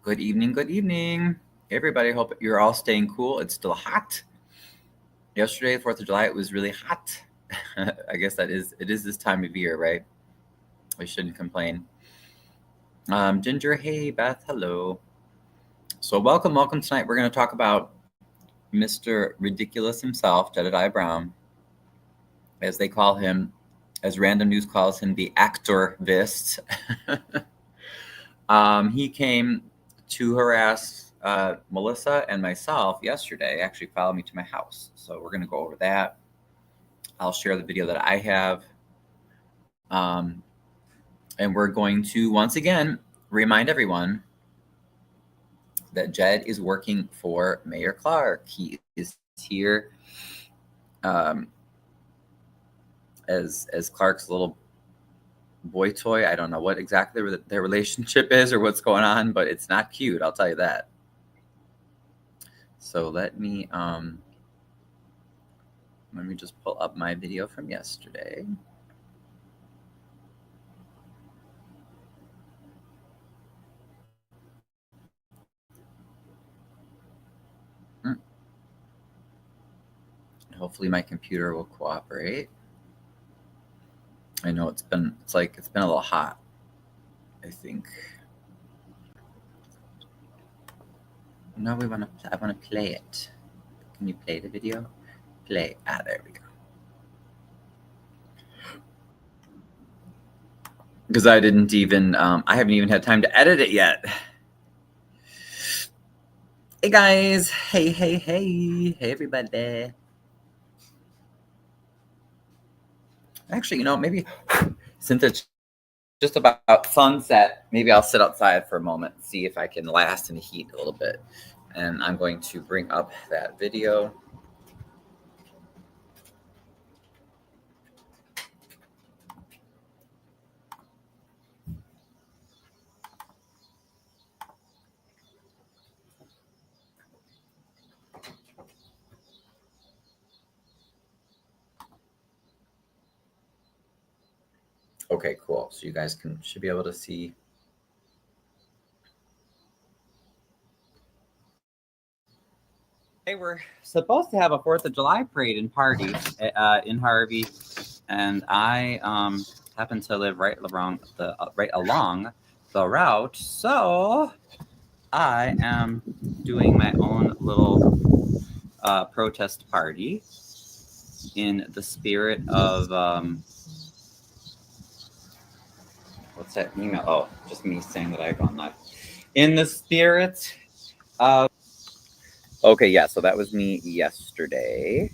Good evening, everybody. Hope you're all staying cool. It's still hot. Yesterday, 4th of July, it was really hot. I guess it is this time of year, right? I shouldn't complain. Ginger, hey, Beth, hello. So welcome tonight. We're going to talk about Mr. Ridiculous himself, Jedidiah Brown, as they call him, as Random News calls him, the activist. He came to harass Melissa and myself yesterday. Actually followed me to my house. So we're going to go over that. I'll share the video that I have. And we're going to, once again, remind everyone that Jed is working for Mayor Clark. He is here as Clark's little boy toy. I don't know what exactly their relationship is or what's going on, but it's not cute, I'll tell you that. So let me just pull up my video from yesterday. Hopefully my computer will cooperate. I know it's been a little hot, I think. No, I want to play it. Can you play the video? Play. There we go. Because I didn't even, I haven't even had time to edit it yet. Hey guys. Hey everybody. Actually, maybe since it's just about sunset, maybe I'll sit outside for a moment and see if I can last in the heat a little bit. And I'm going to bring up that video. Okay, cool. So you guys should be able to see. Hey, we're supposed to have a 4th of July parade and party in Harvey, and I happen to live right along the route, so I am doing my own little protest party in the spirit of what's that email? Oh, just me saying that I've gone live. In the spirit of. Okay, yeah, so that was me yesterday.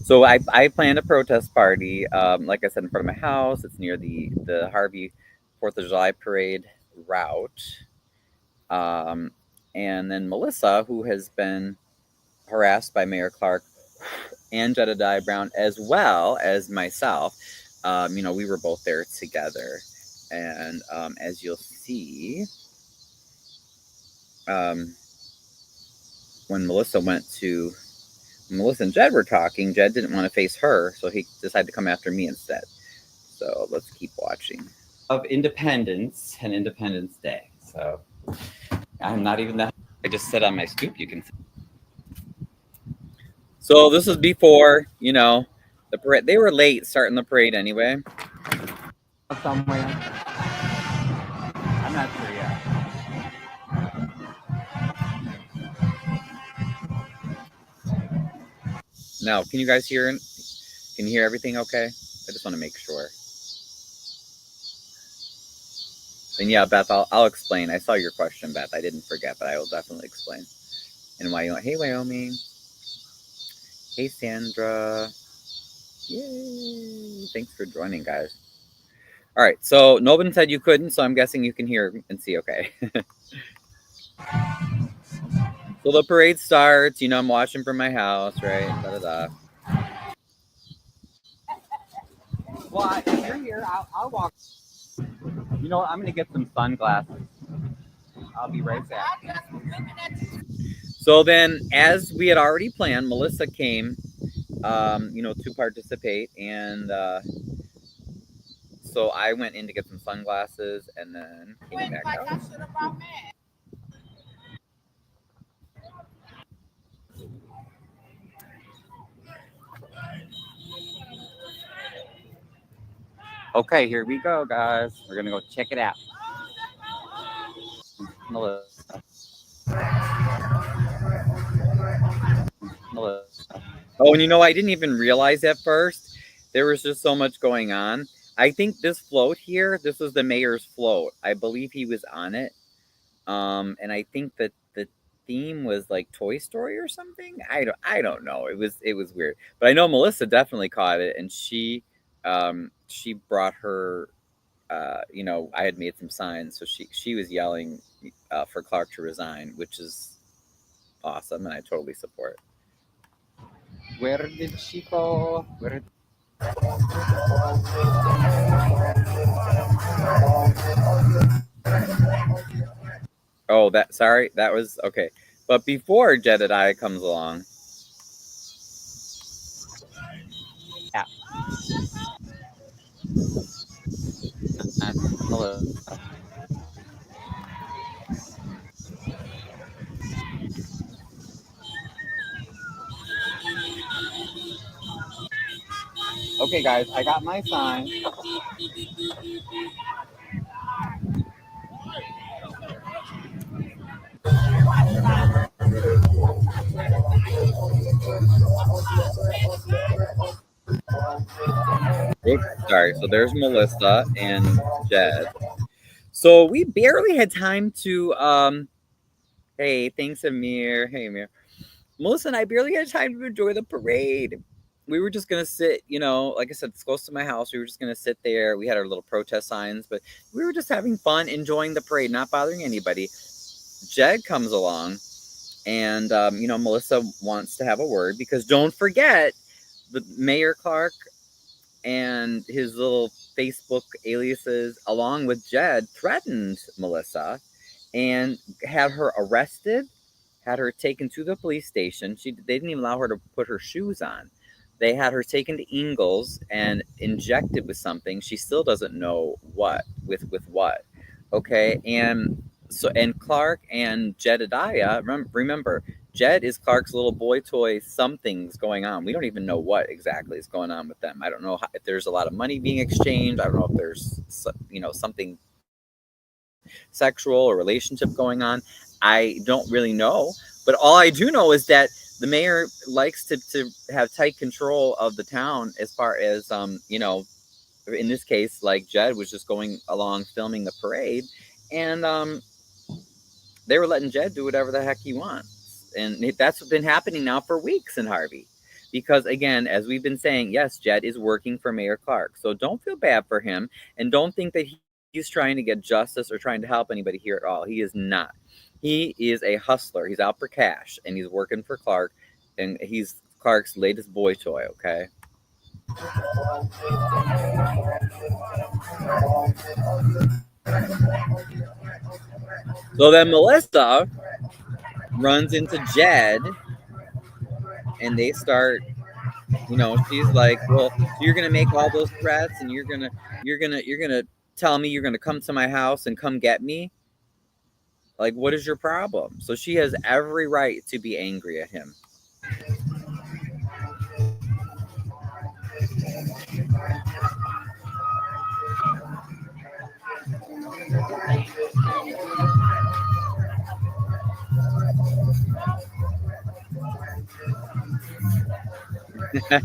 So I planned a protest party, like I said, in front of my house. It's near the Harvey 4th of July parade route. And then Melissa, who has been harassed by Mayor Clark and Jedidiah Brown, as well as myself, we were both there together. And as you'll see, when Melissa and Jed were talking, Jed didn't want to face her, so he decided to come after me instead. So let's keep watching. Of Independence and Independence Day. So I'm not even that. I just sit on my stoop, you can see. So this is before, the parade. They were late starting the parade anyway. Somewhere. I'm not sure yet. Now, can you guys hear? Can you hear everything okay? I just want to make sure. And yeah, Beth, I'll explain. I saw your question, Beth. I didn't forget, but I will definitely explain. And Wyoming. Hey, Wyoming. Hey, Sandra. Yay. Thanks for joining, guys. All right. So Nobin said you couldn't, so I'm guessing you can hear and see okay. So the parade starts. I'm watching from my house, right? Da-da-da. Well, if you're here, I'll walk. I'm going to get some sunglasses. I'll be right back. So then, as we had already planned, Melissa came, to participate. And so I went in to get some sunglasses and then came back out. Okay, here we go, guys. We're gonna go check it out. Melissa. Melissa. Oh, and I didn't even realize at first there was just so much going on. I think this float here, this was the mayor's float. I believe he was on it. And I think that the theme was like Toy Story or something. I don't know. It was weird. But I know Melissa definitely caught it, and she brought her I had made some signs, so she was yelling for Clark to resign, which is awesome, and I totally support. Where did she go? Where? Oh, sorry, that was okay. But before Jedidiah comes along, yeah, Melissa. Okay, guys, I got my sign. Oops, sorry. So there's Melissa and Jed. So we barely had time to hey, thanks Amir. Hey Amir. Melissa and I barely had time to enjoy the parade. We were just gonna sit, like I said, it's close to my house. We were just gonna sit there. We had our little protest signs, but we were just having fun, enjoying the parade, not bothering anybody. Jed comes along, and Melissa wants to have a word because don't forget, the Mayor Clark and his little Facebook aliases, along with Jed, threatened Melissa and had her arrested, had her taken to the police station. They didn't even allow her to put her shoes on. They had her taken to Ingles and injected with something. She still doesn't know what, with what. Okay, and Clark and Jedidiah, remember, Jed is Clark's little boy toy. Something's going on. We don't even know what exactly is going on with them. I don't know if there's a lot of money being exchanged. I don't know if there's something sexual or relationship going on. I don't really know. But all I do know is that the mayor likes to have tight control of the town as far as, in this case, like Jed was just going along filming the parade. And they were letting Jed do whatever the heck he wants. And that's been happening now for weeks in Harvey. Because, again, as we've been saying, yes, Jed is working for Mayor Clark. So don't feel bad for him. And don't think that he's trying to get justice or trying to help anybody here at all. He is not. He is a hustler. He's out for cash. And he's working for Clark. And he's Clark's latest boy toy, okay? So then Melissa runs into Jed, and they start, she's like, well, so you're gonna make all those threats, and you're gonna tell me you're gonna come to my house and come get me. Like, what is your problem? So she has every right to be angry at him.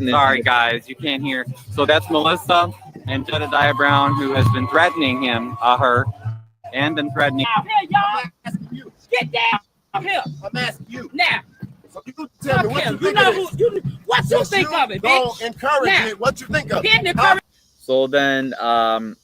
Sorry, guys, you can't hear. So that's Melissa and Jedidiah Brown, who has been threatening her, and been threatening. Out here, y'all. Get down here. I'm asking you now. So you tell me what you think of it. What you think of it, bitch? Don't encourage it. What you think of it? So then, and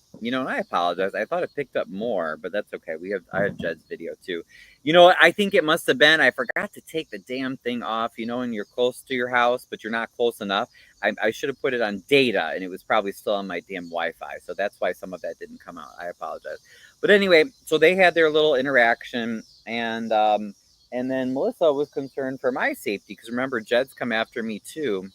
I apologize. I thought it picked up more, but that's okay. I have Jed's video too. I think it must have been, I forgot to take the damn thing off, and you're close to your house, but you're not close enough. I should have put it on data, and it was probably still on my damn Wi-Fi. So that's why some of that didn't come out. I apologize. But anyway, so they had their little interaction, and then Melissa was concerned for my safety, because remember, Jed's come after me too.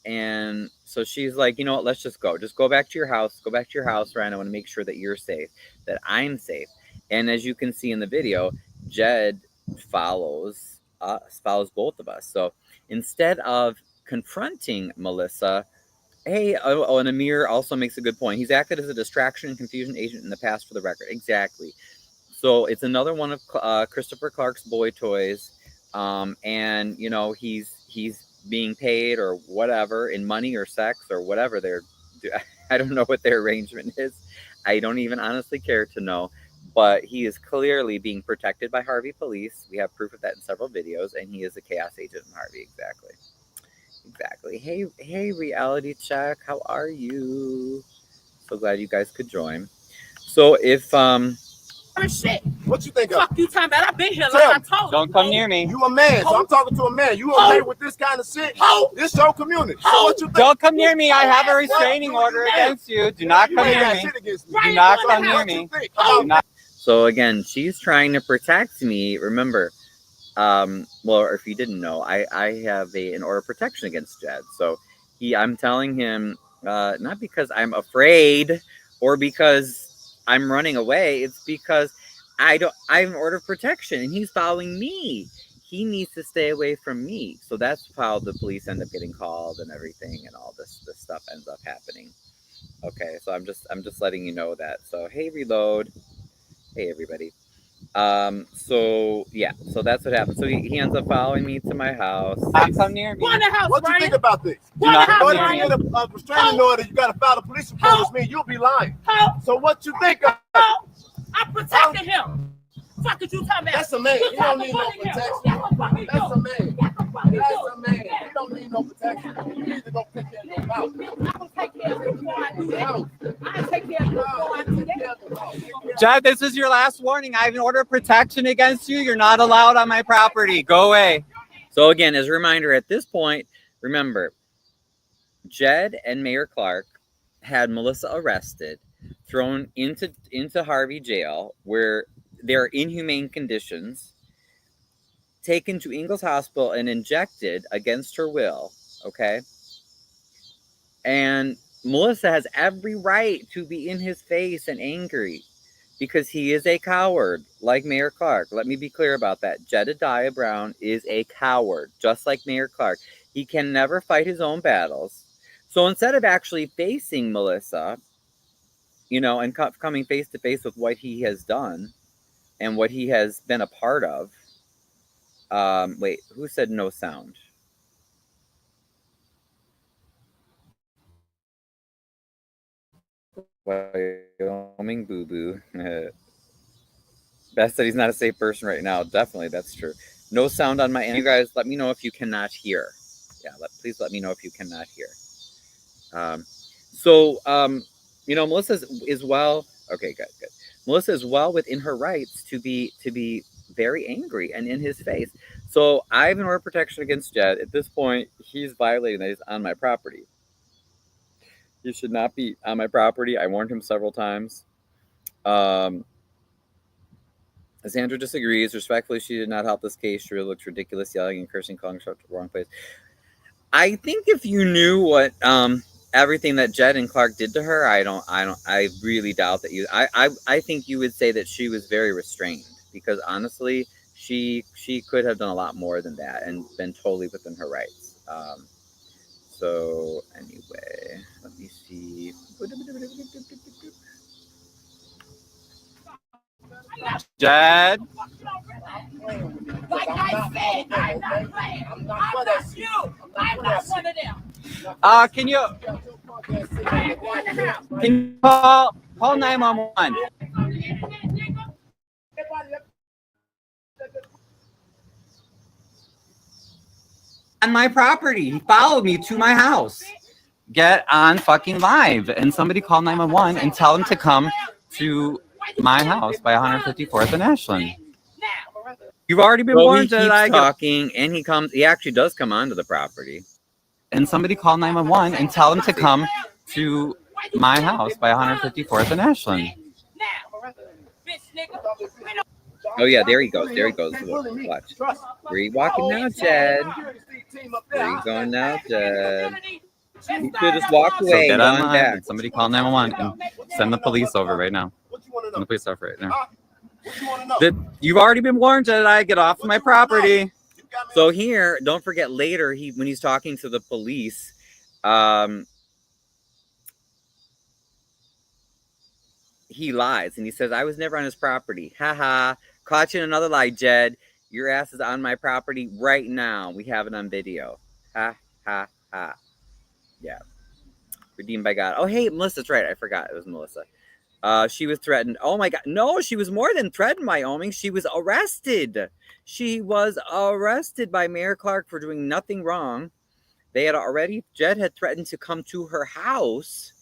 And so she's like, you know what, let's just go back to your house. Go back to your house, Ryan. I want to make sure that you're safe, that I'm safe. And as you can see in the video, Jed follows both of us. So instead of confronting Melissa, Hey, and Amir also makes a good point. He's acted as a distraction and confusion agent in the past, for the record. Exactly. So it's another one of Christopher Clark's boy toys, and you know he's being paid or whatever in money or sex or whatever they're. I don't know what their arrangement is. I don't even honestly care to know. But he is clearly being protected by Harvey police. We have proof of that in several videos, and he is a chaos agent in Harvey. Exactly. Exactly. Hey, reality check. How are you? So glad you guys could join. So if Shit. What you think of? Fuck you talking about? I've been here like I told you. Don't come near me. You a man, so I'm talking to a man. You okay with this kind of shit? This your community. So what you think? Don't come near me. I have a restraining order against you. Do not come near me. Do not come near me. So again, she's trying to protect me. Remember, well, if you didn't know, I have an order of protection against Jed. So I'm telling him, not because I'm afraid or because I'm running away. It's because I have an order of protection and he's following me. He needs to stay away from me. So that's how the police end up getting called and everything, and all this stuff ends up happening. Okay, so I'm just letting you know that. So hey, reload. Hey everybody. So yeah, so that's what happened. So he ends up following me to my house. Come near me. What do you think about this? Do not come Once near you me. get a restraining order, you got to file a police report, which means you'll be lying. So what you think of? I protected him. Fuck is you talking about? That's a man. You don't need no protection. That's a man. That's a man. You don't need no protection. You need to go take care of your mouth. I will take care of you before I do that. I take care of you before I do that. Jed, this is your last warning. I have an order of protection against you. You're not allowed on my property. Go away. So again, as a reminder, at this point, remember, Jed and Mayor Clark had Melissa arrested, thrown into Harvey jail, where they're inhumane conditions, taken to Ingalls Hospital and injected against her will. Okay. And Melissa has every right to be in his face and angry because he is a coward, like Mayor Clark. Let me be clear about that. Jedidiah Brown is a coward, just like Mayor Clark. He can never fight his own battles. So instead of actually facing Melissa, you know, and coming face to face with what he has done and what he has been a part of. Wait, who said no sound? Wyoming Boo Boo. Beth said he's not a safe person right now. Definitely, that's true. No sound on my end. You guys, let me know if you cannot hear. Yeah, please let me know if you cannot hear. You know, Melissa is well. Okay, good. Melissa is well within her rights to be very angry and in his face. So I have an order of protection against Jed. At this point, he's violating that. He's on my property. He should not be on my property. I warned him several times. Sandra disagrees. Respectfully, she did not help this case. She really looked ridiculous, yelling and cursing, calling her to the wrong place. I think if you knew what everything that Jed and Clark did to her, I really doubt that you. I think you would say that she was very restrained, because honestly, she could have done a lot more than that and been totally within her rights. So anyway, let me see. Jed? Like I said, I'm not playing. I'm not you. I'm not one of them. Can you I ain't going to house. can you call 911? On my property. He followed me to my house. Get on fucking live and somebody call 911 and tell him to come to my house by 154th and Ashland. You've already been warned that I talking, and he actually does come onto the property. And somebody call 911 and tell him to come to my house by 154th and Ashland. Oh yeah, there he goes. Watch. Where are you walking now, Jed? Where are you going now, Jed? You could just walk away. So get on back. Somebody call 911 and send the police over right now. Send the police over right now. You've already been warned, Jedi. Get off my property. So here, don't forget later, when he's talking to the police, he lies and he says, I was never on his property. Haha. Caught you in another lie, Jed. Your ass is on my property right now. We have it on video. Ha, ha, ha. Yeah. Redeemed by God. Oh, hey, Melissa's right. I forgot. It was Melissa. She was threatened. Oh, my God. No, she was more than threatened, Wyoming. She was arrested. She was arrested by Mayor Clark for doing nothing wrong. They had already, Jed had threatened to come to her house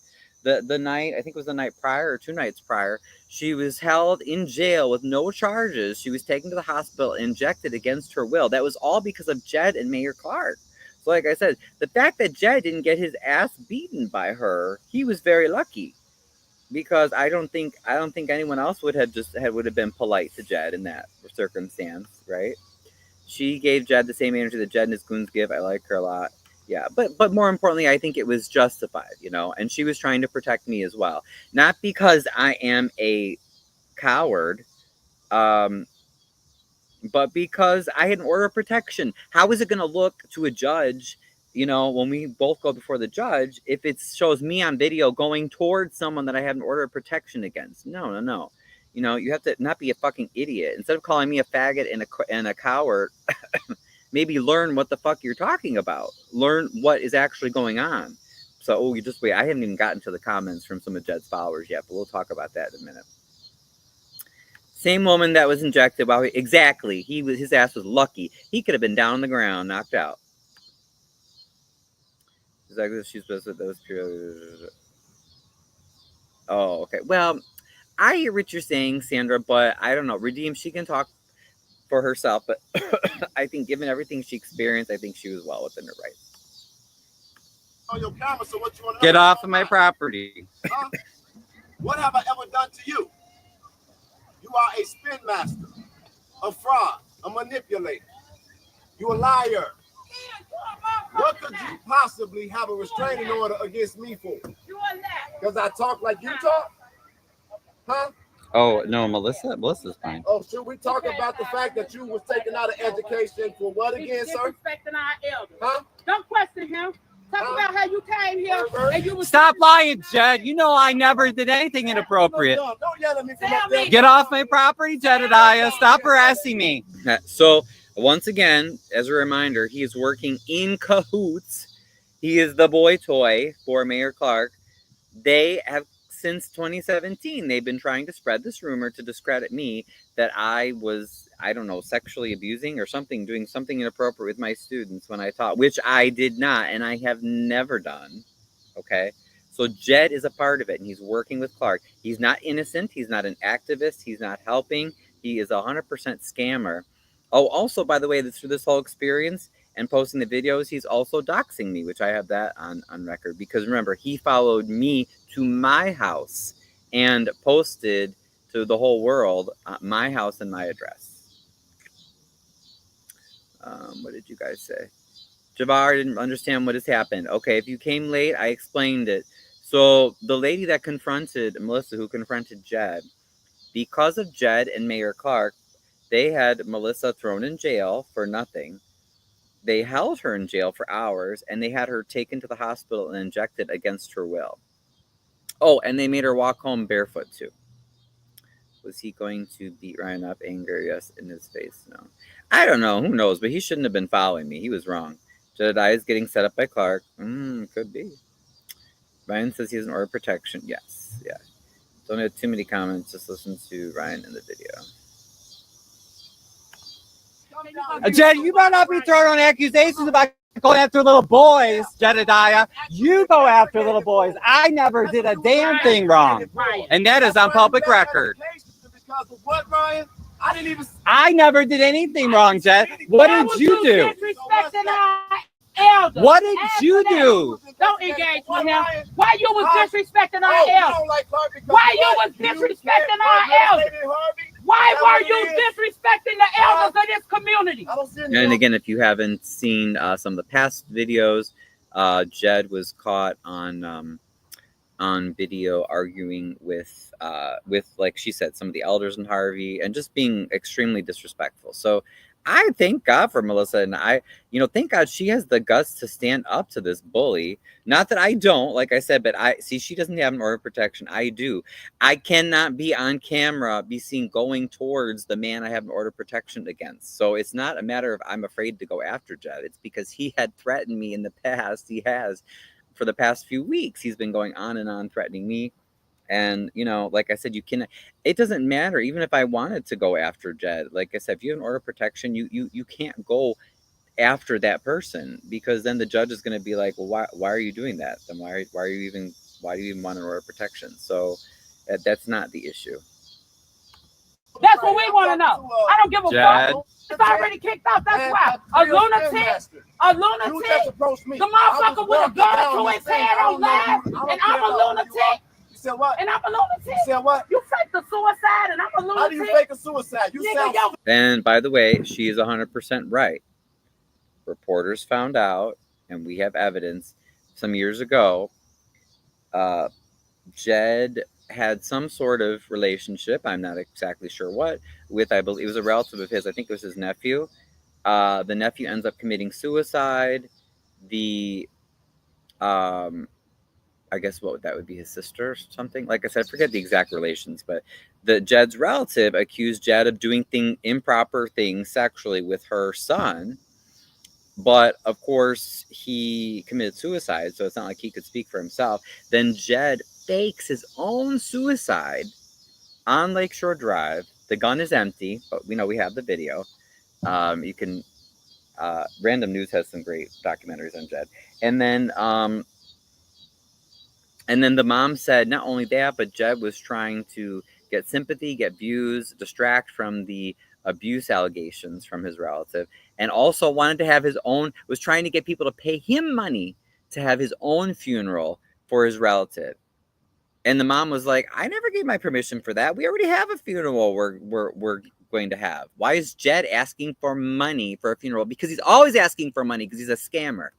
the night, I think it was the night prior or 2 nights prior. She was held in jail with no charges. She was taken to the hospital and injected against her will. That was all because of Jed and Mayor Clark. So like I said, the fact that Jed didn't get his ass beaten by her, he was very lucky. Because I don't think anyone else would have been polite to Jed in that circumstance, right? She gave Jed the same energy that Jed and his goons give. I like her a lot. Yeah, but more importantly, I think it was justified, and she was trying to protect me as well. Not because I am a coward, but because I had an order of protection. How is it going to look to a judge, when we both go before the judge, if it shows me on video going towards someone that I have an order of protection against? No. You have to not be a fucking idiot. Instead of calling me a faggot and a coward, maybe learn what the fuck you're talking about. Learn what is actually going on. So, you just wait. I haven't even gotten to the comments from some of Jed's followers yet, but we'll talk about that in a minute. Same woman that was injected. Exactly. His ass was lucky. He could have been down on the ground, knocked out. Exactly. She's supposed to those. Oh, okay. Well, I hear what you're saying, Sandra, but I don't know. Redeem, she can talk for herself, but I think given everything she experienced, I think she was well within her rights. On your camera, so what you want to Get off of my property. Huh? What have I ever done to you? You are a spin master, a fraud, a manipulator. You a liar. What could you possibly have a restraining order against me for? Because I talk like you talk? Huh? Oh, no, Melissa's fine. Oh, should we talk about the fact that you was taken out of education for what again, sir? Disrespecting our elders. Huh? Don't question him. Talk about how you came here and you was. Stop lying, Jed. You know I never did anything inappropriate. Don't yell at me from up there. Get off my property, Jedidiah. Stop harassing me. So, once again, as a reminder, he is working in cahoots. He is the boy toy for Mayor Clark. They have, since 2017, they've been trying to spread this rumor to discredit me that I was, I don't know, sexually abusing or something, doing something inappropriate with my students when I taught, which I did not, and I have never done. Okay? So Jed is a part of it, and he's working with Clark. He's not innocent. He's not an activist. He's not helping. He is 100% scammer. Oh, also, by the way, through this whole experience and posting the videos, he's also doxing me, which I have that on record. Because remember, he followed me to my house and posted to the whole world my house and my address. What did you guys say? Javar didn't understand what has happened. Okay, if you came late, I explained it. So the lady that confronted Melissa, who confronted Jed, because of Jed and Mayor Clark, they had Melissa thrown in jail for nothing. They held her in jail for hours, and they had her taken to the hospital and injected against her will. Oh, and they made her walk home barefoot, too. Was he going to beat Ryan up? Anger, yes, in his face, no. I don't know, who knows, but he shouldn't have been following me. He was wrong. Jedidiah is getting set up by Clark. Could be. Ryan says he has an order of protection. Yes, yeah. Don't have too many comments. Just listen to Ryan in the video. Jed, you better not be throwing on accusations about going after little boys, Jedidiah. You go after little boys. I never did a damn thing wrong. And that is on public record. Because of what, Ryan? I never did anything wrong, Jed. What did you do? Disrespecting our elders. What did you do? Don't engage with him. Why you was disrespecting our elders? Why you was disrespecting our elders? Why were you disrespecting the elders of this community? And again, if you haven't seen some of the past videos, Jed was caught on video arguing with like she said, some of the elders in Harvey, and just being extremely disrespectful. So I thank God for Melissa, and thank God she has the guts to stand up to this bully. Not that I don't, like I said, but I see she doesn't have an order of protection. I do. I cannot be on camera, be seen going towards the man I have an order of protection against. So it's not a matter of I'm afraid to go after Jed. It's because he had threatened me in the past. He has for the past few weeks. He's been going on and on threatening me. And, like I said, it doesn't matter. Even if I wanted to go after Jed, like I said, if you have an order of protection, you can't go after that person, because then the judge is going to be like, well, why are you doing that? Then why do you even want an order of protection? So that's not the issue. That's what we want to know. I don't give a fuck. It's already kicked out. That's why. A lunatic, the motherfucker with a gun to his head on live, and I'm a lunatic. You said what? And I'm a lunatic. You said what? You faked a suicide, and I'm a lunatic. How do you fake a suicide? You sound. And by the way, she is 100% right. Reporters found out, and we have evidence some years ago. Jed had some sort of relationship, I'm not exactly sure what, with, I believe it was a relative of his. I think it was his nephew. The nephew ends up committing suicide. I guess that would be his sister or something. Like I said, I forget the exact relations, but Jed's relative accused Jed of doing improper things sexually with her son. But of course, he committed suicide, so it's not like he could speak for himself. Then Jed fakes his own suicide on Lakeshore Drive. The gun is empty, but we have the video. You can. Random News has some great documentaries on Jed, and then the mom said not only that, but Jed was trying to get sympathy, get views, distract from the abuse allegations from his relative, and also wanted to have was trying to get people to pay him money to have his own funeral for his relative. And the mom was like, I never gave my permission for that. We already have a funeral we're going to have. Why is Jed asking for money for a funeral? Because he's always asking for money, because he's a scammer.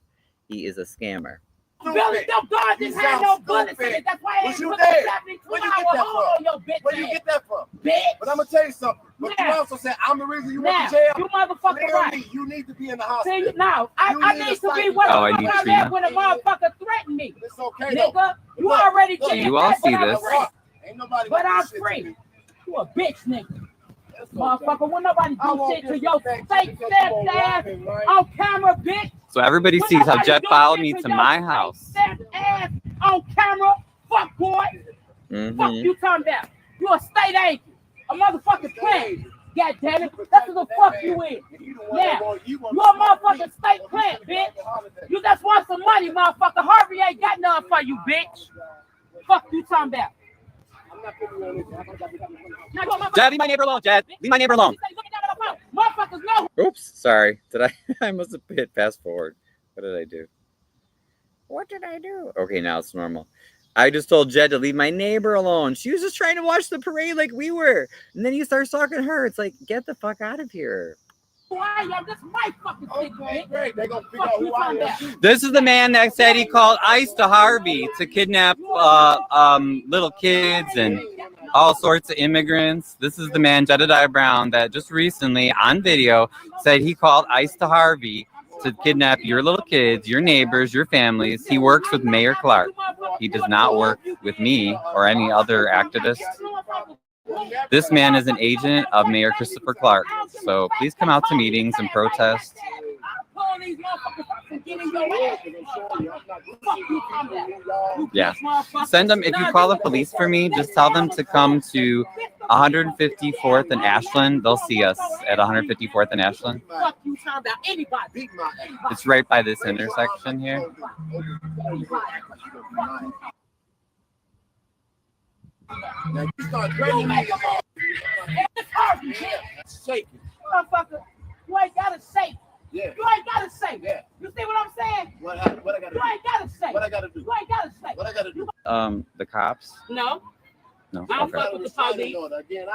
He is a scammer. Billy, no God didn't have no bullets in it. That's why I ain't put the 72-hour hold on your bitch. Where you get that from? Bitch. But I'm going to tell you something. But you also said, I'm the reason you went to jail. You motherfucker right. You need to be in the hospital. See, now, I need to be where the fuck I'm at when a motherfucker threatened me. It's okay, nigga, you already did. You all see this. Ain't nobody but I'm free. You a bitch, nigga. Motherfucker, when nobody do shit to your fake ass on camera, bitch. So everybody sees how Jed followed me to my house. Ass on camera, fuck boy. Fuck you talking about? You a state agent, a motherfucking plant. God damn it, that's what the fuck you is. Now, you a motherfucking state plant, bitch. You just want some money, motherfucker. Harvey ain't got nothing for you, bitch. Fuck you talking about? Jed, leave my neighbor alone, Jed. Leave my neighbor alone. Oops, sorry. I must have hit fast forward. What did I do? Okay, now it's normal. I just told Jed to leave my neighbor alone. She was just trying to watch the parade like we were. And then he starts talking to her. It's like, get the fuck out of here. This is the man that said he called ICE to Harvey to kidnap little kids and all sorts of immigrants. This is the man, Jedidiah Brown, that just recently on video said he called ICE to Harvey to kidnap your little kids, your neighbors, your families. He works with Mayor Clark. He does not work with me or any other activist. This man is an agent of Mayor Christopher Clark. So please come out to meetings and protest. Yeah. Send them, if you call the police for me, just tell them to come to 154th and Ashland. They'll see us at 154th and Ashland. It's right by this intersection here. Now you start dragging me. Motherfucker, you ain't gotta say. Yeah. You ain't gotta say. Yeah. You see what I'm saying? What I gotta do? You ain't gotta say. What I gotta do? You ain't gotta say. What I gotta do? The cops? No. No. I don't Okay. fuck with the police. Again,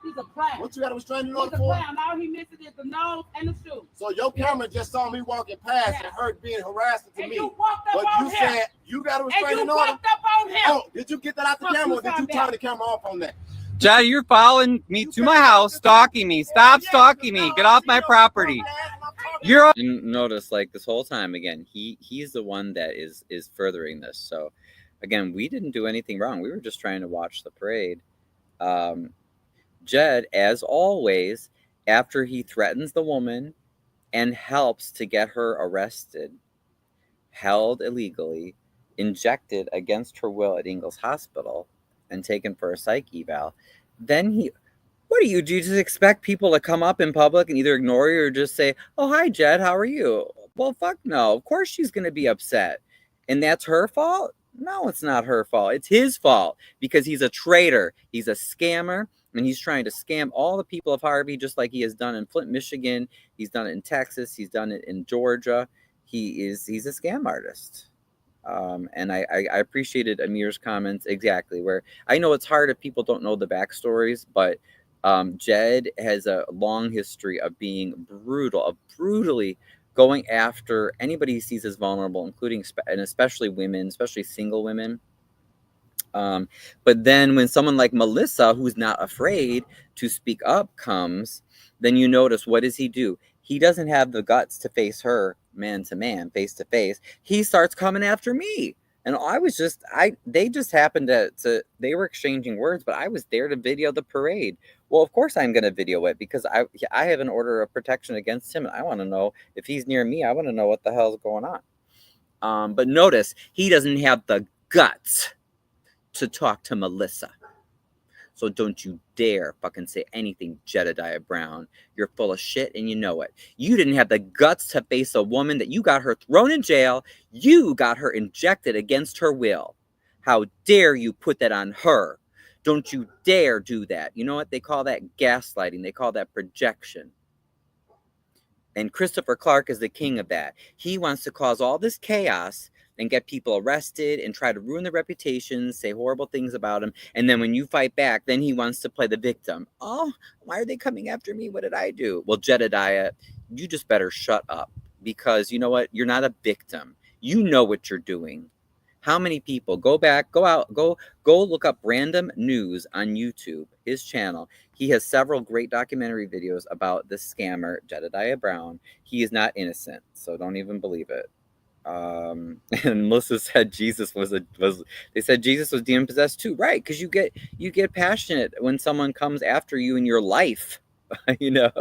He's a clown. what you got a restraining order He's a for? clown. All he misses is the nose and the shoes. So your camera just saw me walking past and heard being harassed to And me. you walked up But on you him. said you got a And you restraining order. walked up on him. Oh, did you get that out the Fuck camera you or did you talking turn about? the camera off on that? Jed, you're following me to my house, stalking me. Stop stalking me. Get off my property. You're and notice, like, this whole time, again, he's the one that is furthering this. So, again, we didn't do anything wrong. We were just trying to watch the parade. Jed, as always, after he threatens the woman and helps to get her arrested, held illegally, injected against her will at Ingalls Hospital, and taken for a psych eval, then what do? You just expect people to come up in public and either ignore you or just say, oh, hi, Jed, how are you? Well, fuck no. Of course she's going to be upset. And that's her fault? No, it's not her fault. It's his fault because he's a traitor. He's a scammer, and he's trying to scam all the people of Harvey just like he has done in Flint, Michigan. He's done it in Texas. He's done it in Georgia. He's a scam artist. And I appreciated Amir's comments exactly, where I know it's hard if people don't know the backstories, but Jed has a long history of being brutal, of brutally going after anybody he sees as vulnerable, including and especially women, especially single women. But then when someone like Melissa, who's not afraid to speak up, comes, then you notice, what does he do? He doesn't have the guts to face her man to man, face to face. He starts coming after me. And I was just, they just happened to they were exchanging words, but I was there to video the parade. Well, of course I'm going to video it because I have an order of protection against him. And I want to know if he's near me. I want to know what the hell is going on. But notice, he doesn't have the guts to talk to Melissa. So don't you dare fucking say anything, Jedidiah Brown. You're full of shit and you know it. You didn't have the guts to face a woman that you got her thrown in jail. You got her injected against her will. How dare you put that on her? Don't you dare do that. You know what? They call that gaslighting. They call that projection. And Christopher Clark is the king of that. He wants to cause all this chaos and get people arrested and try to ruin their reputations, say horrible things about them. And then when you fight back, then he wants to play the victim. Oh, why are they coming after me? What did I do? Well, Jedidiah, you just better shut up, because you know what? You're not a victim. You know what you're doing. How many people go look up Random News on YouTube, his channel. He has several great documentary videos about this scammer, Jedidiah Brown. He is not innocent, so don't even believe it. And Melissa said Jesus they said Jesus was demon possessed too, right? Because you get passionate when someone comes after you in your life. You know,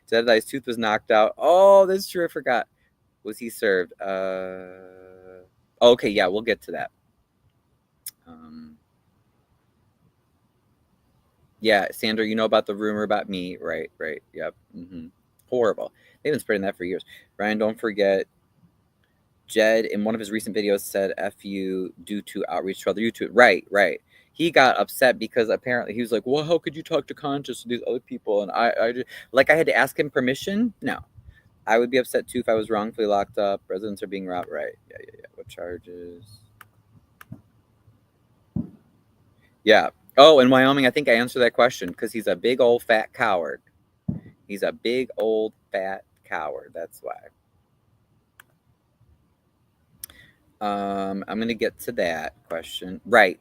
Jedidiah's tooth was knocked out. Oh, that's true. I forgot. Was he served? Okay, yeah, we'll get to that. Yeah, Sandra, you know about the rumor about me, right? Yep. Horrible. They've been spreading that for years. Ryan, don't forget, Jed, in one of his recent videos, said F you due to outreach to other YouTube. Right. He got upset because apparently he was like, well, how could you talk to conscious to these other people? And I had to ask him permission? No. I would be upset too if I was wrongfully locked up. Residents are being robbed. Right. Yeah. What charges? Yeah. Oh, in Wyoming, I think I answered that question because he's a big old fat coward. He's a big old fat coward. That's why. I'm going to get to that question. Right.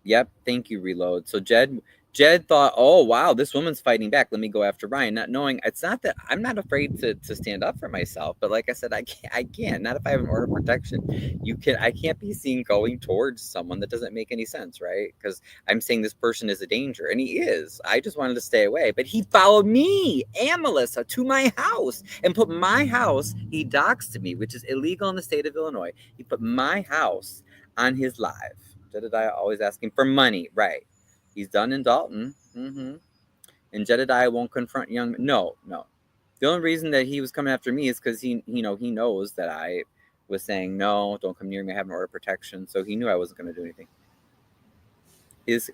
Yep. Thank you, Reload. So Jed thought, oh, wow, this woman's fighting back. Let me go after Ryan, not knowing it's not that I'm not afraid to stand up for myself. But like I said, I can't. Not if I have an order of protection. I can't be seen going towards someone that doesn't make any sense, right? Because I'm saying this person is a danger, and he is. I just wanted to stay away. But he followed me and Melissa to my house and put my house, he doxed me, which is illegal in the state of Illinois. He put my house on his live. Jedidiah always asking for money, right? He's done in Dalton. And Jedidiah won't confront young men. No. The only reason that he was coming after me is because he knows that I was saying, no, don't come near me. I have an order of protection. So he knew I wasn't going to do anything. It's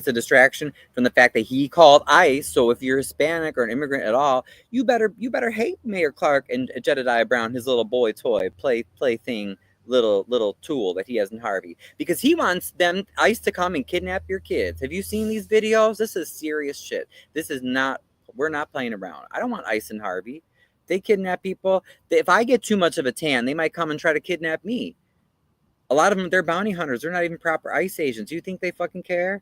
a distraction from the fact that he called ICE. So if you're Hispanic or an immigrant at all, you better hate Mayor Clark and Jedidiah Brown, his little boy toy, plaything, little tool that he has in Harvey, because he wants them ICE to come and kidnap your kids. Have you seen these videos? This is serious shit. We're not playing around. I don't want ICE in Harvey. They kidnap people. If I get too much of a tan, they might come and try to kidnap me. A lot of them, they're bounty hunters. They're not even proper ICE agents. Do you think they fucking care?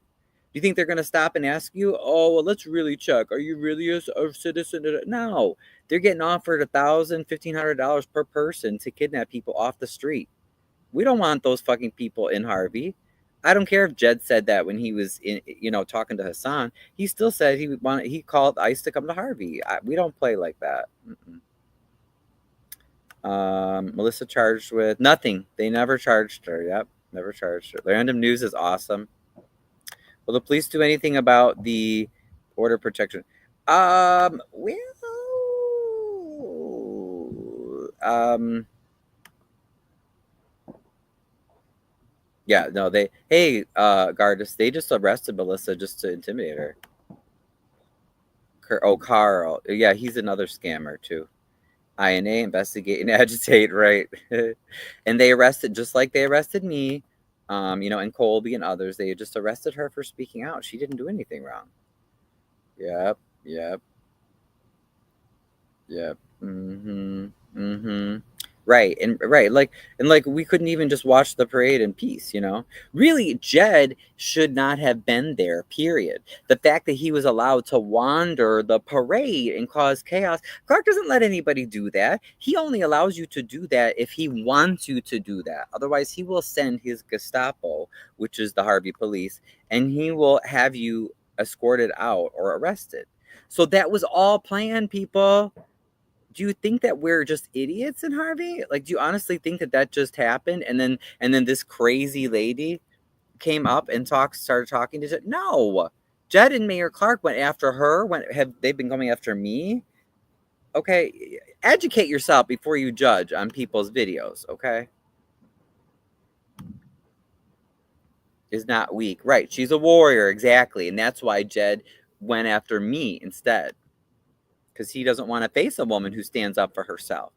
Do you think they're going to stop and ask you, oh, well, let's really check. Are you really a citizen? No. They're getting offered $1,000, $1,500 per person to kidnap people off the street. We don't want those fucking people in Harvey. I don't care if Jed said that when he was in, talking to Hassan. He still said he called ICE to come to Harvey. We don't play like that. Melissa charged with nothing. They never charged her. Yep, never charged her. Random News is awesome. Will the police do anything about the border protection? Yeah, no, Gardis, they just arrested Melissa just to intimidate her. Carl. Yeah, he's another scammer too. INA, investigate and agitate, right? And they arrested, just like they arrested me, and Colby and others. They just arrested her for speaking out. She didn't do anything wrong. Yep. Right. Like we couldn't even just watch the parade in peace, Really, Jed should not have been there, period. The fact that he was allowed to wander the parade and cause chaos, Clark doesn't let anybody do that. He only allows you to do that if he wants you to do that. Otherwise, he will send his Gestapo, which is the Harvey police, and he will have you escorted out or arrested. So that was all planned, people. Do you think that we're just idiots in Harvey? Like, do you honestly think that just happened? And then this crazy lady came up and started talking to Jed? No, Jed and Mayor Clark went after her. Have they been going after me? Okay, educate yourself before you judge on people's videos. Okay, is not weak, right? She's a warrior, exactly, and that's why Jed went after me instead. Because he doesn't want to face a woman who stands up for herself.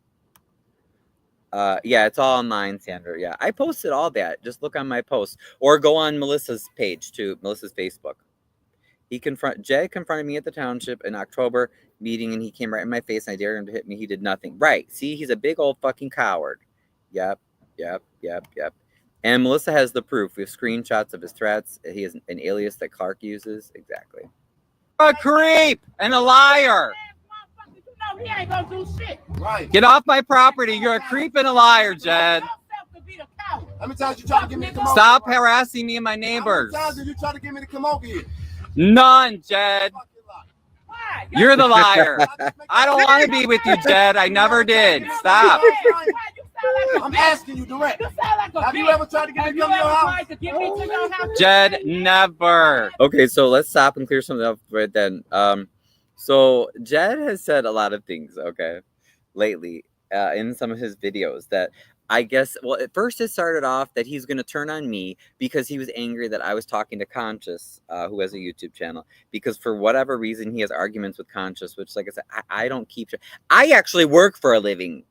Yeah, it's all online, Sandra. Yeah, I posted all that. Just look on my post. Or go on Melissa's page, too. Melissa's Facebook. Jed confronted me at the township in October meeting, and he came right in my face, and I dared him to hit me. He did nothing. Right. See, he's a big old fucking coward. Yep. And Melissa has the proof. We have screenshots of his threats. He has an alias that Clark uses. Exactly. A creep and a liar. He ain't gonna do shit. Right. Get off my property. You're a creep and a liar, Jed. How many times you try to get me to come over? Stop harassing me and my neighbors. How many times did you try to get me to come over here? None, Jed. Why? You're the liar. I don't want to be with you, Jed. I never did. Stop. I'm asking you direct. Have you ever tried to get me to your house? Jed, never. Okay, so let's stop and clear something up right then. So Jed has said a lot of things, okay, lately in some of his videos that I guess, well, at first it started off that he's going to turn on me because he was angry that I was talking to Conscious, who has a YouTube channel, because for whatever reason he has arguments with Conscious, which, like I said, I don't keep. I actually work for a living.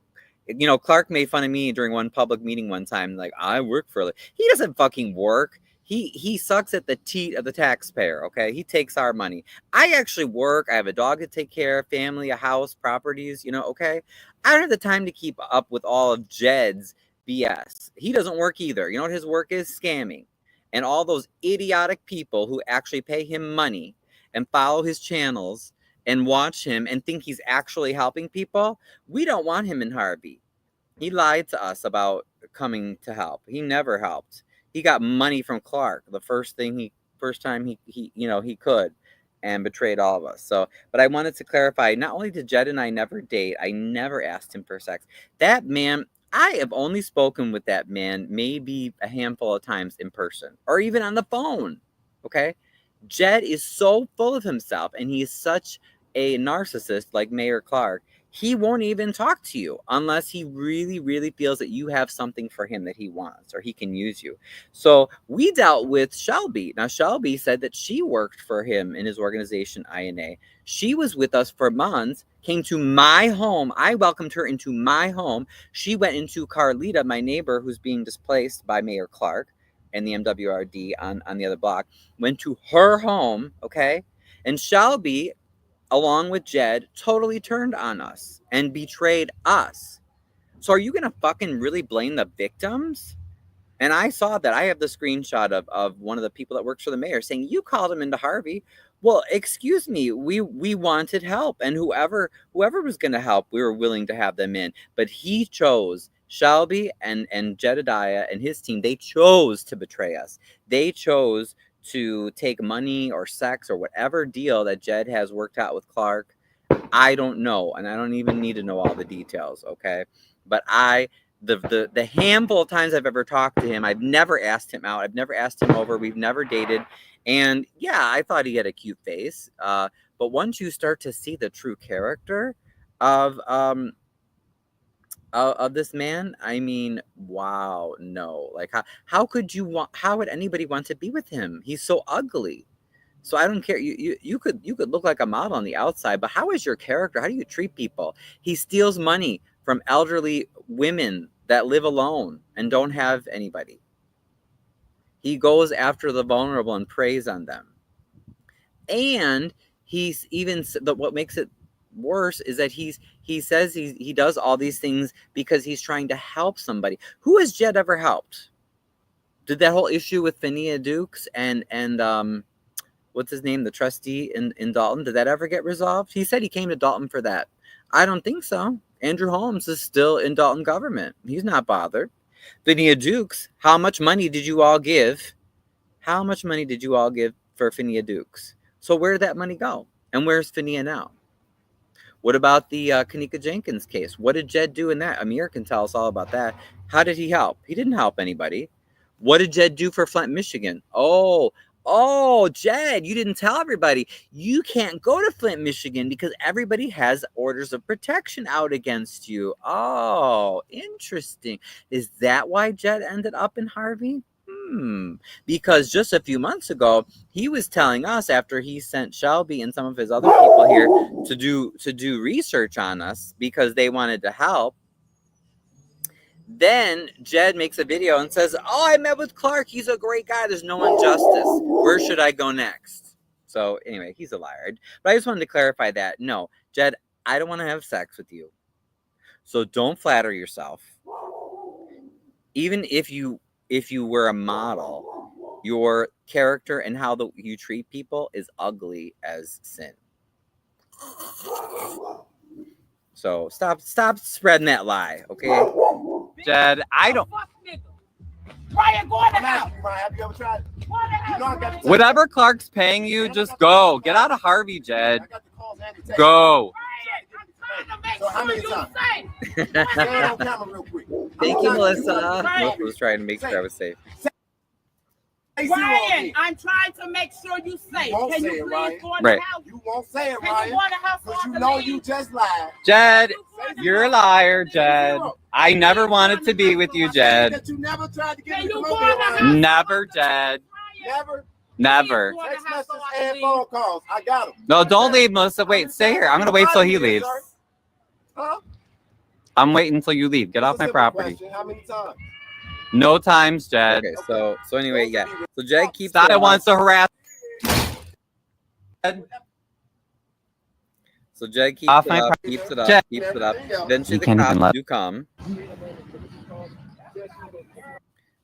Clark made fun of me during one public meeting one time, like, I work for a living. He doesn't fucking work. He sucks at the teat of the taxpayer, okay? He takes our money. I actually work. I have a dog to take care of, family, a house, properties, okay? I don't have the time to keep up with all of Jed's BS. He doesn't work either. You know what his work is? Scamming. And all those idiotic people who actually pay him money and follow his channels and watch him and think he's actually helping people, we don't want him in Harvey. He lied to us about coming to help. He never helped. He got money from Clark the first time he could, and betrayed all of us. So, but I wanted to clarify, not only did Jed and I never date, I never asked him for sex. That man, I have only spoken with that man maybe a handful of times in person or even on the phone. Okay. Jed is so full of himself and he is such a narcissist like Mayor Clark. He won't even talk to you unless he really, really feels that you have something for him that he wants or he can use you. So we dealt with Shelby. Now, Shelby said that she worked for him in his organization, INA. She was with us for months, came to my home. I welcomed her into my home. She went into Carlita, my neighbor who's being displaced by Mayor Clark and the MWRD on the other block, went to her home, okay? And Shelby, along with Jed, totally turned on us and betrayed us. So are you going to fucking really blame the victims? And I saw that. I have the screenshot of one of the people that works for the mayor saying, you called him into Harvey. Well, excuse me, we wanted help, and whoever was going to help, we were willing to have them in. But he chose, Shelby and Jedidiah and his team, they chose to betray us. They chose to take money or sex or whatever deal that Jed has worked out with Clark. I don't know, and I don't even need to know all the details, okay? But the handful of times I've ever talked to him, I've never asked him out. I've never asked him over. We've never dated. And yeah, I thought he had a cute face. But once you start to see the true character of this man, I mean, wow, no. Like, how would anybody want to be with him? He's so ugly. So I don't care. You could look like a model on the outside, but how is your character? How do you treat people? He steals money from elderly women that live alone and don't have anybody. He goes after the vulnerable and preys on them. And he's even, what makes it worse is that he says he does all these things because he's trying to help somebody. Who has Jed ever helped? Did that whole issue with Phinia Dukes and what's his name, the trustee in Dalton, did that ever get resolved? He said he came to Dalton for that. I don't think so. Andrew Holmes is still in Dalton government. He's not bothered. Phinia Dukes, how much money did you all give? How much money did you all give for Phinia Dukes? So where did that money go? And where's Phinia now? What about the Kanika Jenkins case? What did Jed do in that? Amir can tell us all about that. How did he help? He didn't help anybody. What did Jed do for Flint, Michigan? Oh, Jed, you didn't tell everybody. You can't go to Flint, Michigan because everybody has orders of protection out against you. Oh, interesting. Is that why Jed ended up in Harvey? Because just a few months ago, he was telling us, after he sent Shelby and some of his other people here to do research on us because they wanted to help. Then Jed makes a video and says, oh, I met with Clark. He's a great guy. There's no injustice. Where should I go next? So anyway, he's a liar. But I just wanted to clarify that. No, Jed, I don't want to have sex with you. So don't flatter yourself. Even if you were a model, your character and how you treat people is ugly as sin. So stop spreading that lie, okay? Jed, I don't. Ryan, go in the house. Have you ever tried? Whatever Clark's paying you, just go. Get out of Harvey, Jed. Go. So how many times? Stand on camera real quick. Thank you, Melissa. Melissa was trying to make sure I was safe. Ryan, I'm trying to make sure you safe. Can you please go in the house? You won't say it, Ryan. Because you know you just lied. Jed, you're a liar, Jed. I never wanted to be with you, Jed. That you never tried to get me to come over here. Never, Jed. Never. Text messages and phone calls. I got them. No, don't leave, Melissa. Wait, stay here. I'm going to wait till he leaves. Huh? I'm waiting until you leave. Get off my property. How many times? No times, Jed. Okay, so anyway, yeah. So Jed keeps I wants to harass. So Jed keeps it up, keeps it up, keeps it up. Eventually the cops do come. And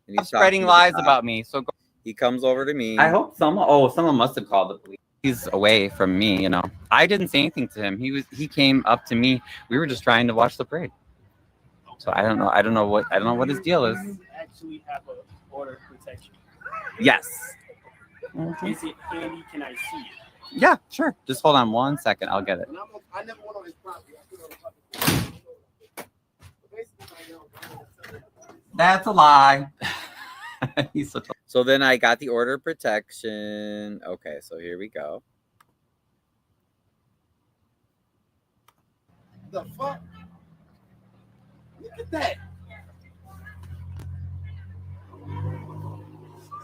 he's spreading lies about me. So he comes over to me. I hope someone must have called the police. He's away from me, you know. I didn't say anything to him. He came up to me. We were just trying to watch the parade. So I don't know what his deal is. Actually have an order of protection. Yes. Is it handy? Can I see it? Yeah, sure. Just hold on 1 second. I'll get it. I never went on his property. That's a lie. So then I got the order of protection. Okay, so here we go. The fuck? Look at that.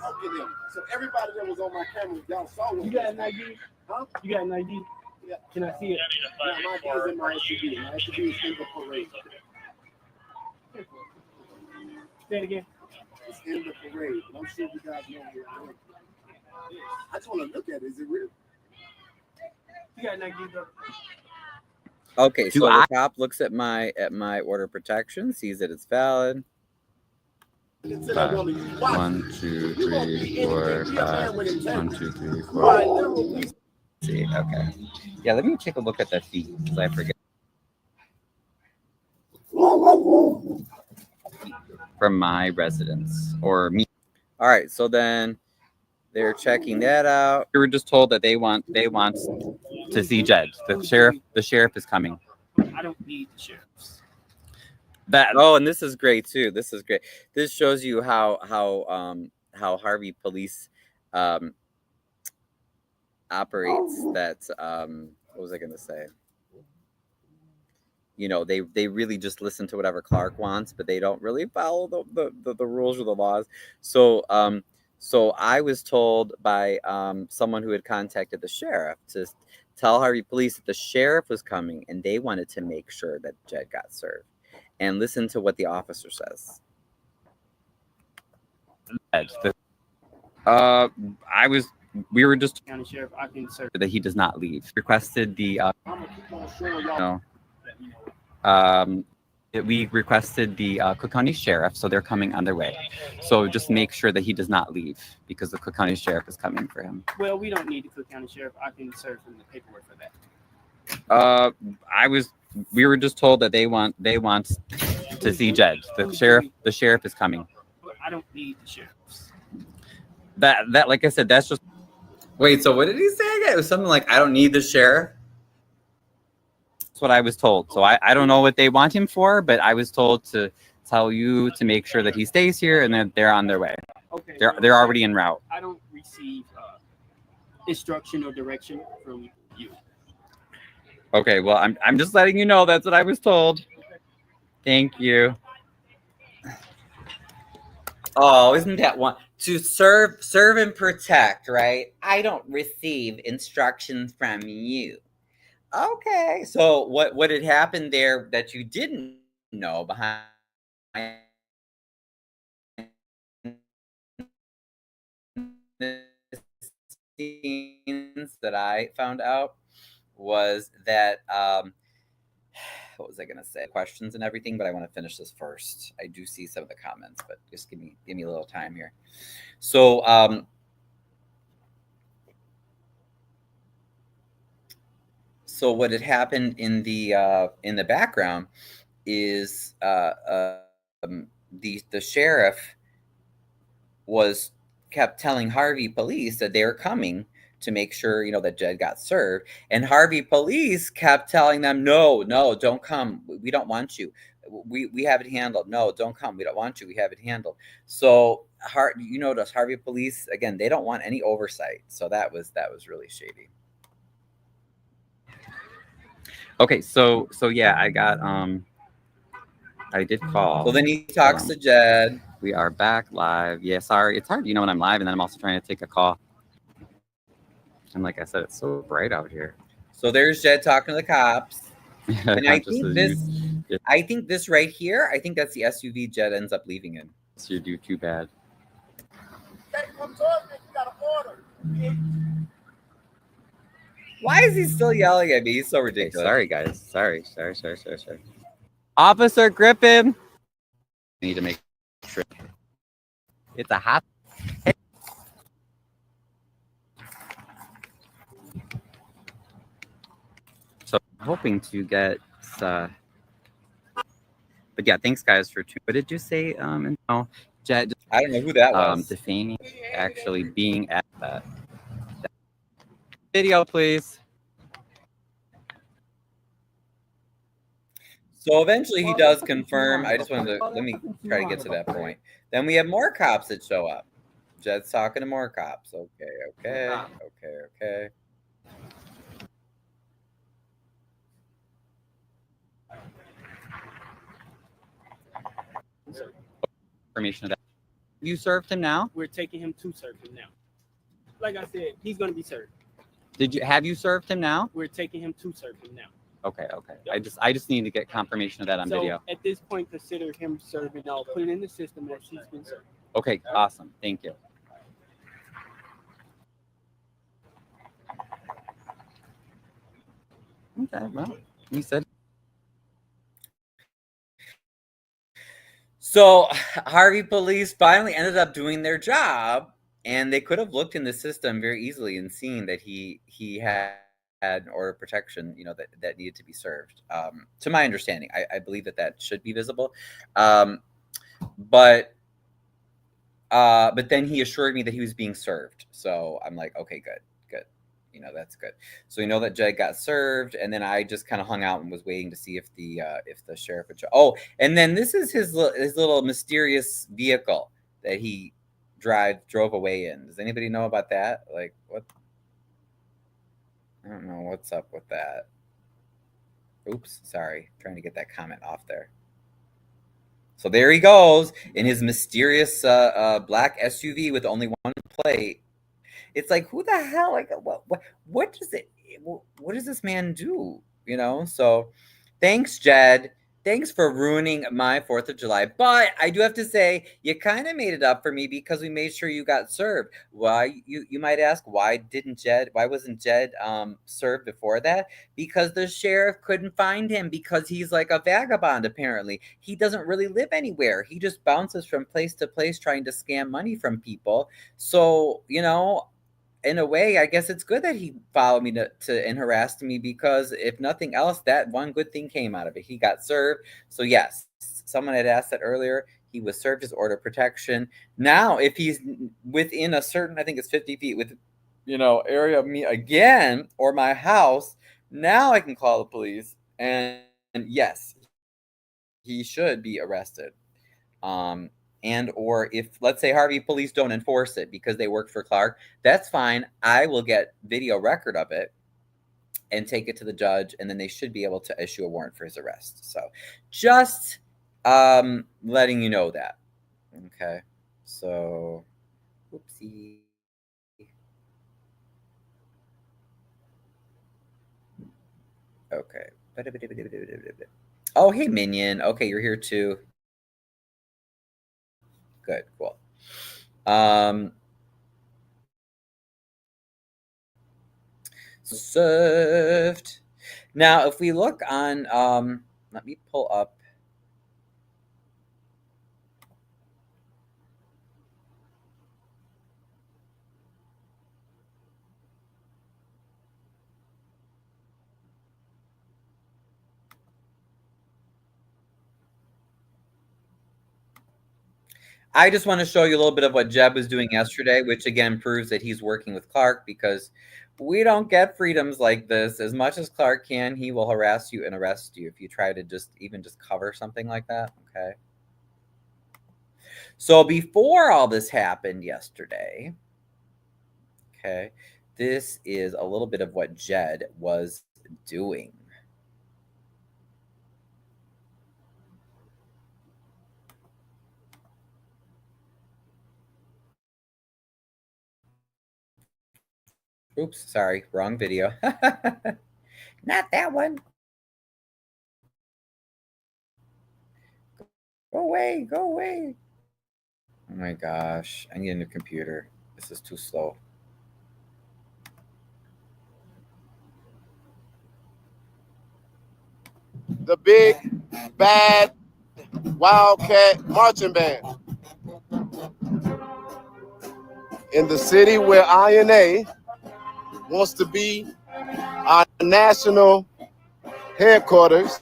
Look at him. So everybody that was on my camera, y'all saw what you got an ID? Huh? You got an ID? Yeah. Can I see it? Yeah, my ID is in my SUV. My SUV is in the parade. Say it again. It's in the parade. I'm sure you guys know where I am. I just want to look at it. Is it real? You got an ID, bro? Okay, so the cop looks at my order of protection, sees that it's valid. listening to that woman. You watch. 1, 2, You gonna 3, be 4, anything give a 5. man with 1, integrity. 2, 3, You are a 4. literal piece. See, okay. Yeah, let me take a look at that feed because I forget. From my residence or me. All right, so then they're checking that out. We were just told that they want to see Jed. The sheriff is coming. I don't need the sheriffs. And this is great too. This is great. This shows you how Harvey police operates. That what was I going to say? You know, they really just listen to whatever Clark wants, but they don't really follow the rules or the laws. So so I was told by someone who had contacted the sheriff to tell Harvey police that the sheriff was coming and they wanted to make sure that Jed got served. And listen to what the officer says. We were just County sheriff, I can serve. that he does not leave. Requested the we requested the Cook County Sheriff, so they're coming on their way. So just make sure that he does not leave because the Cook County Sheriff is coming for him. Well, we don't need the Cook County Sheriff. I can serve him the paperwork for that. We were just told that they want to see Jed. The sheriff is coming. I don't need the sheriffs. That like I said, that's just. Wait, so what did he say again? It was something like, I don't need the sheriff. That's what I was told. So I don't know what they want him for, but I was told to tell you to make sure that he stays here and that they're on their way. Okay. They're already en route. I don't receive instruction or direction from you. Okay, well, I'm just letting you know that's what I was told. Thank you. Oh, isn't that one? To serve and protect, right? I don't receive instructions from you. Okay, so what had happened there that you didn't know behind the scenes that I found out was that what was I gonna say? Questions and everything, but I want to finish this first. I do see some of the comments, but just give me a little time here. So so what had happened in the background is the sheriff kept telling Harvey police that they were coming to make sure, you know, that Jed got served. And Harvey police kept telling them, no, don't come. We don't want you. We have it handled. No, don't come. We don't want you. We have it handled. So, you notice Harvey police, again, they don't want any oversight. So that was really shady. Okay, so yeah, I got I did call. So then he talks to Jed. We are back live. Yeah, sorry. It's hard, you know, when I'm live and then I'm also trying to take a call. And like I said, it's so bright out here. So there's Jed talking to the cops. And I think this right here, I think that's the SUV Jed ends up leaving in. So you do too bad. Why is he still yelling at me? He's so ridiculous. Sorry, guys. Sorry. Officer Griffin. I need to make sure. It's a hot. So I'm hoping to get but yeah, thanks guys for tuning. What did you say? No, Jed, I don't know who that was. Defaming actually being at that video, please. So eventually he does confirm. I just wanted to let me try to get to that point. Then we have more cops that show up. Jed's talking to more cops. Okay. Information of that. You served him now? We're taking him to serve him now. Like I said, he's going to be served. Have you served him now? We're taking him to serve him now. Okay. Yep. I just need to get confirmation of that on video. At this point, consider him serving. I'll put it in the system as he's been served. Okay, awesome. Thank you. Okay, well, you said. So Harvey police finally ended up doing their job, and they could have looked in the system very easily and seen that he had an order of protection, that needed to be served. To my understanding, I believe that should be visible. But then he assured me that he was being served. So I'm like, okay, good. That's good. So we know that Jed got served, and then I just kind of hung out and was waiting to see if the sheriff would show. Oh, and then this is his little mysterious vehicle that he drove away in. Does anybody know about that? Like, what? I don't know what's up with that. Oops, sorry. Trying to get that comment off there. So there he goes in his mysterious black SUV with only one plate. It's like, who the hell? Like, what does this man do? So thanks, Jed. Thanks for ruining my 4th of July. But I do have to say, you kind of made it up for me because we made sure you got served. Why, you might ask, why wasn't Jed served before that? Because the sheriff couldn't find him because he's like a vagabond, apparently. He doesn't really live anywhere. He just bounces from place to place trying to scam money from people. So, in a way, I guess it's good that he followed me and harassed me, because if nothing else, that one good thing came out of it. He got served. So yes, someone had asked that earlier. He was served his order of protection. Now, if he's within a certain, I think it's 50 feet with, area of me again or my house, now I can call the police. And yes, he should be arrested. And or if, let's say, Harvey police don't enforce it because they work for Clark, that's fine. I will get video record of it and take it to the judge, and then they should be able to issue a warrant for his arrest. So just letting you know that. Okay. So, whoopsie. Okay. Oh, hey, Minion. Okay, you're here too. Good, cool. Served. Now, if we look on, let me pull up. I just want to show you a little bit of what Jeb was doing yesterday, which again proves that he's working with Clark, because we don't get freedoms like this. As much as Clark can, he will harass you and arrest you if you try to just cover something like that. Okay. So before all this happened yesterday, okay, this is a little bit of what Jed was doing. Oops, sorry, wrong video. Not that one. Go away, go away. Oh my gosh, I need a new computer. This is too slow. The big, bad Wildcat Marching Band. In the city where INA wants to be our national headquarters.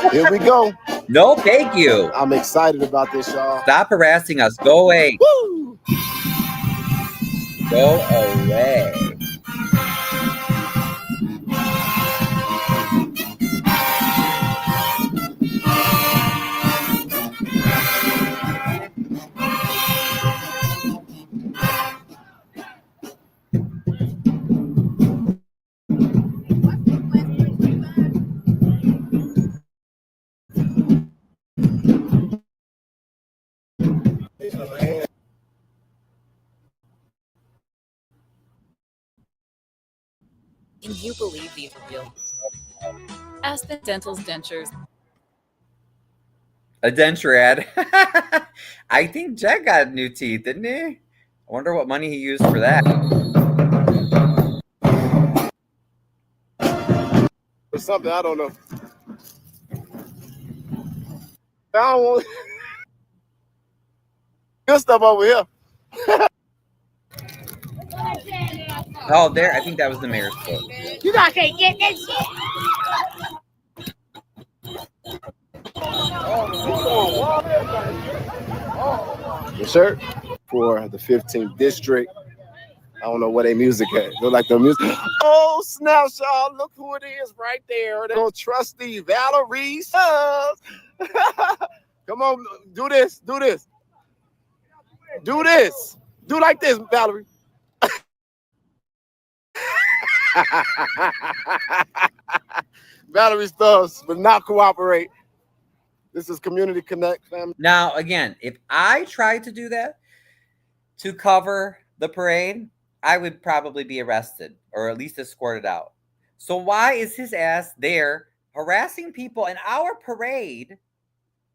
Here we go. No, thank you. I'm excited about this, y'all. Stop harassing us. Go away. Woo! Go away. Can you believe these are real? Aspen Dental's dentures. A denture ad. I think Jack got new teeth, didn't he? I wonder what money he used for that. Or something, I don't know. don't want good stuff over here. Oh, there. I think that was the mayor's quote. You guys can't get that shit. The shirt for the 15th district. I don't know what they music at. Look like the music. Oh, snap, y'all. Look who it is right there. They don't trusty Valerie Suggs. Come on, do this. Do this. Do this. Do like this, Valerie. Valerie Stubbs will not cooperate. This is Community Connect, family. Now, again, if I tried to do that to cover the parade, I would probably be arrested or at least escorted out. So why is his ass there harassing people in our parade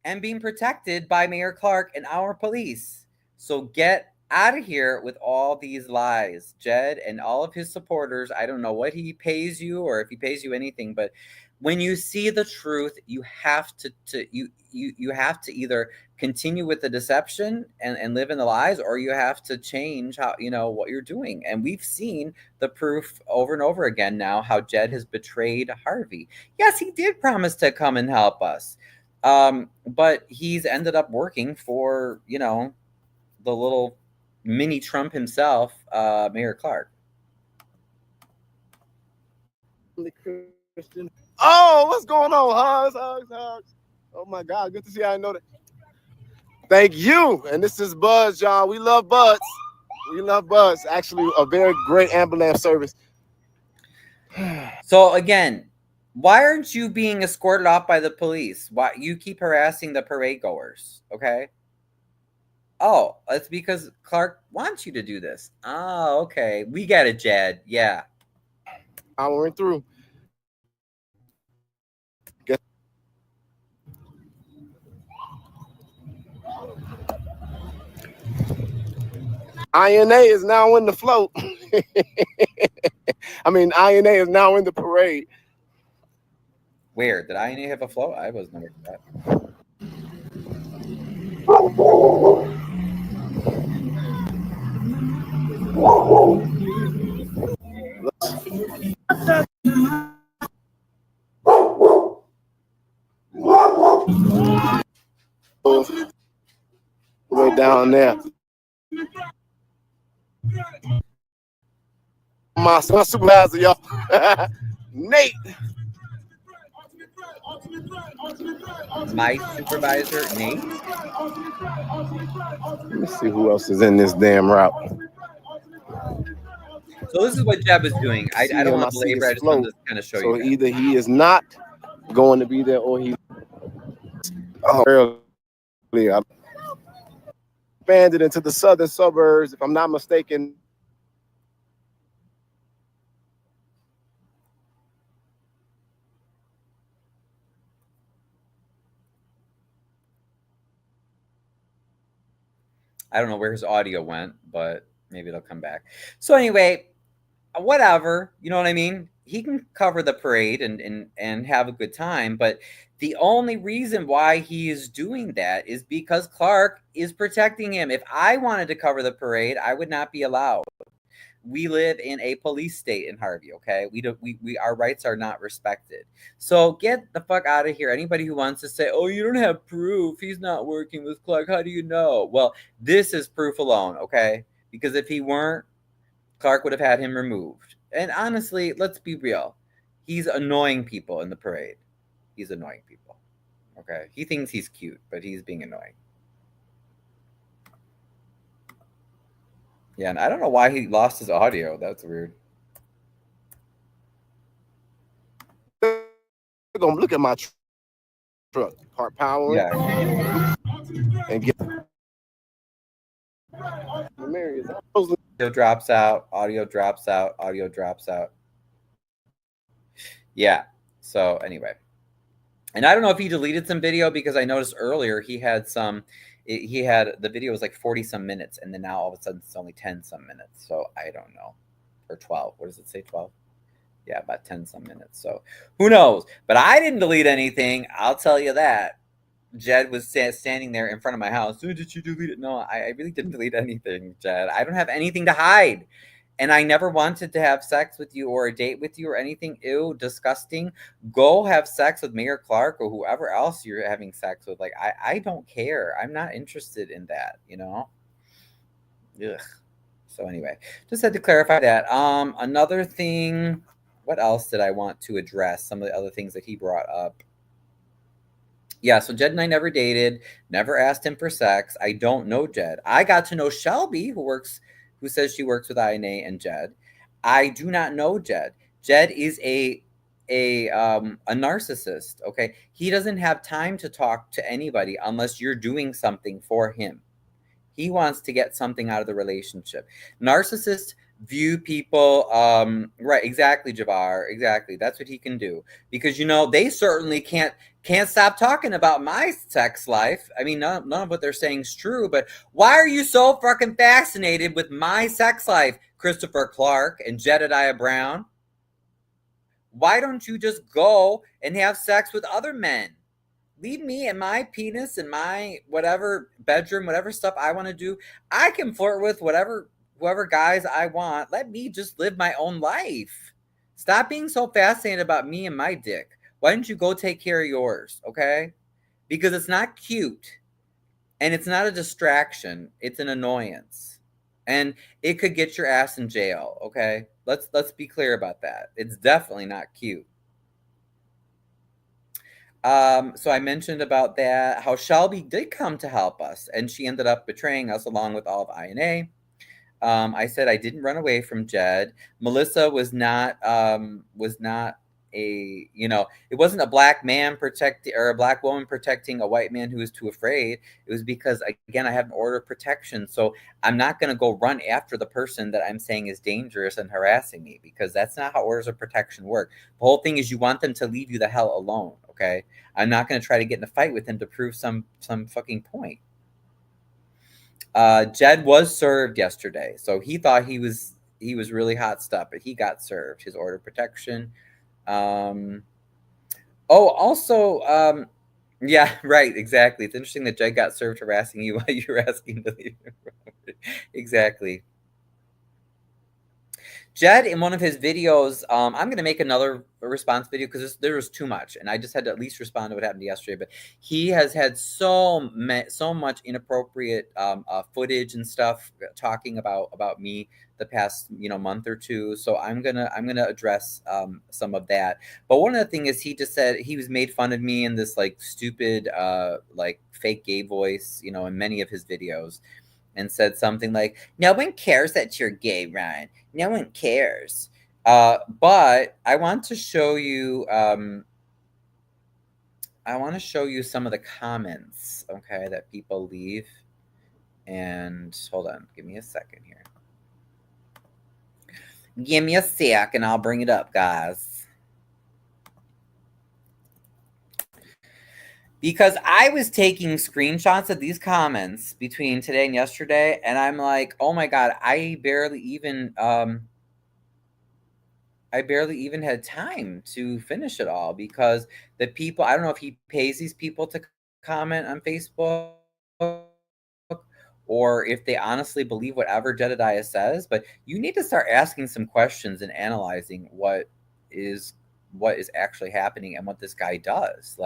and being protected by Mayor Clark and our police? So get out of here with all these lies, Jed and all of his supporters. I don't know what he pays you or if he pays you anything, but when you see the truth, you have to you have to either continue with the deception and live in the lies, or you have to change how what you're doing. And we've seen the proof over and over again now how Jed has betrayed Harvey. Yes, he did promise to come and help us, but he's ended up working for the little mini Trump himself, Mayor Clark. Oh, what's going on? Hugs. Oh my God, good to see you. I know that. Thank you. And this is Buzz, y'all. We love Buzz. We love Buzz. Actually, a very great ambulance service. So again, why aren't you being escorted off by the police? Why you keep harassing the parade goers? Okay. Oh, it's because Clark wants you to do this. Oh, okay. We got it, Jed. Yeah. I went through. INA is now in the float. I mean, INA is now in the parade. Where? Did INA have a float? I was never that. Way down there. My supervisor, y'all. Nate. My supervisor, Nate. Let me see who else is in this damn route. So this is what Jeb is doing. I don't want to belabor. I just wanted to kind of show you. So either he is not going to be there or he early. Expanded into the southern suburbs, if I'm not mistaken. I don't know where his audio went, but maybe it'll come back. So anyway, whatever, you know what I mean? He can cover the parade and have a good time, but the only reason why he is doing that is because Clark is protecting him. If I wanted to cover the parade, I would not be allowed. We live in a police state in Harvey, okay? We our rights are not respected. So get the fuck out of here. Anybody who wants to say, "Oh, you don't have proof. He's not working with Clark. How do you know?" Well, this is proof alone, okay? Because if he weren't, Clark would have had him removed. And honestly, let's be real. He's annoying people in the parade. He's annoying people. Okay? He thinks he's cute, but he's being annoying. Yeah, and I don't know why he lost his audio. That's weird. They're gonna look at my truck, part power. Yeah. And get Audio drops out, audio drops out, audio drops out. Yeah. So anyway. And I don't know if he deleted some video, because I noticed earlier he had the video was like 40 some minutes, and then now all of a sudden it's only 10 some minutes. So I don't know. Or 12. What does it say? 12? Yeah, about 10 some minutes. So who knows? But I didn't delete anything. I'll tell you that. Jed was standing there in front of my house. Oh, did you delete it? No, I really didn't delete anything, Jed. I don't have anything to hide. And I never wanted to have sex with you or a date with you or anything. Ew, disgusting. Go have sex with Mayor Clark or whoever else you're having sex with. Like, I don't care. I'm not interested in that, you know? Ugh. So anyway, just had to clarify that. Another thing, what else did I want to address? Some of the other things that he brought up. Yeah, so Jed and I never dated, never asked him for sex. I don't know Jed. I got to know Shelby, who says she works with INA and Jed. I do not know Jed. Jed is a narcissist, okay? He doesn't have time to talk to anybody unless you're doing something for him. He wants to get something out of the relationship. Narcissists view people right, exactly, Javar, exactly. That's what he can do, because they certainly can't stop talking about my sex life. I mean, none of what they're saying is true, but why are you so fucking fascinated with my sex life, Christopher Clark and Jedidiah Brown? Why don't you just go and have sex with other men? Leave me and my penis and my whatever bedroom, whatever stuff I want to do. I can flirt with whoever guys I want. Let me just live my own life. Stop being so fascinated about me and my dick. Why don't you go take care of yours, okay? Because it's not cute, and it's not a distraction. It's an annoyance, and it could get your ass in jail, okay? Let's be clear about that. It's definitely not cute. So I mentioned about that, how Shelby did come to help us, and she ended up betraying us along with all of INA. I said I didn't run away from Jed. Melissa was not it wasn't a black man protecting or a black woman protecting a white man who was too afraid. It was because, again, I have an order of protection. So I'm not going to go run after the person that I'm saying is dangerous and harassing me, because that's not how orders of protection work. The whole thing is you want them to leave you the hell alone. Okay. I'm not going to try to get in a fight with him to prove some fucking point. Jed was served yesterday, so he thought he was really hot stuff, but he got served his order of protection. Also, yeah, right, exactly. It's interesting that Jed got served harassing you while you were asking to leave. Exactly. Jed, in one of his videos, I'm going to make another response video because there was too much, and I just had to at least respond to what happened yesterday. But he has had so much inappropriate footage and stuff talking about me the past month or two. So I'm gonna address some of that. But one of the things is, he just said he was made fun of me in this like stupid like fake gay voice, in many of his videos. And said something like, "No one cares that you're gay, Ryan. No one cares." But I want to show you. I want to show you some of the comments, okay, that people leave. And hold on, give me a second here. Give me a sec, and I'll bring it up, guys. Because I was taking screenshots of these comments between today and yesterday, and I'm like, oh my God, I barely even had time to finish it all, because the people, I don't know if he pays these people to comment on Facebook or if they honestly believe whatever Jedidiah says, but you need to start asking some questions and analyzing what is actually happening and what this guy does.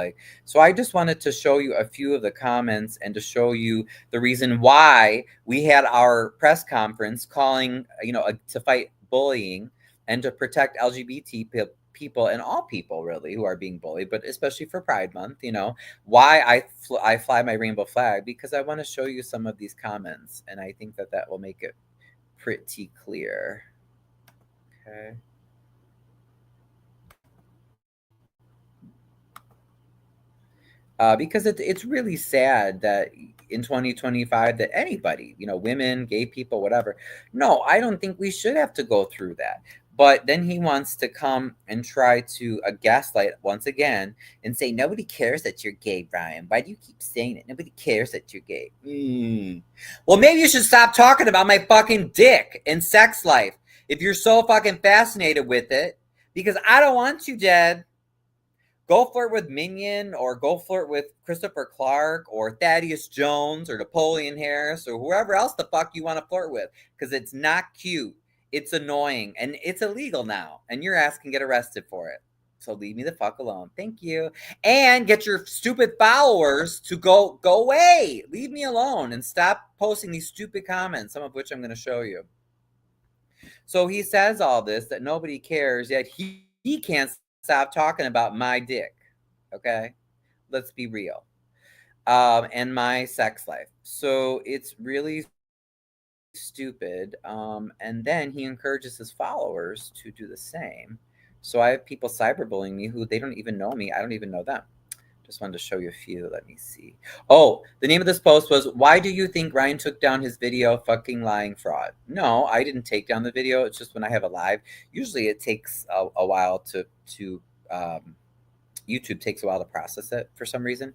So I just wanted to show you a few of the comments and to show you the reason why we had our press conference calling, to fight bullying and to protect LGBT people and all people really who are being bullied, but especially for Pride Month. Why I fly my rainbow flag, because I want to show you some of these comments, and I think that will make it pretty clear. Okay. Because it's really sad that in 2025 that anybody, women, gay people, whatever. No, I don't think we should have to go through that. But then he wants to come and try to gaslight once again and say, nobody cares that you're gay, Brian. Why do you keep saying it? Nobody cares that you're gay. Well, maybe you should stop talking about my fucking dick and sex life if you're so fucking fascinated with it, because I don't want you, Jed. Go flirt with Minion, or go flirt with Christopher Clark or Thaddeus Jones or Napoleon Harris or whoever else the fuck you want to flirt with, because it's not cute. It's annoying, and it's illegal now, and your ass can get arrested for it. So leave me the fuck alone. Thank you. And get your stupid followers to go away. Leave me alone and stop posting these stupid comments, some of which I'm going to show you. So he says all this, that nobody cares, yet he can't stop talking about my dick. Okay? Let's be real. And my sex life. So it's really stupid. And then he encourages his followers to do the same. So I have people cyberbullying me who they don't even know me. I don't even know them. Just wanted to show you a few. Let me see. Oh, the name of this post was, "Why do you think Ryan took down his video, fucking lying fraud?" No, I didn't take down the video. It's just when I have a live, usually it takes a while to YouTube takes a while to process it for some reason.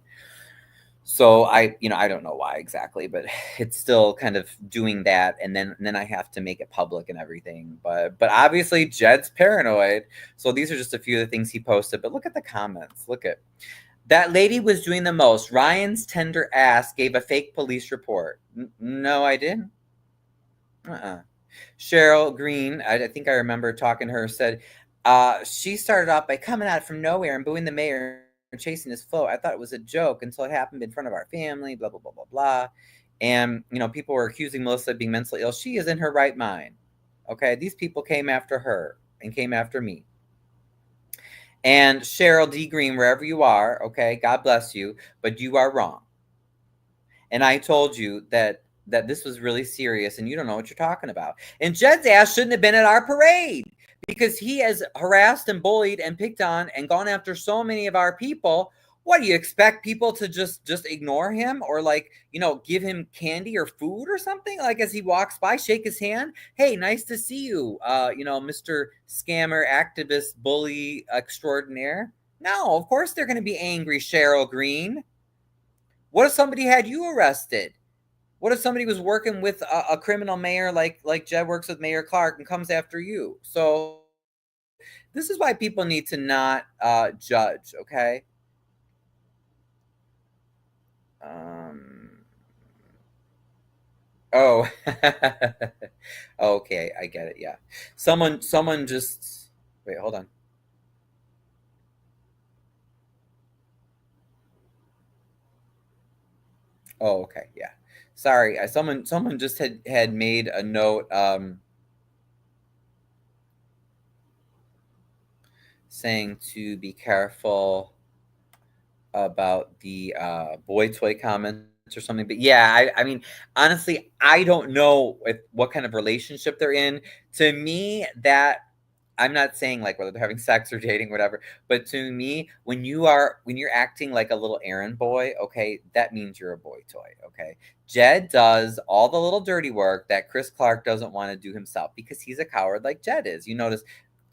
So I don't know why exactly, but it's still kind of doing that, and then I have to make it public and everything. But obviously Jed's paranoid. So these are just a few of the things he posted. But look at the comments. Look at that lady was doing the most. Ryan's tender ass gave a fake police report. No, I didn't. Cheryl Green, I think I remember talking to her, said she started off by coming out from nowhere and booing the mayor and chasing his flow. I thought it was a joke until it happened in front of our family, blah, blah, blah, blah, blah. And, people were accusing Melissa of being mentally ill. She is in her right mind. Okay, these people came after her and came after me. And Cheryl D. Green, wherever you are, okay, God bless you, but you are wrong. And I told you that this was really serious, and you don't know what you're talking about. And Jed's ass shouldn't have been at our parade, because he has harassed and bullied and picked on and gone after so many of our people. What do you expect people to just ignore him, or give him candy or food or something? Like, as he walks by, shake his hand. Hey, nice to see you, Mr. Scammer, activist, bully extraordinaire. No, of course they're going to be angry, Cheryl Green. What if somebody had you arrested? What if somebody was working with a criminal mayor like Jed works with Mayor Clark and comes after you? So this is why people need to not judge, okay? Oh, okay, I get it. Yeah, someone just wait. Hold on. Oh, okay, yeah. Sorry, someone just had made a note saying to be careful about the boy toy comments or something. But yeah, I mean, honestly, I don't know what kind of relationship they're in. To me, that I'm not saying like whether they're having sex or dating, whatever. But to me, when you're acting like a little errand boy, okay, that means you're a boy toy, okay? Jed does all the little dirty work that Chris Clark doesn't want to do himself, because he's a coward like Jed is. You notice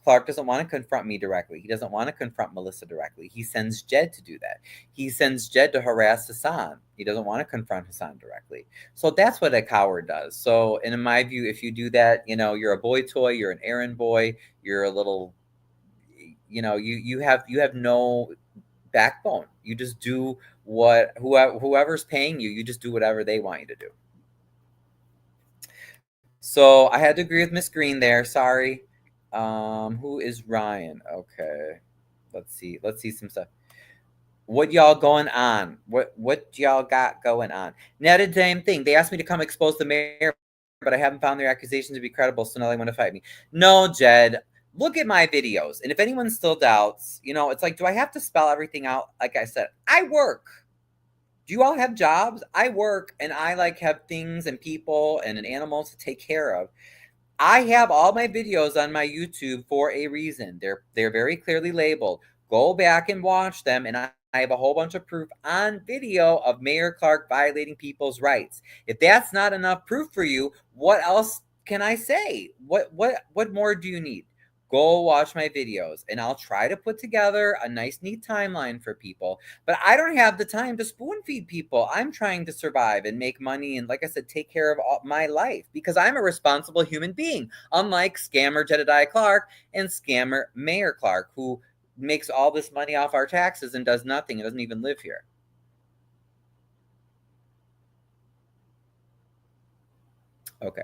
Clark doesn't want to confront me directly. He doesn't want to confront Melissa directly. He sends Jed to do that. He sends Jed to harass Hassan. He doesn't want to confront Hassan directly. So that's what a coward does. So, and in my view, if you do that, you're a boy toy, you're an errand boy, you're a little, you have no backbone. You just do whoever's paying you, you just do whatever they want you to do. So I had to agree with Miss Green there. Sorry. Who is Ryan? Okay. Let's see some stuff. What y'all going on? What y'all got going on? Not a damn thing. They asked me to come expose the mayor, but I haven't found their accusations to be credible, so now they want to fight me. No, Jed. Look at my videos. And if anyone still doubts, it's like, do I have to spell everything out? Like I said, I work. Do you all have jobs? I work, and I have things and people and animals to take care of. I have all my videos on my YouTube for a reason. They're very clearly labeled. Go back and watch them, and I have a whole bunch of proof on video of Mayor Clark violating people's rights. If that's not enough proof for you, what else can I say? What more do you need? Go watch my videos, and I'll try to put together a nice, neat timeline for people. But I don't have the time to spoon feed people. I'm trying to survive and make money and, like I said, take care of my life, because I'm a responsible human being, unlike scammer Jedidiah Clark and scammer Mayor Clark, who makes all this money off our taxes and does nothing. It doesn't even live here. Okay.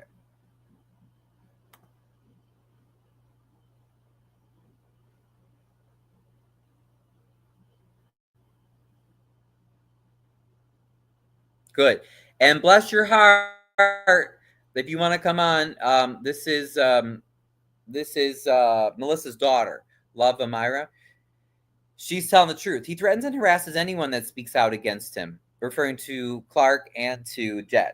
Good. And bless your heart if you want to come on. This is Melissa's daughter, Love Amira. She's telling the truth. He threatens and harasses anyone that speaks out against him, referring to Clark and to Jed.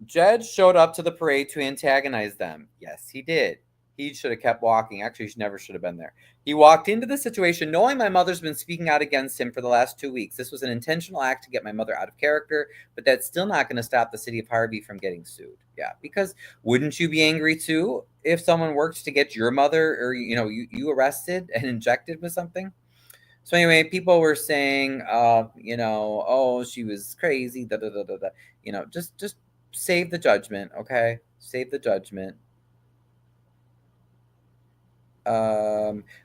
Jed showed up to the parade to antagonize them. Yes, he did. He should have kept walking. Actually, he never should have been there. He walked into the situation knowing my mother's been speaking out against him for the last 2 weeks. This was an intentional act to get my mother out of character, but that's still not going to stop the city of Harvey from getting sued. Yeah, because wouldn't you be angry too if someone worked to get your mother or you arrested and injected with something? So anyway, people were saying, oh, she was crazy. Da da da da da. Just save the judgment, okay? Save the judgment.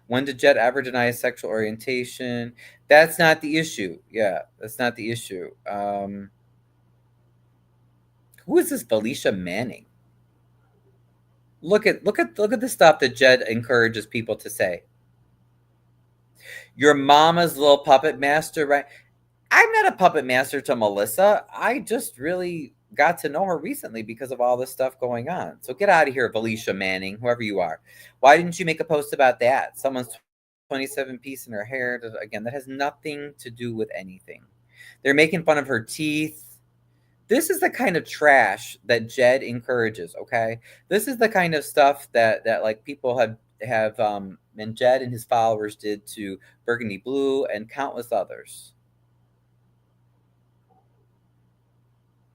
When did Jed ever deny his sexual orientation? That's not the issue. Yeah, that's not the issue. Who is this Felicia Manning? Look at the stuff that Jed encourages people to say. Your mama's little puppet master, right? I'm not a puppet master to Melissa. I just really got to know her recently because of all this stuff going on. So get out of here, Felicia Manning, whoever you are. Why didn't you make a post about that? Someone's 27-piece in her hair. Again, that has nothing to do with anything. They're making fun of her teeth. This is the kind of trash that Jed encourages, okay? This is the kind of stuff that like people have and Jed and his followers did to Burgundy Blue and countless others.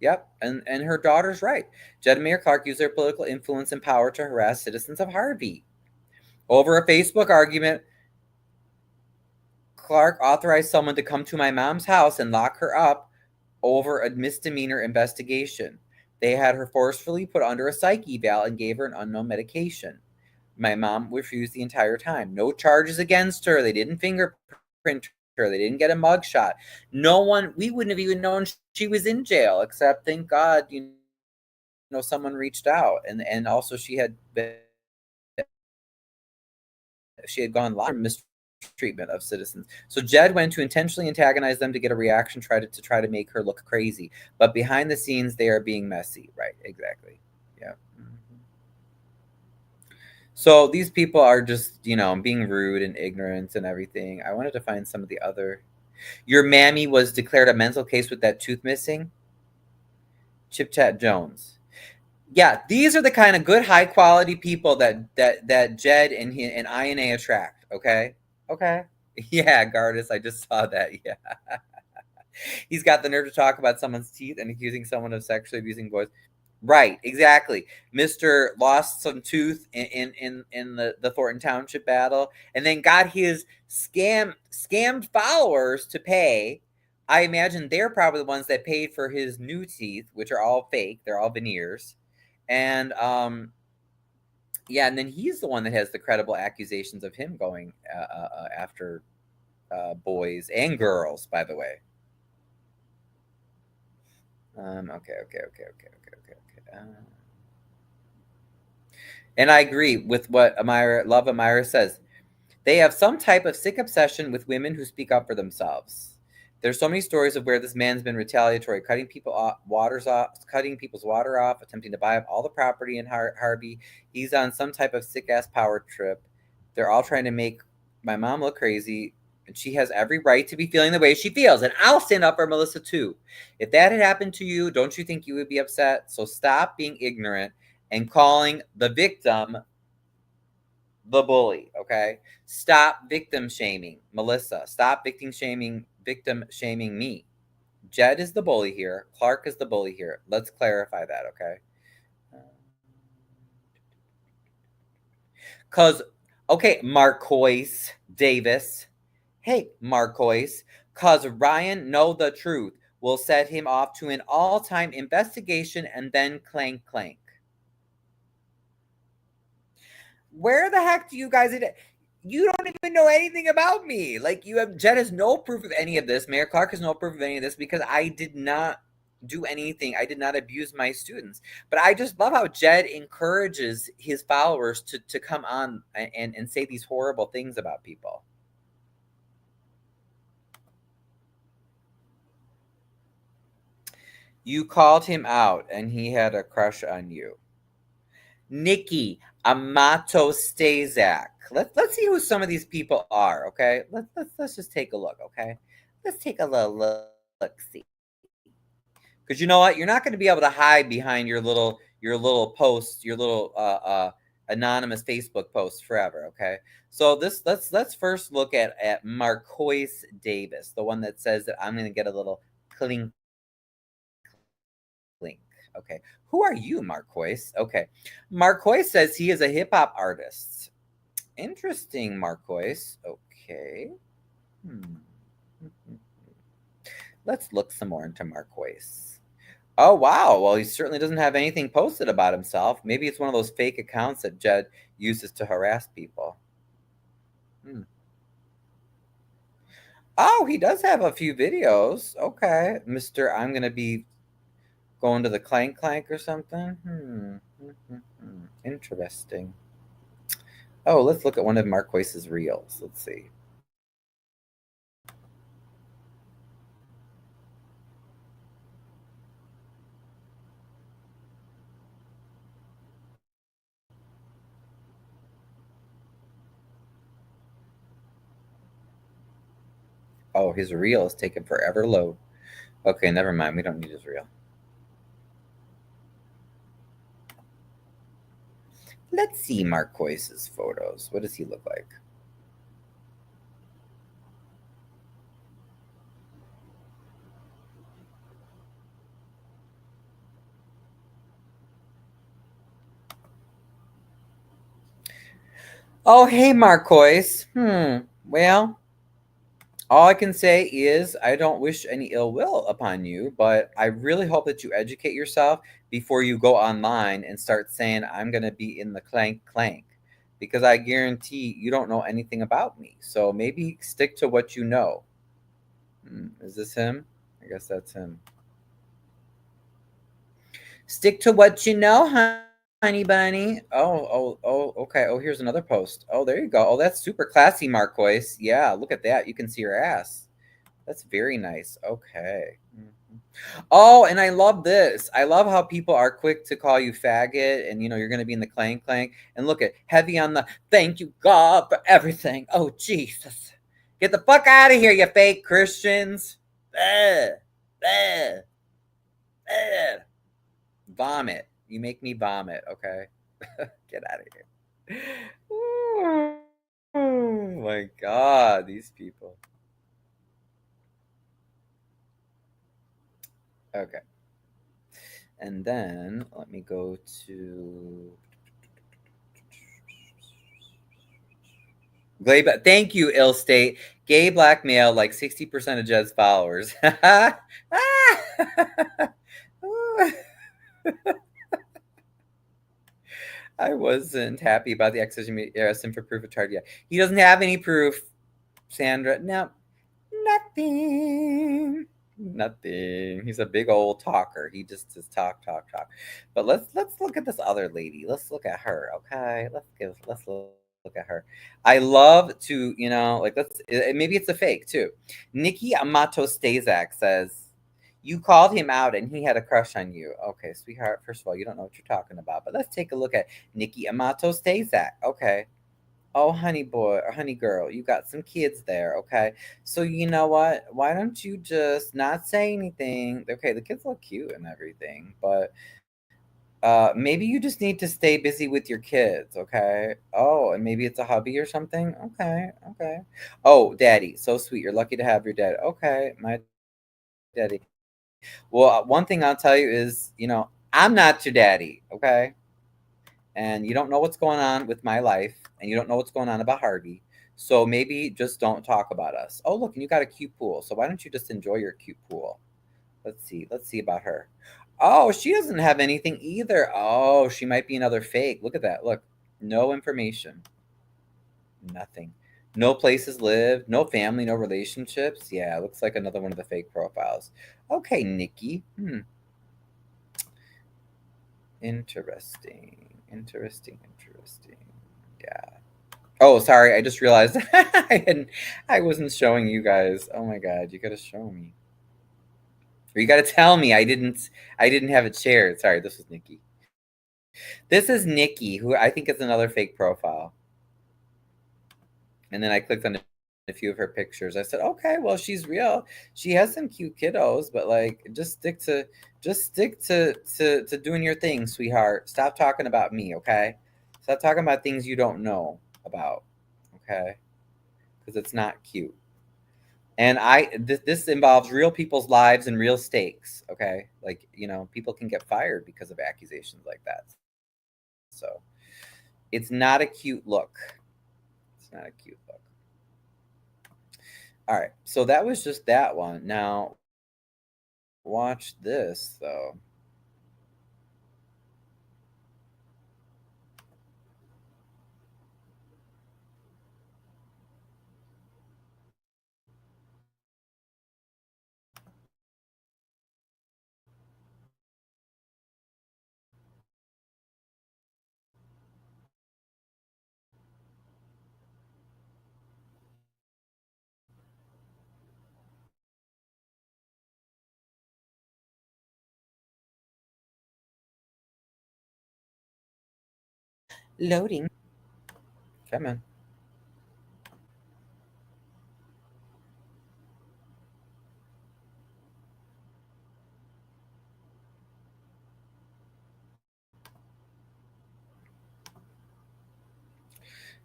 Yep, and her daughter's right. Jed and Mayor Clark used their political influence and power to harass citizens of Harvey. Over a Facebook argument, Clark authorized someone to come to my mom's house and lock her up over a misdemeanor investigation. They had her forcefully put under a psych eval and gave her an unknown medication. My mom refused the entire time. No charges against her. They didn't fingerprint her. They didn't get a mugshot. No one, we wouldn't have even known she was in jail, except thank God, someone reached out. And also she had gone live mistreatment of citizens. So Jed went to intentionally antagonize them to get a reaction, try to make her look crazy. But behind the scenes, they are being messy. Right, exactly. Yeah. So these people are just, being rude and ignorant and everything. I wanted to find some of the other. Your mammy was declared a mental case with that tooth missing. Chip Chat Jones. Yeah, these are the kind of good, high quality people that Jed and INA attract. Okay. Yeah, Gardis, I just saw that. Yeah. He's got the nerve to talk about someone's teeth and accusing someone of sexually abusing boys. Right, exactly. Mr. lost some tooth in the Thornton Township battle, and then got his scammed followers to pay. I imagine they're probably the ones that paid for his new teeth, which are all fake. They're all veneers. And yeah, and then he's the one that has the credible accusations of him going after boys and girls, by the way. Okay. And I agree with what Love Amira says. They have some type of sick obsession with women who speak up for themselves. There's so many stories of where this man's been retaliatory, cutting people's water off, attempting to buy up all the property in Harvey. He's on some type of sick-ass power trip. They're all trying to make my mom look crazy, and she has every right to be feeling the way she feels. And I'll stand up for Melissa, too. If that had happened to you, don't you think you would be upset? So stop being ignorant and calling the victim the bully, okay? Stop victim shaming, Melissa. Stop victim shaming me. Jed is the bully here. Clark is the bully here. Let's clarify that, okay? Marcois Davis. Hey, Marcois, cause Ryan know the truth will set him off to an all-time investigation and then clank. Where the heck do you guys... You don't even know anything about me. Like, Jed has no proof of any of this. Mayor Clark has no proof of any of this because I did not do anything. I did not abuse my students. But I just love how Jed encourages his followers to come on and say these horrible things about people. You called him out and he had a crush on you. Nikki Amato Stazak. Let's see who some of these people are, okay? Let's just take a look, okay? Let's take a little look see. Because you know what? You're not going to be able to hide behind your little post, your little anonymous Facebook post forever, okay? So let's first look at Marcois Davis, the one that says that I'm going to get a little clink. Okay. Who are you, Marcois? Okay. Marcois says he is a hip hop artist. Interesting, Marcois. Okay. Let's look some more into Marcois. Oh, wow. Well, he certainly doesn't have anything posted about himself. Maybe it's one of those fake accounts that Jed uses to harass people. Oh, he does have a few videos. Okay. Mr. I'm going to be going to the clank or something. Interesting. Oh, let's look at one of Marcois's reels. Let's see. Oh, his reel is taking forever to load. Okay, never mind. We don't need his reel. Let's see Marcois's photos. What does he look like? Oh, hey, Marcois. Well, all I can say is I don't wish any ill will upon you, but I really hope that you educate yourself before you go online and start saying, I'm going to be in the clank, because I guarantee you don't know anything about me. So maybe stick to what you know. Is this him? I guess that's him. Stick to what you know, honey bunny. Oh, okay. Oh, here's another post. Oh, there you go. Oh, that's super classy, Marcois. Yeah, look at that. You can see her ass. That's very nice. Okay. Oh, and I love this. I love how people are quick to call you faggot and you're going to be in the clank. And look at heavy on the thank you, God, for everything. Oh, Jesus. Get the fuck out of here, you fake Christians. Vomit. You make me vomit, okay? Get out of here. Oh my God, these people. Okay. And then let me go to thank you, Ill State. Gay black male, like 60% of Jed's followers. I wasn't happy about the accusation asking for proof of charge yet. He doesn't have any proof, Sandra. No, nothing. He's a big old talker. He just talk. But let's look at this other lady. Let's look at her, okay? Let's look at her. I love to, maybe it's a fake too. Nikki Amato Stazak says, you called him out and he had a crush on you. Okay, sweetheart, first of all, you don't know what you're talking about. But let's take a look at Nikki Amato Stazak. Okay. Oh, honey boy or honey girl, you got some kids there, okay? So you know what? Why don't you just not say anything? Okay, the kids look cute and everything, but maybe you just need to stay busy with your kids, okay? Oh, and maybe it's a hubby or something. Okay. Oh, daddy, so sweet. You're lucky to have your dad. Okay, my daddy. Well, one thing I'll tell you is, I'm not your daddy, okay? And you don't know what's going on with my life, and you don't know what's going on about Harvey. So maybe just don't talk about us. Oh, look, and you got a cute pool. So why don't you just enjoy your cute pool? Let's see about her. Oh, she doesn't have anything either. Oh, she might be another fake. Look at that. Look, no information. Nothing. No places lived, no family, no relationships. Yeah, looks like another one of the fake profiles. Okay, Nikki. Interesting. Yeah. Oh, sorry. I just realized I wasn't showing you guys. Oh my god, you gotta show me. Or you gotta tell me I didn't have it shared. Sorry, this was Nikki. This is Nikki, who I think is another fake profile. And then I clicked on a few of her pictures. I said, okay, well, she's real. She has some cute kiddos, but like just stick to doing your thing, sweetheart. Stop talking about me, okay? Stop talking about things you don't know about, okay? Because it's not cute. And this involves real people's lives and real stakes, okay? Like, people can get fired because of accusations like that. So it's not a cute look. It's not a cute look. All right, so that was just that one. Now, watch this, though. Loading. Come on.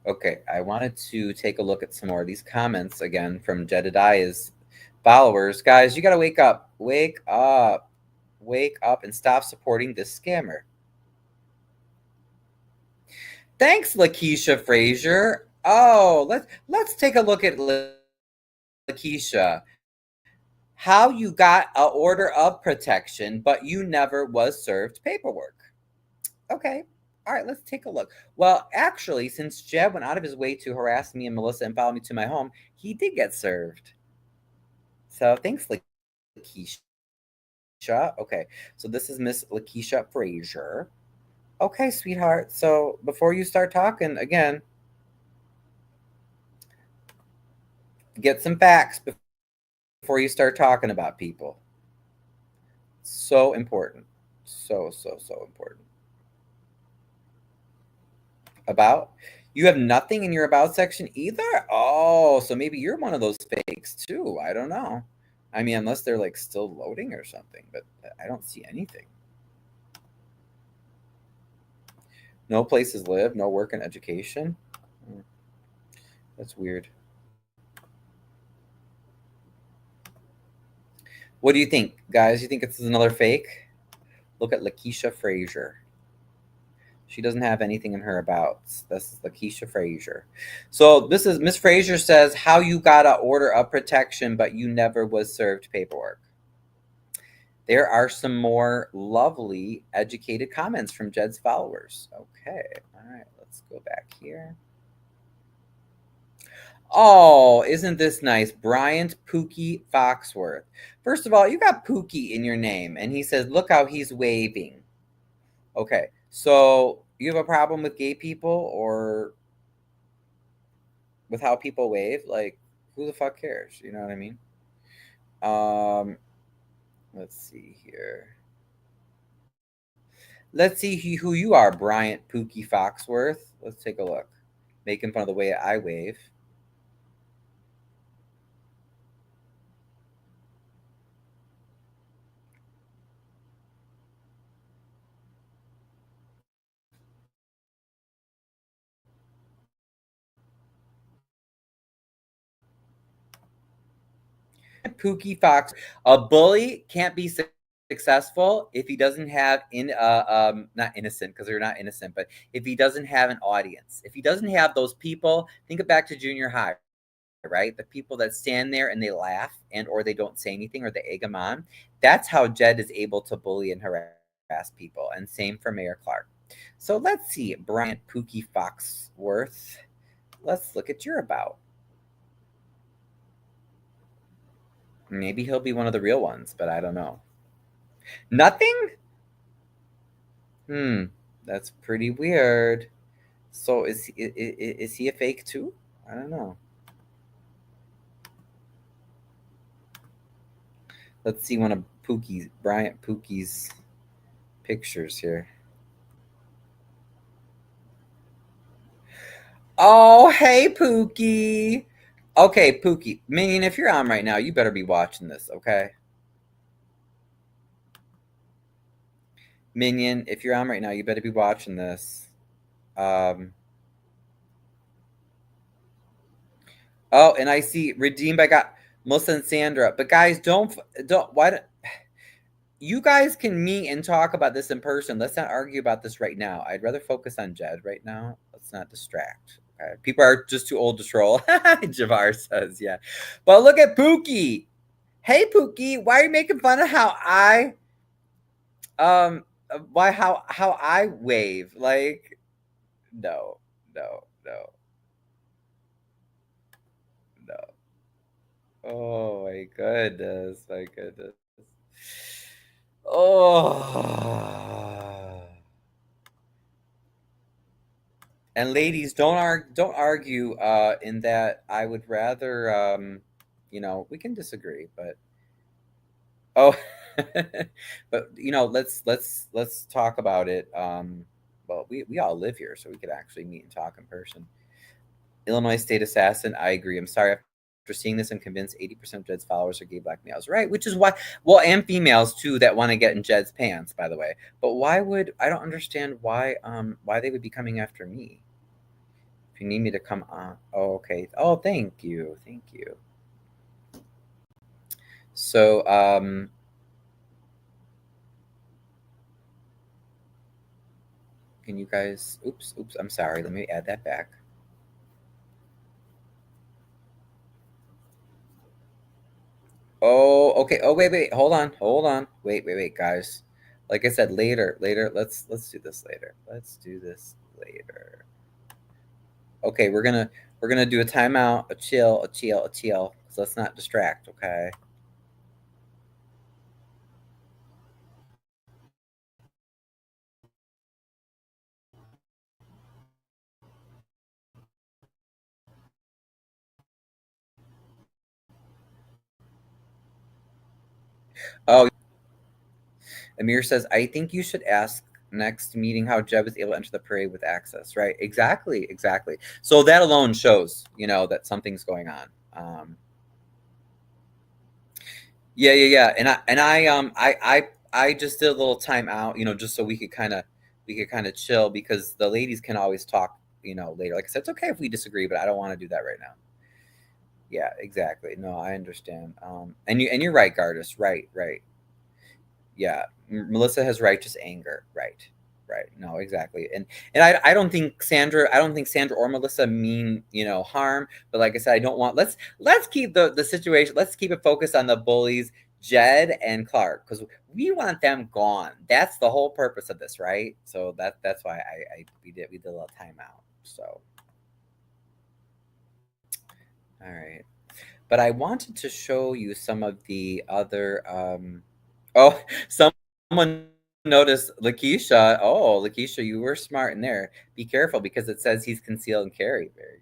Okay, I wanted to take a look at some more of these comments again from Jedidiah's followers. Guys, you got to wake up. Wake up. Wake up and stop supporting this scammer. Thanks, Lakeisha Frazier. Oh, let's take a look at Lakeisha. How you got an order of protection, but you never was served paperwork. Okay. All right, let's take a look. Well, actually, since Jeb went out of his way to harass me and Melissa and follow me to my home, he did get served. So thanks, Lakeisha. Okay, so this is Miss Lakeisha Frazier. Okay, sweetheart. So before you start talking again, get some facts before you start talking about people. So important. So important. About? You have nothing in your about section either? Oh, so maybe you're one of those fakes too. I don't know. I mean, unless they're like still loading or something, but I don't see anything. No places live, no work and education. That's weird. What do you think, guys? You think it's another fake? Look at Lakeisha Frazier. She doesn't have anything in her abouts. This is Lakeisha Frazier. So this is Miss Frazier says how you got an order of protection, but you never was served paperwork. There are some more lovely, educated comments from Jed's followers. Okay, all right, let's go back here. Oh, isn't this nice? Bryant Pookie Foxworth. First of all, you got Pookie in your name, and he says, look how he's waving. Okay, so you have a problem with gay people or with how people wave? Like, who the fuck cares? You know what I mean? Let's see here. Let's see who you are, Bryant Pookie Foxworth. Let's take a look. Making fun of the way I wave. Pookie Fox. A bully can't be successful if he doesn't have not innocent, because they're not innocent, but if he doesn't have an audience, if he doesn't have those people. Think back to junior high, right? The people that stand there and they laugh and or they don't say anything or they egg them on. That's how Jed is able to bully and harass people. And same for Mayor Clark. So let's see, Bryant Pookie Foxworth. Let's look at your about. Maybe he'll be one of the real ones, but I don't know. Nothing? That's pretty weird. So is he a fake too? I don't know. Let's see one of Bryant Pookie's pictures here. Oh, hey, Pookie. Okay, Pookie. Minion, if you're on right now, you better be watching this, okay? Minion, if you're on right now, you better be watching this. Oh, and I see redeemed by God, Melissa and Sandra. But guys, you guys can meet and talk about this in person. Let's not argue about this right now. I'd rather focus on Jed right now. Let's not distract. Okay. People are just too old to troll. Javar says, yeah. But look at Pookie. Hey, Pookie, why are you making fun of how I wave? Like, no. Oh my goodness, Oh. And ladies, don't argue in that I would rather we can disagree, but but let's talk about it. Well, we all live here, so we could actually meet and talk in person. Illinois State Assassin, I agree. I'm sorry. After seeing this, I'm convinced 80% of Jed's followers are gay black males, right? Which is why, and females too that want to get in Jed's pants, by the way. But I don't understand why they would be coming after me. If you need me to come on, oh, okay. Oh, thank you. So, can you guys? Oops. I'm sorry. Let me add that back. Oh, okay. Oh, wait. Hold on. Wait, guys. Like I said, later. Let's do this later. Okay, we're gonna do a timeout, a chill. So let's not distract. Okay. Oh, Amir says, I think you should ask next meeting how Jeb was able to enter the parade with access. Right? Exactly. So that alone shows, that something's going on. Yeah. And I just did a little timeout, just so we could kind of chill, because the ladies can always talk, later. Like I said, it's okay if we disagree, but I don't want to do that right now. Yeah, exactly. No, I understand. And you're right, Gardis. Right. Yeah, Melissa has righteous anger. Right. No, exactly. And I don't think Sandra or Melissa mean harm. But like I said, I don't want. Let's keep the situation. Let's keep it focused on the bullies, Jed and Clark, because we want them gone. That's the whole purpose of this, right? So that's why we did a little timeout. So. All right. But I wanted to show you some of the other someone noticed Lakeisha. Oh, Lakeisha, you were smart in there. Be careful, because it says he's conceal and carry. Very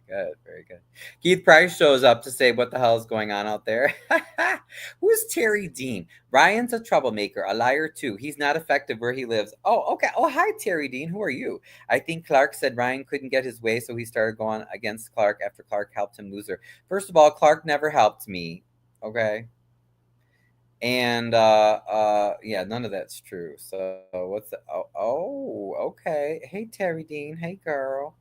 good. Keith Price shows up to say, what the hell is going on out there? Who's Terry Dean? Ryan's a troublemaker, a liar too. He's not effective where he lives. Oh, okay. Oh, hi, Terry Dean. Who are you? I think Clark said Ryan couldn't get his way, so he started going against Clark after Clark helped him lose her. First of all, Clark never helped me. Okay. And yeah, none of that's true. So what's the okay. Hey, Terry Dean. Hey, girl.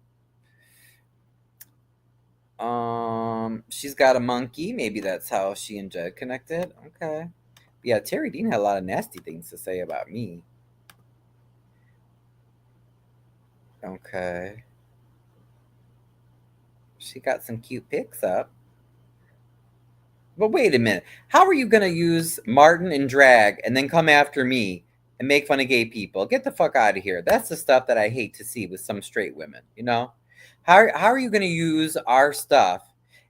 She's got a monkey. Maybe that's how she and Jed connected. Okay. Yeah, Terry Dean had a lot of nasty things to say about me. Okay. She got some cute pics up. But wait a minute. How are you going to use Martin and drag and then come after me and make fun of gay people? Get the fuck out of here. That's the stuff that I hate to see with some straight women, How are you going to use our stuff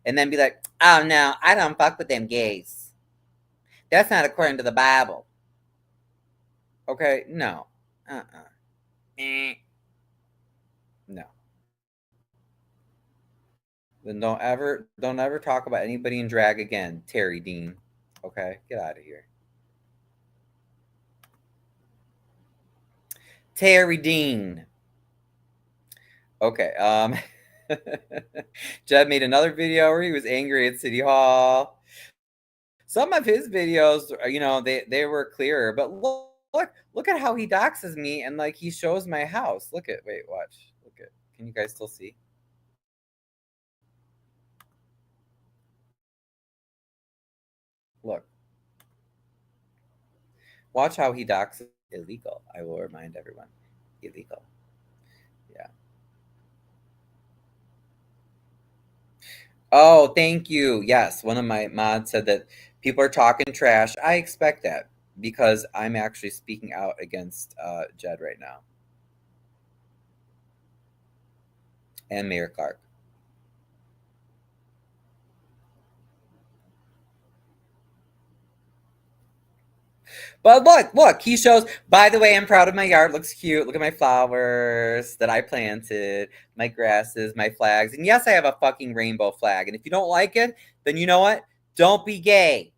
and then be like, oh no, I don't fuck with them gays. That's not according to the Bible. Okay, no. No. Then don't ever talk about anybody in drag again, Terry Dean. Okay, get out of here. Terry Dean. Okay, Jed made another video where he was angry at City Hall. Some of his videos, you know, they were clearer, but look at how he doxes me and like he shows my house. Wait, watch. Can you guys still see? Look. Watch how he doxes. Illegal. I will remind everyone. Illegal. Yeah. Oh, thank you. Yes, one of my mods said that people are talking trash. I expect that because I'm actually speaking out against Jed right now. And Mayor Clark. But look, he shows, by the way, I'm proud of my yard. Looks cute. Look at my flowers that I planted, my grasses, my flags. And yes, I have a fucking rainbow flag. And if you don't like it, then you know what? Don't be gay.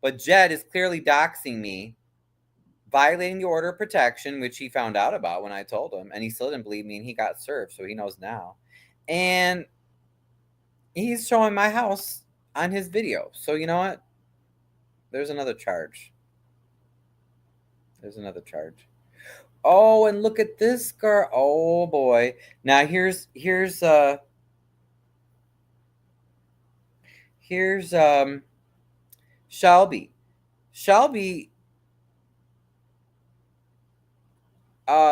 But Jed is clearly doxing me, violating the order of protection, which he found out about when I told him. And he still didn't believe me, and he got served, so he knows now. And he's showing my house on his video. So you know what? There's another charge. Oh, and look at this girl. Oh boy. Now here's Shelby.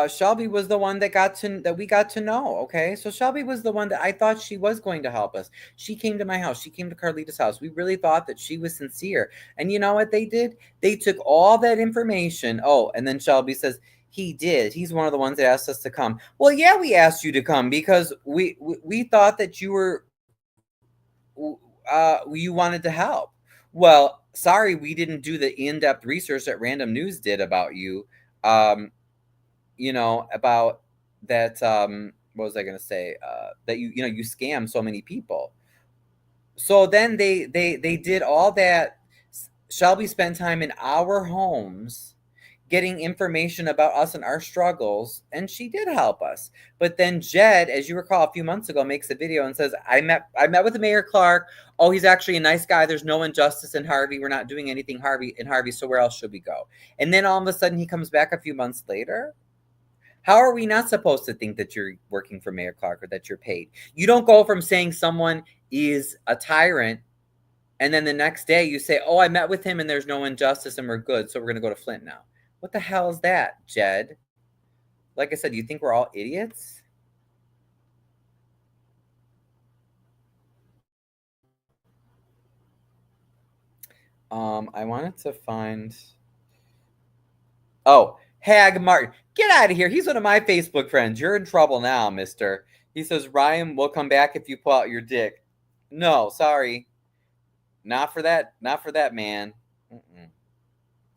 Shelby was the one that we got to know. Okay, so Shelby was the one that I thought she was going to help us. She came to my house. She came to Carlita's house. We really thought that she was sincere. And you know what they did? They took all that information. Oh, and then Shelby says he did. He's one of the ones that asked us to come. Well, yeah, we asked you to come because we thought that you were you wanted to help. Well, sorry, we didn't do the in-depth research that Random News did about you. You know, about that, what was I going to say? That you scam so many people. So then they did all that. Shelby spent time in our homes getting information about us and our struggles, and she did help us. But then Jed, as you recall a few months ago, makes a video and says, I met with Mayor Clark. Oh, he's actually a nice guy. There's no injustice in Harvey. We're not doing anything in Harvey, so where else should we go? And then all of a sudden he comes back a few months later. How are we not supposed to think that you're working for Mayor Clark or that you're paid? You don't go from saying someone is a tyrant and then the next day you say, oh, I met with him and there's no injustice and we're good, so we're going to go to Flint now. What the hell is that, Jed? Like I said, you think we're all idiots? I wanted to find... Oh, Hag Martin. Get out of here. He's one of my Facebook friends. You're in trouble now, mister. He says, Ryan will come back if you pull out your dick. No, sorry. Not for that. Not for that, man.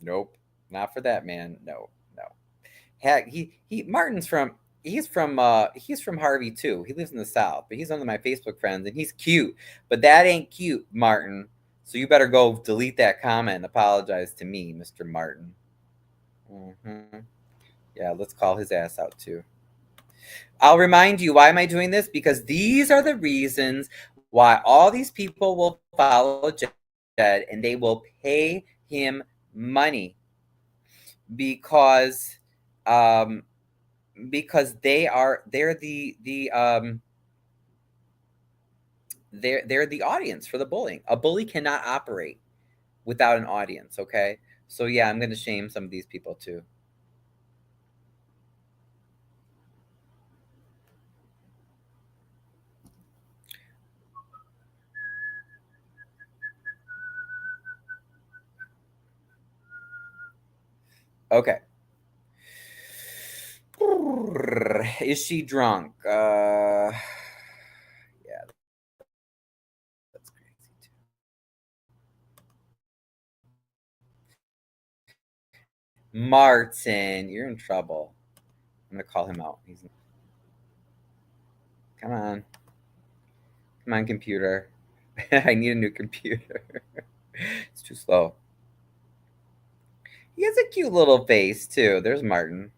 Nope. Not for that, man. No. Hag, Martin's from... He's from Harvey too. He lives in the South, but he's one of my Facebook friends, and he's cute. But that ain't cute, Martin. So you better go delete that comment and apologize to me, Mr. Martin. Yeah, let's call his ass out too. I'll remind you, why am I doing this? Because these are the reasons why all these people will follow Jed and they will pay him money. Because they're the audience for the bullying. A bully cannot operate without an audience, okay? So yeah, I'm going to shame some of these people too. Okay. Is she drunk? Yeah, that's crazy too. Martin, you're in trouble. I'm gonna call him out. Come on, computer. I need a new computer. It's too slow. He has a cute little face too. There's Martin.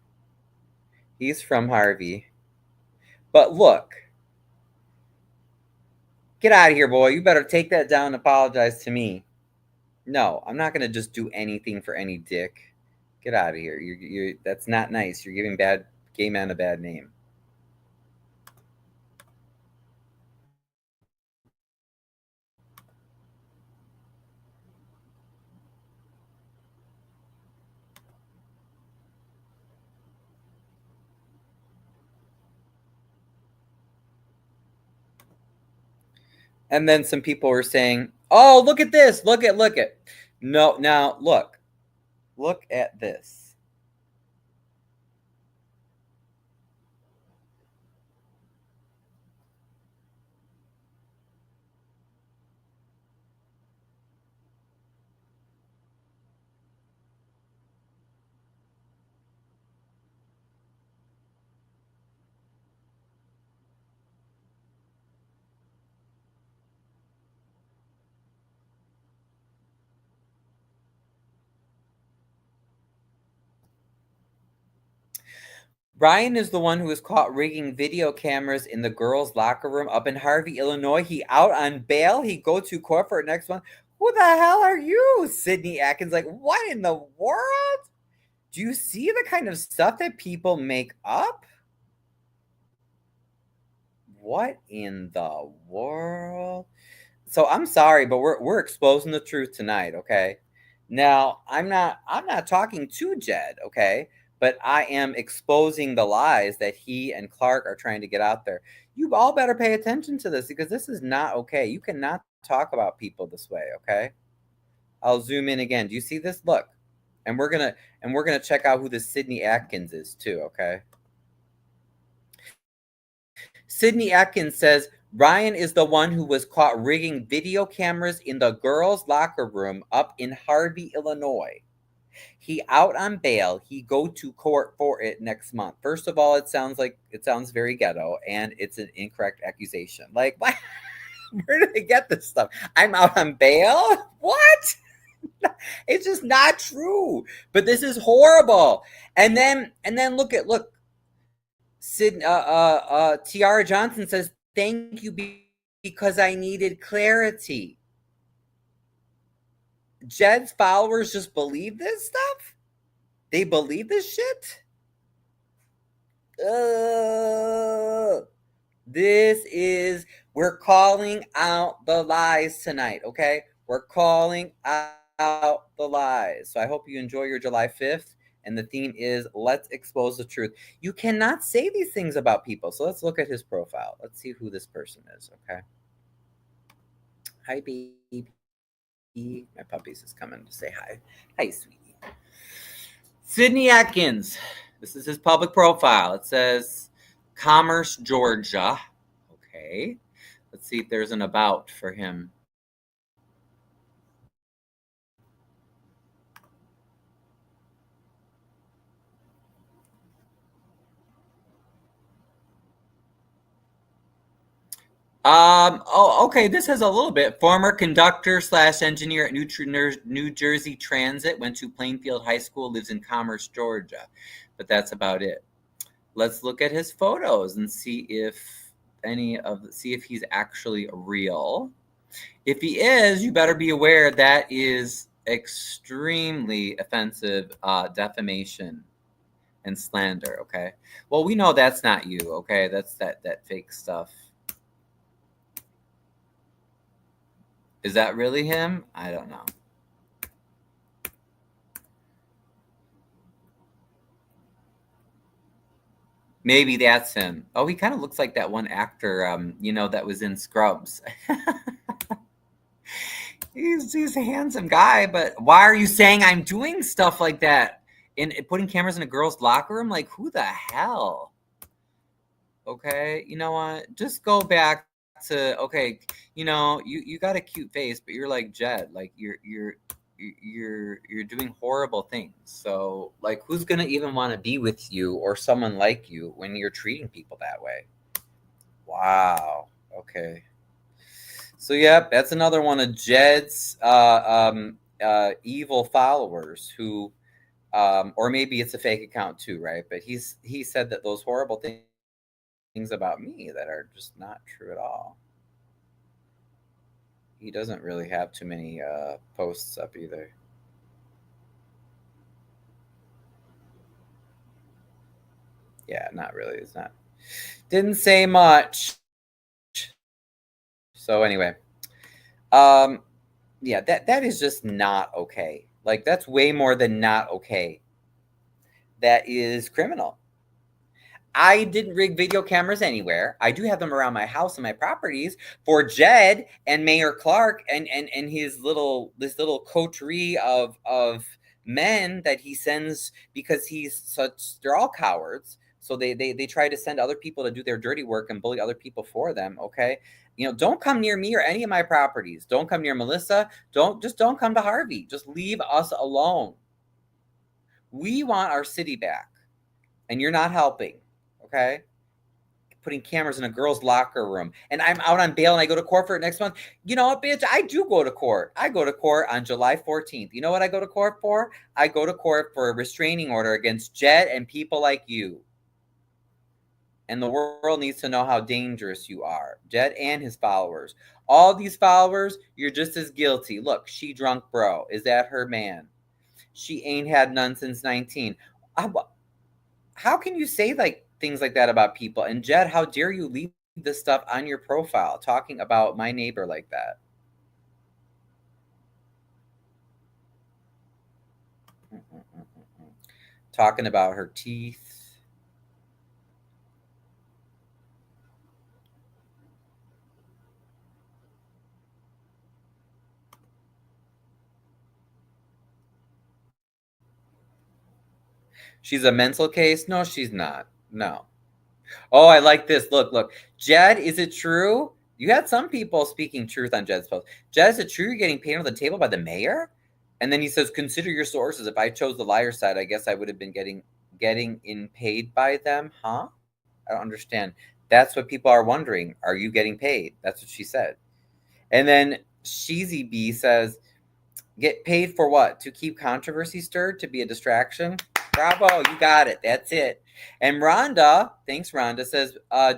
He's from Harvey. But look, get out of here, boy. You better take that down and apologize to me. No, I'm not gonna just do anything for any dick. Get out of here. You're that's not nice. You're giving gay men a bad name. And then some people were saying, "Oh, look at this. Look at. No, now look. Look at this. Ryan is the one who was caught rigging video cameras in the girls' locker room up in Harvey, Illinois. He out on bail. He go to court for next month. Who the hell are you? Sydney Atkins, like, what in the world? Do you see the kind of stuff that people make up? What in the world? So I'm sorry, but we're exposing the truth tonight, okay? Now, I'm not talking to Jed, okay? But I am exposing the lies that he and Clark are trying to get out there. You all better pay attention to this because this is not okay. You cannot talk about people this way, okay? I'll zoom in again. Do you see this? Look. And we're gonna check out who this Sydney Atkins is too, okay? Sydney Atkins says Ryan is the one who was caught rigging video cameras in the girls' locker room up in Harvey, Illinois. He out on bail. He go to court for it next month. First of all, it sounds very ghetto, and it's an incorrect accusation. Like, what? Where did they get this stuff? I'm out on bail? What? It's just not true. But this is horrible. And then look. Tiara Johnson says, "Thank you because I needed clarity." Jed's followers just believe this stuff? They believe this shit? We're calling out the lies tonight, okay? We're calling out the lies. So I hope you enjoy your July 5th. And the theme is, let's expose the truth. You cannot say these things about people. So let's look at his profile. Let's see who this person is, okay? Hi, baby. My puppies is coming to say hi. Hi, sweetie. Sydney Atkins. This is his public profile. It says Commerce, Georgia. Okay. Let's see if there's an about for him. Okay. This has a little bit. Former conductor / engineer at New Jersey Transit, went to Plainfield High School, lives in Commerce, Georgia. But that's about it. Let's look at his photos and see if he's actually real. If he is, you better be aware that is extremely offensive defamation and slander, okay? Well, we know that's not you, okay? That's that fake stuff. Is that really him? I don't know. Maybe that's him. Oh, he kind of looks like that one actor, that was in Scrubs. He's a handsome guy, but why are you saying I'm doing stuff like that? In putting cameras in a girl's locker room? Like, who the hell? Okay, you know what? Just go back to, okay, you know, you got a cute face, but you're like Jed, like you're doing horrible things. So like, who's gonna even want to be with you or someone like you when you're treating people that way? Wow. Okay. So yep, that's another one of Jed's evil followers who, or maybe it's a fake account too, right? But he said that those horrible things about me that are just not true at all. He doesn't really have too many posts up either. Yeah, not really. It's not. Didn't say much. So anyway, um, yeah, that is just not okay. Like that's way more than not okay. That is criminal. I didn't rig video cameras anywhere. I do have them around my house and my properties for Jed and Mayor Clark and his this little coterie of men that he sends because they're all cowards. So they try to send other people to do their dirty work and bully other people for them. Okay. You know, don't come near me or any of my properties. Don't come near Melissa. Don't come to Harvey. Just leave us alone. We want our city back. And you're not helping. Okay, putting cameras in a girl's locker room, and I'm out on bail and I go to court for it next month. You know what, bitch? I do go to court. I go to court on July 14th. You know what I go to court for? I go to court for a restraining order against Jed and people like you. And the world needs to know how dangerous you are. Jed and his followers. All these followers, you're just as guilty. Look, she drunk bro. Is that her man? She ain't had none since 19. How can you say like things like that about people? And Jed, how dare you leave this stuff on your profile talking about my neighbor like that? Talking about her teeth. She's a mental case? No, she's not. No. Oh, I like this. Look. Jed, is it true? You had some people speaking truth on Jed's post. Jed, is it true you're getting paid on the table by the mayor? And then he says, consider your sources. If I chose the liar side, I guess I would have been getting in paid by them. Huh? I don't understand. That's what people are wondering. Are you getting paid? That's what she said. And then Sheezy B says, get paid for what? To keep controversy stirred? To be a distraction? Bravo, you got it. That's it. And Rhonda, thanks, Rhonda, says,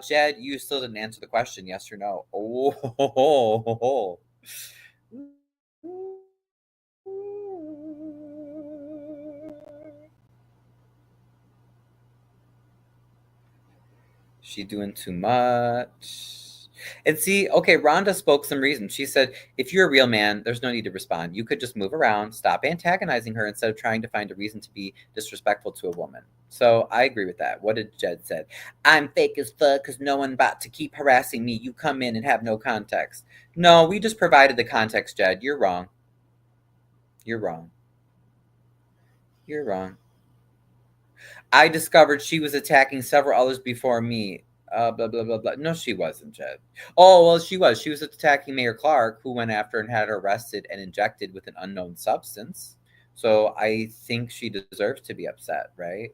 Jed, you still didn't answer the question, yes or no. Oh. She doing too much. And see, okay, Rhonda spoke some reason. She said, if you're a real man, there's no need to respond. You could just move around, stop antagonizing her instead of trying to find a reason to be disrespectful to a woman. So I agree with that. What did Jed said? I'm fake as fuck because no one about to keep harassing me. You come in and have no context. No, we just provided the context, Jed. You're wrong. You're wrong. You're wrong. I discovered she was attacking several others before me. Blah, blah, blah, blah. No, she wasn't, Jed. Oh, well, she was. She was attacking Mayor Clark, who went after and had her arrested and injected with an unknown substance. So I think she deserves to be upset, right?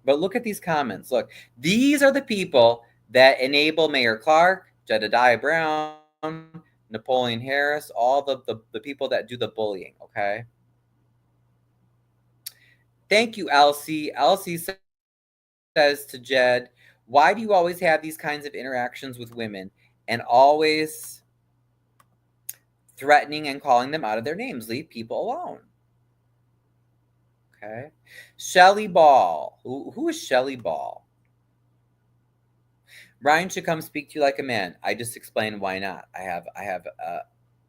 But look at these comments. Look, these are the people that enable Mayor Clark, Jedidiah Brown, Napoleon Harris, all the people that do the bullying, okay? Thank you, Elsie. Elsie says to Jed, why do you always have these kinds of interactions with women and always threatening and calling them out of their names? Leave people alone. Okay. Shelly Ball. Who is Shelly Ball? Ryan should come speak to you like a man. I just explained why not. I have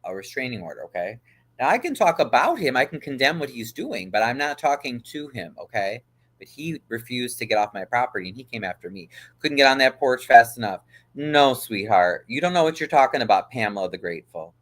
a restraining order, okay? Now I can talk about him. I can condemn what he's doing, but I'm not talking to him, okay? But he refused to get off my property and he came after me. Couldn't get on that porch fast enough. No, sweetheart. You don't know what you're talking about, Pamela the Grateful.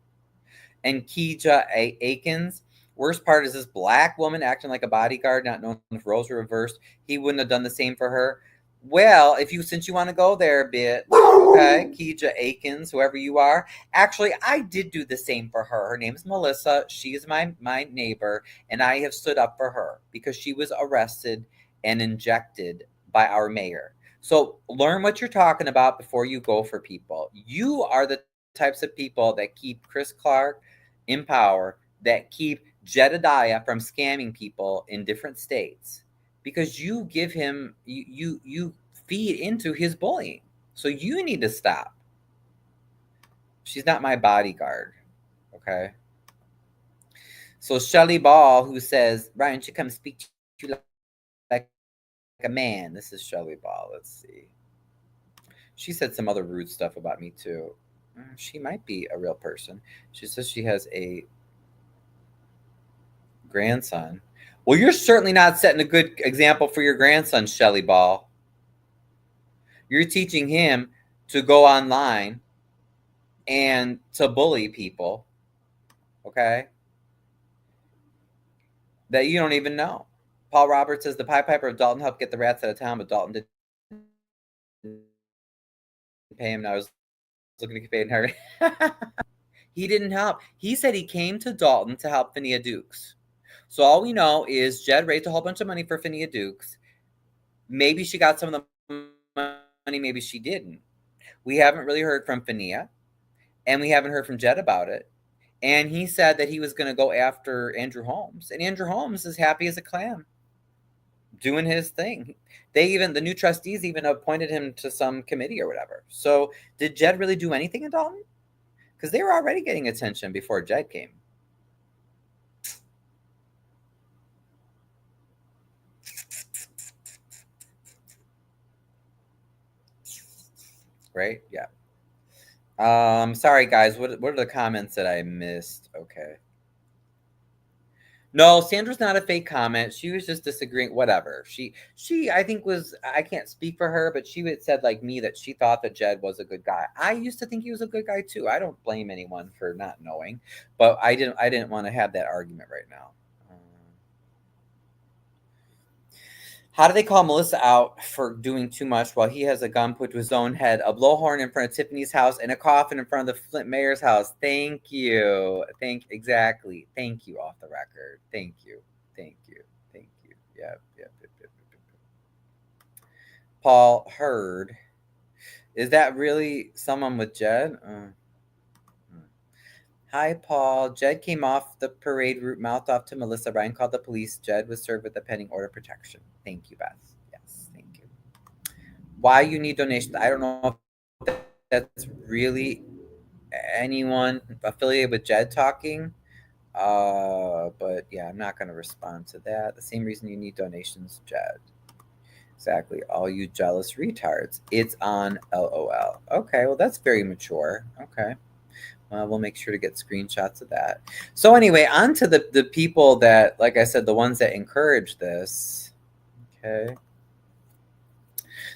And Keija Akins. Worst part is this black woman acting like a bodyguard, not knowing if roles were reversed. He wouldn't have done the same for her. Well, since you want to go there a bit, okay, Keija Akins, whoever you are. Actually, I did do the same for her. Her name is Melissa. She is my neighbor, and I have stood up for her because she was arrested and injected by our mayor. So learn what you're talking about before you go for people. You are the types of people that keep Chris Clark in power, that keep Jedidiah from scamming people in different states, because you give him you feed into his bullying. So you need to stop. She's not my bodyguard. Okay. So Shelly Ball, who says Ryan should come speak to you like a man. This is Shelly Ball. Let's see. She said some other rude stuff about me too. She might be a real person. She says she has a grandson. Well, you're certainly not setting a good example for your grandson, Shelly Ball. You're teaching him to go online and to bully people, okay, that you don't even know. Paul Roberts says the Pied Piper of Dalton helped get the rats out of town, but Dalton didn't pay him. Now I was looking to get paid in Harvey. He didn't help. He said he came to Dalton to help Phinia Dukes. So all we know is Jed raised a whole bunch of money for Phinia Dukes. Maybe she got some of the money, maybe she didn't. We haven't really heard from Phinia, and we haven't heard from Jed about it. And he said that he was going to go after Andrew Holmes. And Andrew Holmes is happy as a clam, doing his thing. The new trustees even appointed him to some committee or whatever. So did Jed really do anything in Dalton? Because they were already getting attention before Jed came. Right? Yeah. Sorry guys, what are the comments that I missed? Okay. No, Sandra's not a fake comment. She was just disagreeing. Whatever. She I think was, I can't speak for her, but she had said like me that she thought that Jed was a good guy. I used to think he was a good guy too. I don't blame anyone for not knowing, but I didn't want to have that argument right now. How do they call Melissa out for doing too much while he has a gun put to his own head, a blowhorn in front of Tiffany's house, and a coffin in front of the Flint mayor's house? Thank you. Exactly. Thank you, off the record. Thank you. Yep. Paul Hurd. Is that really someone with Jed? Hi, Paul. Jed came off the parade route, mouthed off to Melissa. Ryan called the police. Jed was served with a pending order of protection. Thank you, Beth. Yes, thank you. Why you need donations? I don't know if that's really anyone affiliated with Jed talking. But yeah, I'm not going to respond to that. The same reason you need donations, Jed. Exactly. All you jealous retards. It's on LOL. Okay, well, that's very mature. Okay. We'll make sure to get screenshots of that. So anyway, on to the people that, like I said, the ones that encourage this. Okay.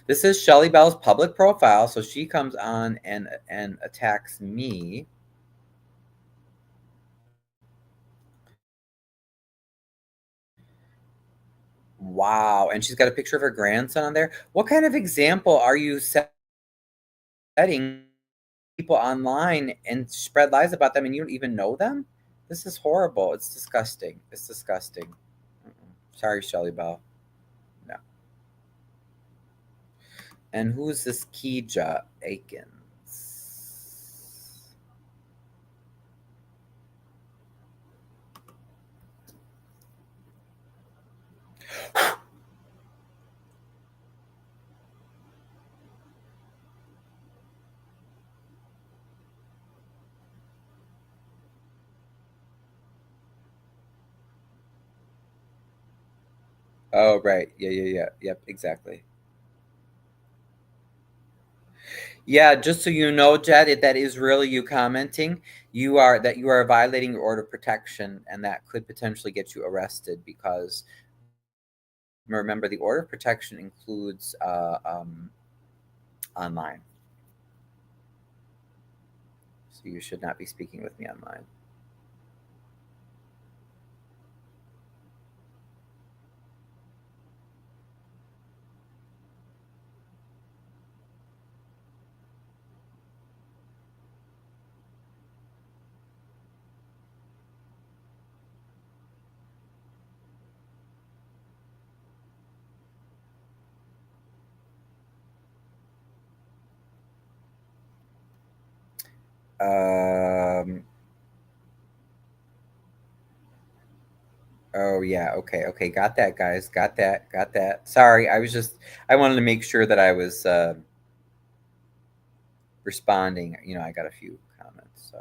This is Shelly Bell's public profile. So she comes on and attacks me. Wow. And she's got a picture of her grandson on there. What kind of example are you setting people online and spread lies about them and you don't even know them? This is horrible. It's disgusting. Sorry, Shelly Bell. No. And who's this Keija Akins? Oh, right. Yeah. Yep, exactly. Yeah, just so you know, Jed, that is really you commenting. You are violating your order of protection, and that could potentially get you arrested because remember the order of protection includes online. So you should not be speaking with me online. Oh yeah, okay, got that, guys, got that. Sorry, I wanted to make sure that I was responding. I got a few comments.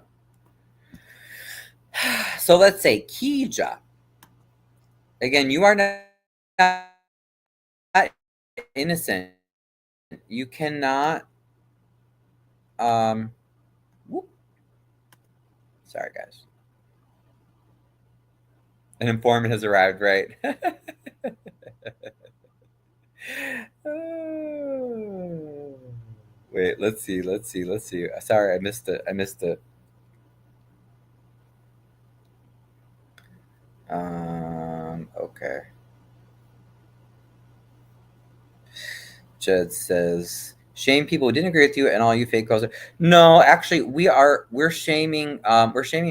So let's say Kija. Again, you are not innocent. You cannot. Whoop. Sorry, guys. An informant has arrived, right? Wait, let's see. Sorry, I missed it. Okay. Jed says, shame people who didn't agree with you and all you fake calls. No, actually, we're shaming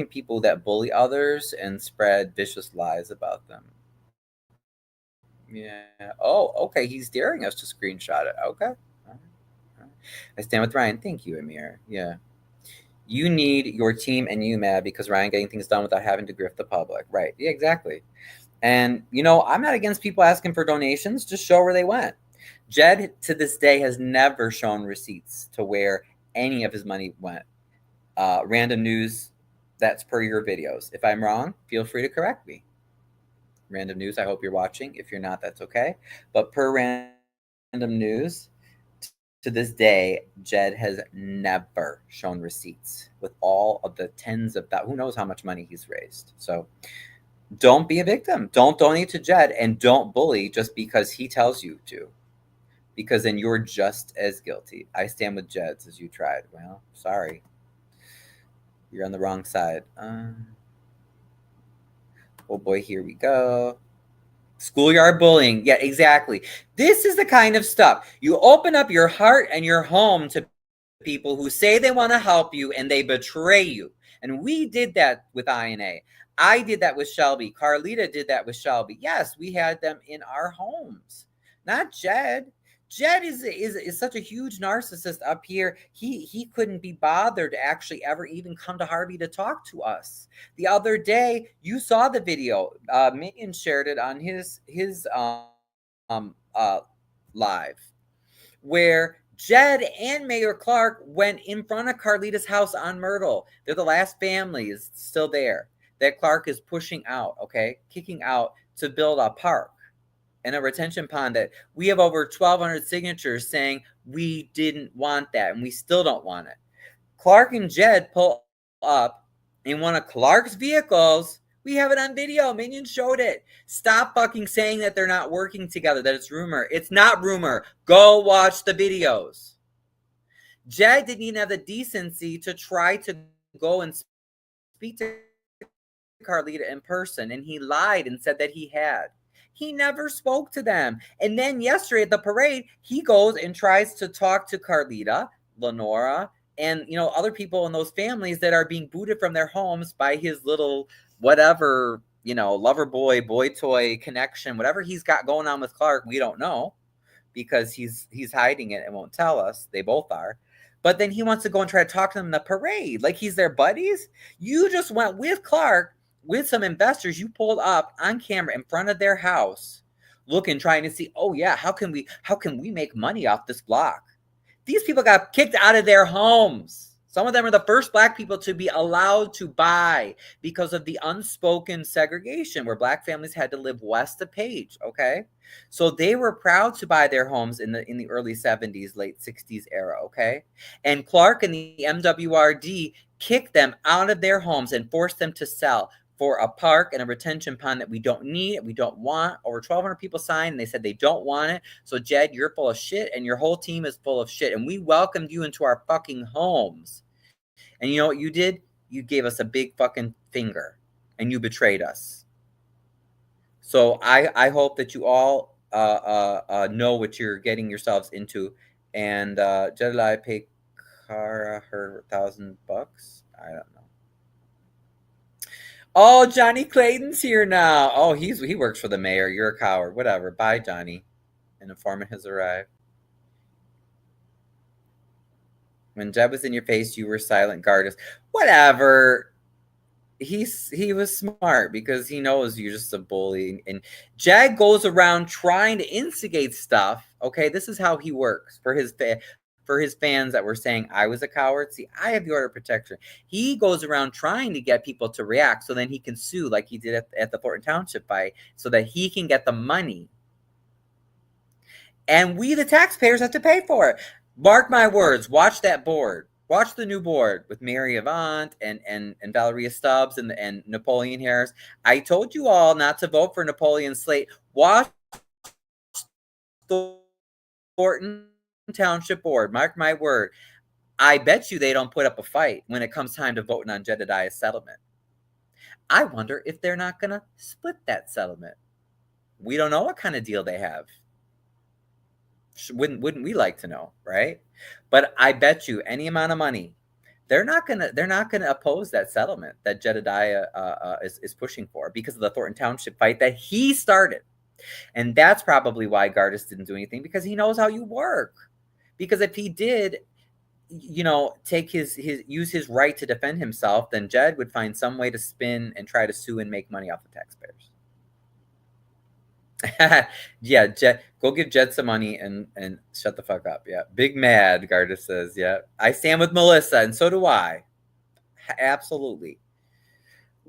people that bully others and spread vicious lies about them. Yeah. Oh, okay. He's daring us to screenshot it. Okay. All right. I stand with Ryan. Thank you, Amir. Yeah. You need your team and you mad because Ryan getting things done without having to grift the public. Right. Yeah, exactly. And, I'm not against people asking for donations. Just show where they went. Jed, to this day, has never shown receipts to where any of his money went. Random news, that's per your videos. If I'm wrong, feel free to correct me. Random news, I hope you're watching. If you're not, that's okay. But per random news, to this day, Jed has never shown receipts with all of the tens of that. Who knows how much money he's raised. So don't be a victim. Don't donate to Jed and don't bully just because he tells you to. Because then you're just as guilty. I stand with Jed, as you tried. Well, sorry. You're on the wrong side. Oh boy, here we go. Schoolyard bullying. Yeah, exactly. This is the kind of stuff. You open up your heart and your home to people who say they want to help you and they betray you. And we did that with INA. I did that with Shelby. Carlita did that with Shelby. Yes, we had them in our homes. Not Jed. Jed is such a huge narcissist up here. He couldn't be bothered to actually ever even come to Harvey to talk to us. The other day, you saw the video. Minion shared it on his live, where Jed and Mayor Clark went in front of Carlita's house on Myrtle. They're the last family is still there that Clark is pushing out, kicking out to build a park and a retention pond that we have over 1,200 signatures saying we didn't want that and we still don't want it. Clark and Jed pull up in one of Clark's vehicles. We have it on video. Minion showed it. Stop fucking saying that they're not working together, that it's rumor. It's not rumor. Go watch the videos. Jed didn't even have the decency to try to go and speak to Carlita in person, and he lied and said that he had. He never spoke to them. And then yesterday at the parade, he goes and tries to talk to Carlita, Lenora, and other people in those families that are being booted from their homes by his little whatever, lover boy toy connection, whatever he's got going on with Clark, we don't know because he's hiding it and won't tell us. They both are. But then he wants to go and try to talk to them in the parade like he's their buddies. You just went with Clark with some investors. You pulled up on camera in front of their house looking, trying to see, oh yeah, how can we make money off this block? These people got kicked out of their homes. Some of them are the first Black people to be allowed to buy because of the unspoken segregation where Black families had to live west of Page, okay? So they were proud to buy their homes in the early 70s, late 60s era, okay? And Clark and the MWRD kicked them out of their homes and forced them to sell for a park and a retention pond that we don't need, we don't want. Over 1,200 people signed, and they said they don't want it. So, Jed, you're full of shit, and your whole team is full of shit. And we welcomed you into our fucking homes. And you know what you did? You gave us a big fucking finger, and you betrayed us. So I hope that you all know what you're getting yourselves into. And Jedidiah paid Kara her $1,000. I don't know. Oh, Johnny Clayton's here now. Oh, he works for the mayor. You're a coward. Whatever. Bye, Johnny. An informant has arrived. When Jed was in your face, you were silent, Gardis. Whatever. He was smart because he knows you're just a bully. And Jed goes around trying to instigate stuff. Okay, this is how he works for his fans that were saying I was a coward. See, I have the order of protection. He goes around trying to get people to react so then he can sue like he did at the Thornton Township fight so that he can get the money. And we, the taxpayers, have to pay for it. Mark my words. Watch that board. Watch the new board with Mary Avant and Valeria Stubbs and Napoleon Harris. I told you all not to vote for Napoleon Slate. Watch the Thornton Township board. Mark my word. I bet you they don't put up a fight when it comes time to voting on Jedidiah's settlement. I wonder if they're not going to split that settlement. We don't know what kind of deal they have. Wouldn't we like to know, right? But I bet you any amount of money, they're not gonna oppose that settlement that Jedidiah is pushing for because of the Thornton Township fight that he started, and that's probably why Gardis didn't do anything because he knows how you work. Because if he did, take use his right to defend himself, then Jed would find some way to spin and try to sue and make money off the taxpayers. Yeah, Jed, go give Jed some money and shut the fuck up. Yeah, big mad, Gardis says. Yeah, I stand with Melissa, and so do I. Absolutely.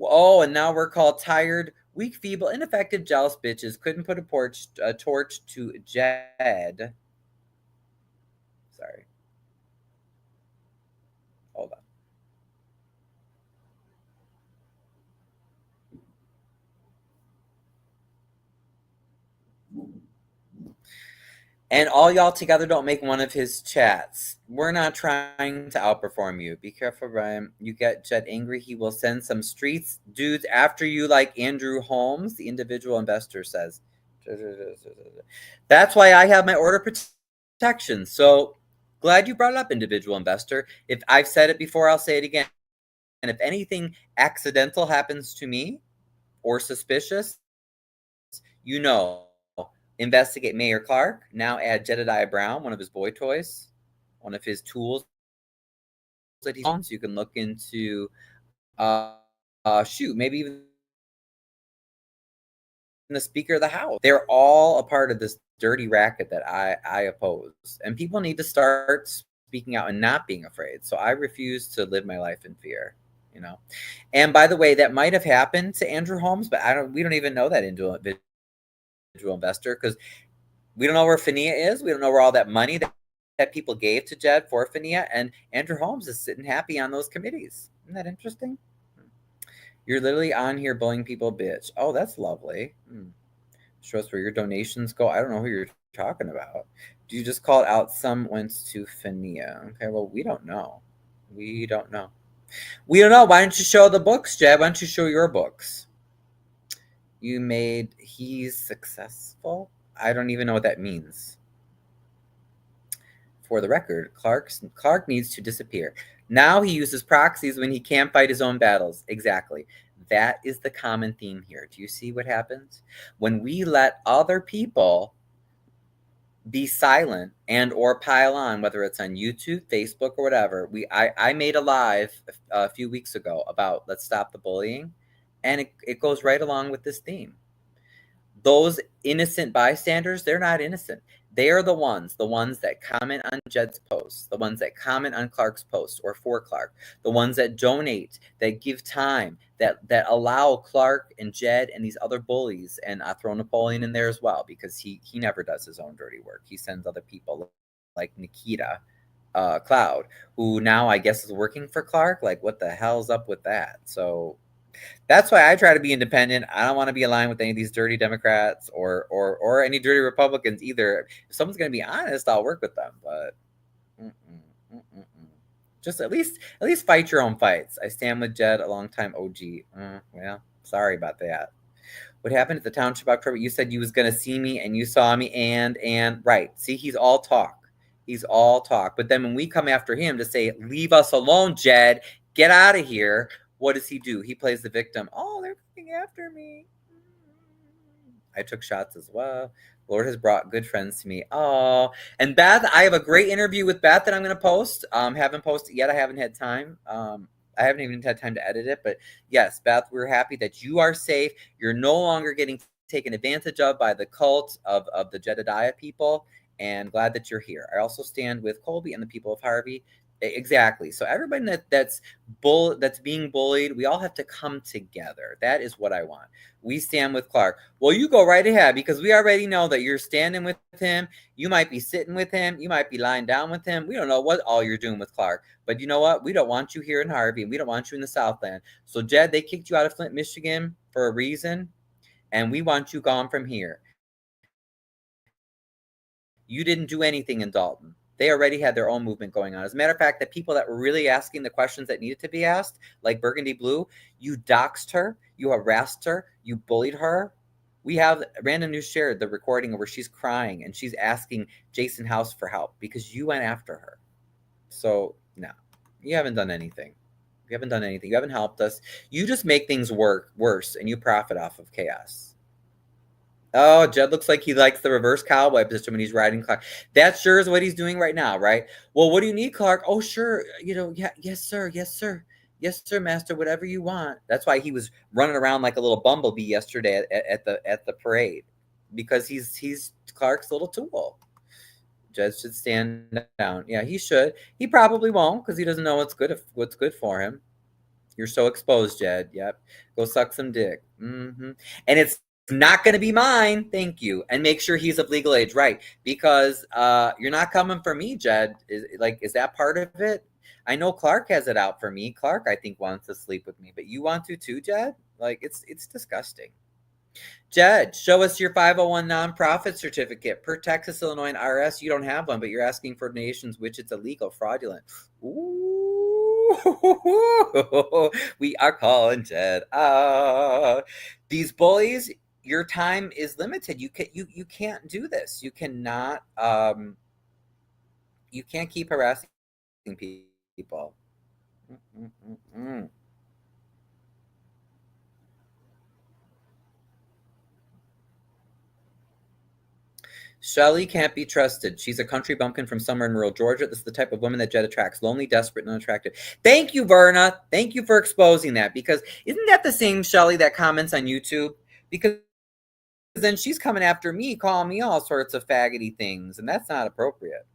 Oh, and now we're called tired, weak, feeble, ineffective, jealous bitches. Couldn't put a torch to Jed. Sorry. Hold on. And all y'all together don't make one of his chats. We're not trying to outperform you. Be careful, Brian. You get Jed angry, he will send some streets dudes after you like Andrew Holmes, the individual investor says. That's why I have my order protection. So glad you brought it up, individual investor. If I've said it before, I'll say it again. And if anything accidental happens to me or suspicious, investigate Mayor Clark. Now add Jedidiah Brown, one of his boy toys, one of his tools that he owns. You can look into, maybe even the Speaker of the House. They're all a part of this dirty racket that I oppose. And people need to start speaking out and not being afraid. So I refuse to live my life in fear. And by the way, that might have happened to Andrew Holmes, but we don't even know that individual investor because we don't know where Fania is. We don't know where all that money that people gave to Jed for Fania, and Andrew Holmes is sitting happy on those committees. Isn't that interesting? You're literally on here bullying people, bitch. Oh, that's lovely. Show us where your donations go. I don't know who you're talking about. Do you just call out some went to Fania? Okay, well, we don't know. We don't know. Why don't you show the books, Jed? Why don't you show your books? He's successful? I don't even know what that means. For the record, Clark needs to disappear. Now he uses proxies when he can't fight his own battles. Exactly. That is the common theme here. Do you see what happens? When we let other people be silent and or pile on, whether it's on YouTube, Facebook, or whatever. I made a live a few weeks ago about let's stop the bullying, and it goes right along with this theme. Those innocent bystanders, they're not innocent. They are the ones that comment on Jed's posts, the ones that comment on Clark's posts or for Clark, the ones that donate, that give time, that allow Clark and Jed and these other bullies, and I throw Napoleon in there as well because he never does his own dirty work. He sends other people like Nikita Cloud, who now I guess is working for Clark. Like, what the hell's up with that? So that's why I try to be independent. I don't want to be aligned with any of these dirty Democrats or any dirty Republicans either. If someone's going to be honest, I'll work with them. But just at least fight your own fights. I stand with Jed, a longtime OG. Well, sorry about that. What happened at the Township October? You said you was going to see me and you saw me and right. See, he's all talk. He's all talk. But then when we come after him to say, leave us alone, Jed, get out of here. What does he do? He plays the victim. Oh, they're coming after me. I took shots as well. Lord has brought good friends to me. Oh, and Beth, I have a great interview with Beth that I'm going to post. Haven't posted yet. I haven't had time. I haven't even had time to edit it. But yes, Beth, we're happy that you are safe. You're no longer getting taken advantage of by the cult of the Jedidiah people. And glad that you're here. I also stand with Colby and the people of Harvey. Exactly. So everybody that's being bullied, we all have to come together. That is what I want. We stand with Clark. Well, you go right ahead because we already know that you're standing with him. You might be sitting with him. You might be lying down with him. We don't know what all you're doing with Clark. But you know what? We don't want you here in Harvey, and we don't want you in the Southland. So, Jed, they kicked you out of Flint, Michigan for a reason, and we want you gone from here. You didn't do anything in Dalton. They already had their own movement going on. As a matter of fact, the people that were really asking the questions that needed to be asked, like Burgundy Blue, you doxed her, you harassed her, you bullied her. We have Random News shared the recording where she's crying and she's asking Jason House for help because you went after her. So, no, you haven't done anything. You haven't done anything. You haven't helped us. You just make things worse and you profit off of chaos. Oh, Jed looks like he likes the reverse cowboy position when he's riding Clark. That sure is what he's doing right now, right? Well, what do you need, Clark? Oh, sure. Yeah, yes, sir. Yes, sir. Yes, sir, master. Whatever you want. That's why he was running around like a little bumblebee yesterday at the parade, because he's Clark's little tool. Jed should stand down. Yeah, he should. He probably won't because he doesn't know what's good for him. You're so exposed, Jed. Yep. Go suck some dick. And it's not going to be mine. Thank you. And make sure he's of legal age. Right. Because you're not coming for me, Jed. Is that part of it? I know Clark has it out for me. Clark, I think, wants to sleep with me. But you want to too, Jed? It's disgusting. Jed, show us your 501 nonprofit certificate. Per Texas, Illinois, and IRS, you don't have one, but you're asking for donations, which it's illegal, fraudulent. Ooh, we are calling Jed. These bullies, your time is limited. You can't do this. You cannot. You can't keep harassing people. Shelly can't be trusted. She's a country bumpkin from somewhere in rural Georgia. This is the type of woman that Jed attracts. Lonely, desperate, and unattractive. Thank you, Verna. Thank you for exposing that. Because isn't that the same Shelly that comments on YouTube? Because then she's coming after me, calling me all sorts of faggoty things. And that's not appropriate.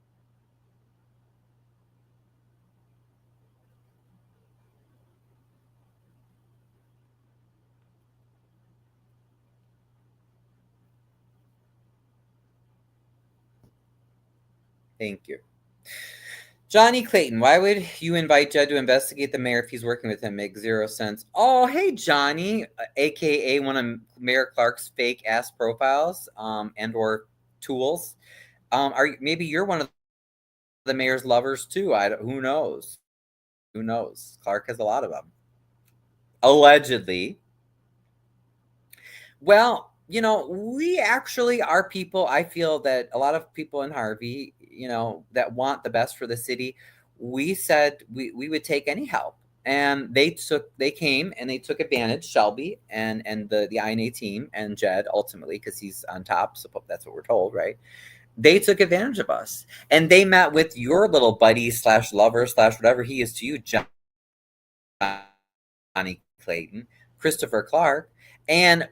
Thank you. Johnny Clayton, why would you invite Jed to investigate the mayor if he's working with him? Makes zero sense. Oh, hey, Johnny, a.k.a. one of Mayor Clark's fake-ass profiles and or tools. Maybe you're one of the mayor's lovers, too. Who knows? Who knows? Clark has a lot of them. Allegedly. Well, we actually are people. I feel that a lot of people in Harvey, that want the best for the city, we said we would take any help. And they came and they took advantage, Shelby and the INA team and Jed ultimately, because he's on top. So that's what we're told, right? They took advantage of us. And they met with your little buddy / lover / whatever he is to you, Johnny Clayton, Christopher Clark. And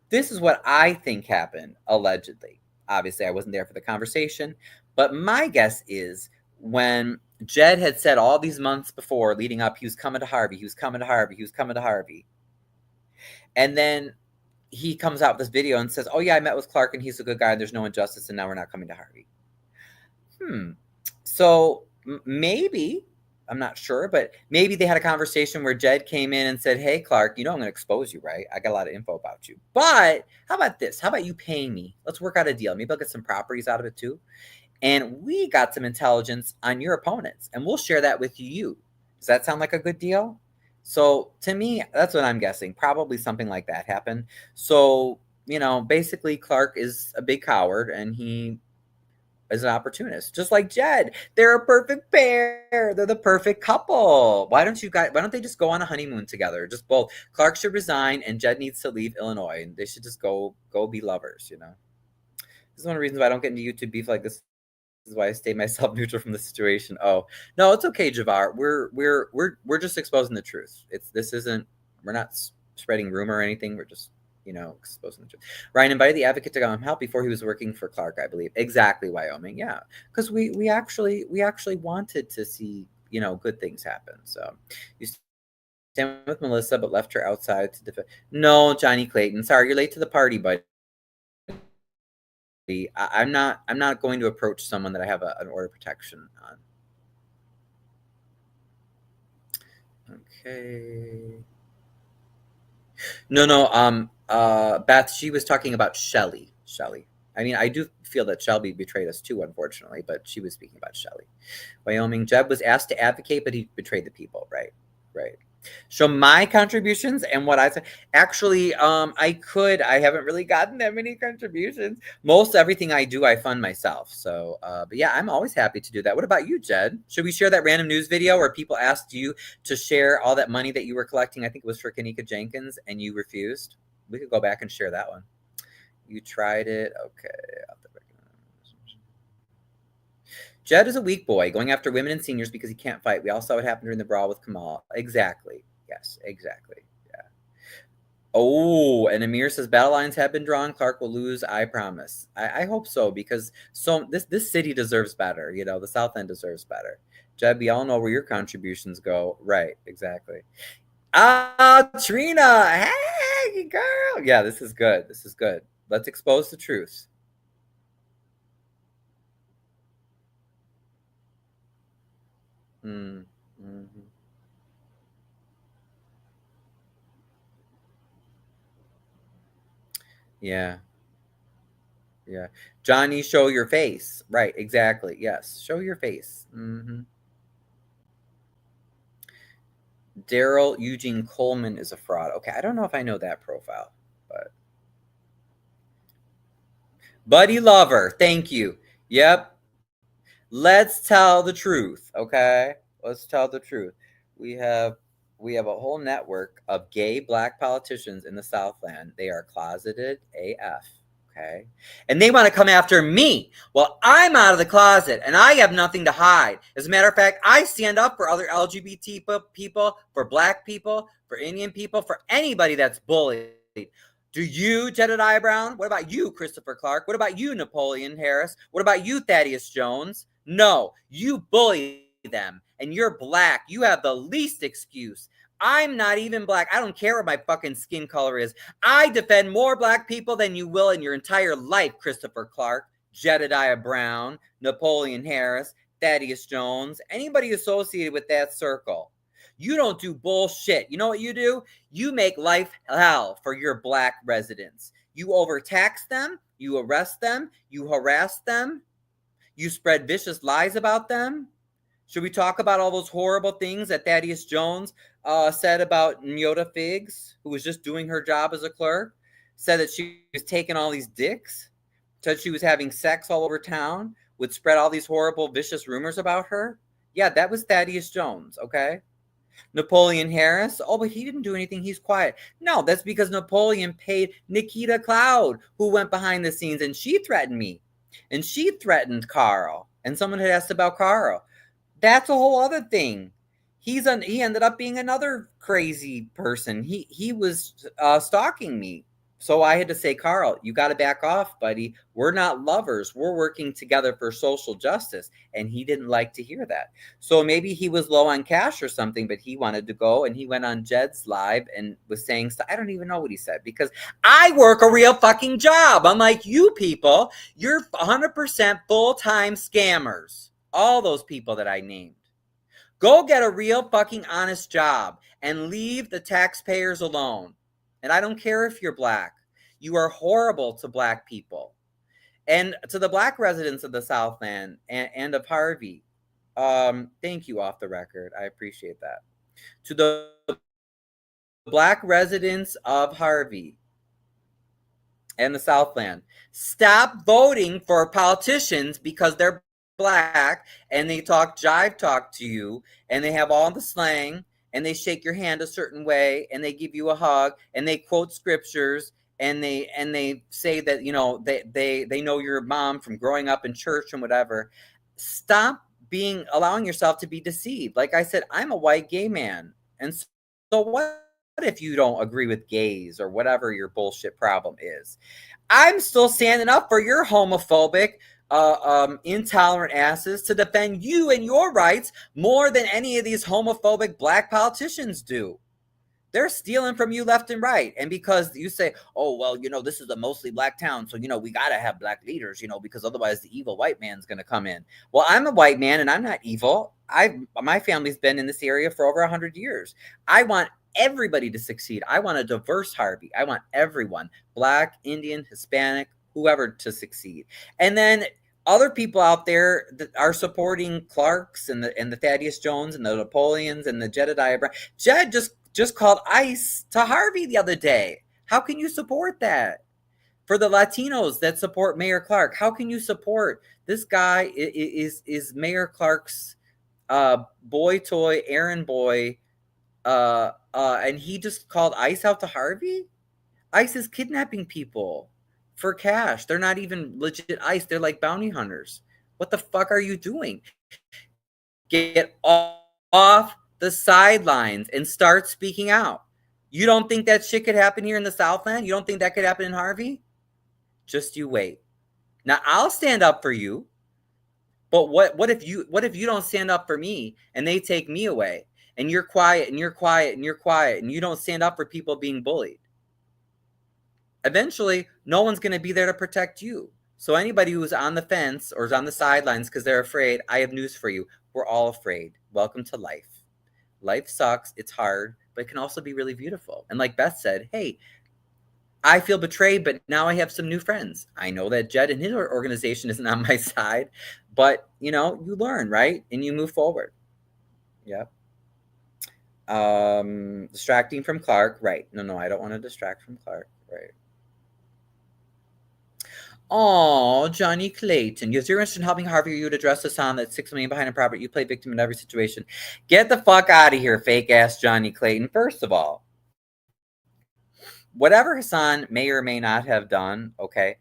this is what I think happened, allegedly. Obviously, I wasn't there for the conversation. But my guess is when Jed had said all these months before, leading up, he was coming to Harvey, he was coming to Harvey, he was coming to Harvey. And then he comes out with this video and says, oh, yeah, I met with Clark and he's a good guy. There's no injustice. And now we're not coming to Harvey. So maybe, I'm not sure, but maybe they had a conversation where Jed came in and said, hey, Clark, I'm going to expose you, right? I got a lot of info about you. But how about this? How about you paying me? Let's work out a deal. Maybe I'll get some properties out of it too. And we got some intelligence on your opponents, and we'll share that with you. Does that sound like a good deal? So to me, that's what I'm guessing. Probably something like that happened. So, basically Clark is a big coward, and he is an opportunist, just like Jed. They're a perfect pair. They're the perfect couple. Why don't they just go on a honeymoon together? Just both. Clark should resign and Jed needs to leave Illinois, and they should just go be lovers, you know? This is one of the reasons why I don't get into YouTube beef like this. This is why I stay myself neutral from the situation. Oh, no, it's okay, Javar. We're just exposing the truth. We're not spreading rumor or anything. We're just, exposing the truth. Ryan invited the advocate to come help before he was working for Clark, I believe. Exactly, Wyoming. Yeah, because we actually wanted to see good things happen. So you stand with Melissa, but left her outside to defend. No, Johnny Clayton. Sorry, you're late to the party, buddy. I'm not going to approach someone that I have an order of protection on. Okay. No. Beth, she was talking about Shelly. I mean, I do feel that Shelby betrayed us too, unfortunately, but she was speaking about Shelly. Wyoming, Jeb was asked to advocate, but he betrayed the people. Right. So my contributions and what I said, actually, I haven't really gotten that many contributions. Most everything I do, I fund myself. So, but yeah, I'm always happy to do that. What about you, Jed? Should we share that random news video where people asked you to share all that money that you were collecting? I think it was for Kanika Jenkins and you refused. We could go back and share that one. You tried it. Okay. Jed is a weak boy going after women and seniors because he can't fight. We all saw what happened during the brawl with Kamal. Exactly. Yes, exactly. Yeah. Oh, and Amir says battle lines have been drawn. Clark will lose. I promise. I hope so, because this city deserves better. The South End deserves better. Jed, we all know where your contributions go. Right. Exactly. Trina. Hey, girl. Yeah, this is good. Let's expose the truth. Mm-hmm. Yeah. Johnny, show your face. Right, exactly. Yes, show your face. Mm-hmm. Daryl Eugene Coleman is a fraud. Okay, I don't know if I know that profile, but Buddy Lover, thank you. Yep. Let's tell the truth, okay? Let's tell the truth. We have a whole network of gay black politicians in the Southland. They are closeted AF. Okay. And they want to come after me. Well, I'm out of the closet and I have nothing to hide. As a matter of fact, I stand up for other LGBT people, for black people, for Indian people, for anybody that's bullied. Do you, Jedidiah Brown? What about you, Christopher Clark? What about you, Napoleon Harris? What about you, Thaddeus Jones? No, you bully them and you're black. You have the least excuse. I'm not even black. I don't care what my fucking skin color is. I defend more black people than you will in your entire life, Christopher Clark, Jedidiah Brown, Napoleon Harris, Thaddeus Jones, anybody associated with that circle. You don't do bullshit. You know what you do? You make life hell for your black residents. You overtax them, you arrest them, you harass them, you spread vicious lies about them. Should we talk about all those horrible things that Thaddeus Jones said about Nyota Figs, who was just doing her job as a clerk? Said that she was taking all these dicks, said she was having sex all over town, would spread all these horrible, vicious rumors about her. Yeah, that was Thaddeus Jones, okay? Napoleon Harris, oh, but he didn't do anything. He's quiet. No, that's because Napoleon paid Nikita Cloud, who went behind the scenes, and she threatened me. And she threatened Carl. And someone had asked about Carl. That's a whole other thing. He ended up being another crazy person. He was stalking me. So I had to say, Carl, you got to back off, buddy. We're not lovers. We're working together for social justice. And he didn't like to hear that. So maybe he was low on cash or something, but he wanted to go. And he went on Jed's live and was saying stuff. I don't even know what he said, because I work a real fucking job. Unlike you people, you're 100% full-time scammers. All those people that I named. Go get a real fucking honest job and leave the taxpayers alone. And I don't care if you're black. You are horrible to black people. And to the black residents of the Southland and of Harvey, thank you, off the record. I appreciate that. To the black residents of Harvey, and the Southland. Stop voting for politicians because they're black and they jive talk to you and they have all the slang and they shake your hand a certain way and they give you a hug and they quote scriptures and they say that, you know, they know your mom from growing up in church and whatever. Stop allowing yourself to be deceived. Like I said, I'm a white gay man. And so what if you don't agree with gays or whatever your bullshit problem is? I'm still standing up for your homophobic, intolerant asses to defend you and your rights more than any of these homophobic black politicians do. They're stealing from you left and right. And because you say, oh, well, you know, this is a mostly black town, so, you know, we got to have black leaders, you know, because otherwise the evil white man's going to come in. Well, I'm a white man and I'm not evil. My family's been in this area for over 100 years. I want everybody to succeed. I want a diverse Harvey. I want everyone, black, Indian, Hispanic, whoever, to succeed. And then other people out there that are supporting Clarks and the Thaddeus Jones and the Napoleons and the Jedidiah Brown. Jed just called ICE to Harvey the other day. How can you support that? For the Latinos that support Mayor Clark, how can you support this guy? Is Mayor Clark's boy toy, errand boy, and he just called ICE out to Harvey? ICE is kidnapping people for cash. They're not even legit ICE. They're like bounty hunters. What the fuck are you doing? Get off the sidelines and start speaking out. You don't think that shit could happen here in the Southland? You don't think that could happen in Harvey? Just you wait. Now I'll stand up for you. But what if you don't stand up for me and they take me away and you're quiet and you're quiet and you're quiet and you don't stand up for people being bullied? Eventually, no one's going to be there to protect you. So anybody who's on the fence or is on the sidelines because they're afraid, I have news for you. We're all afraid. Welcome to life. Life sucks. It's hard, but it can also be really beautiful. And like Beth said, hey, I feel betrayed, but now I have some new friends. I know that Jed and his organization isn't on my side, but, you know, you learn, right? And you move forward. Yeah. Distracting from Clark. Right. No, I don't want to distract from Clark. Right. Oh, Johnny Clayton. You're interested in helping Harvey, you would address Hassan that's $6 million behind a property. You play victim in every situation. Get the fuck out of here, fake ass Johnny Clayton. First of all, whatever Hassan may or may not have done, okay,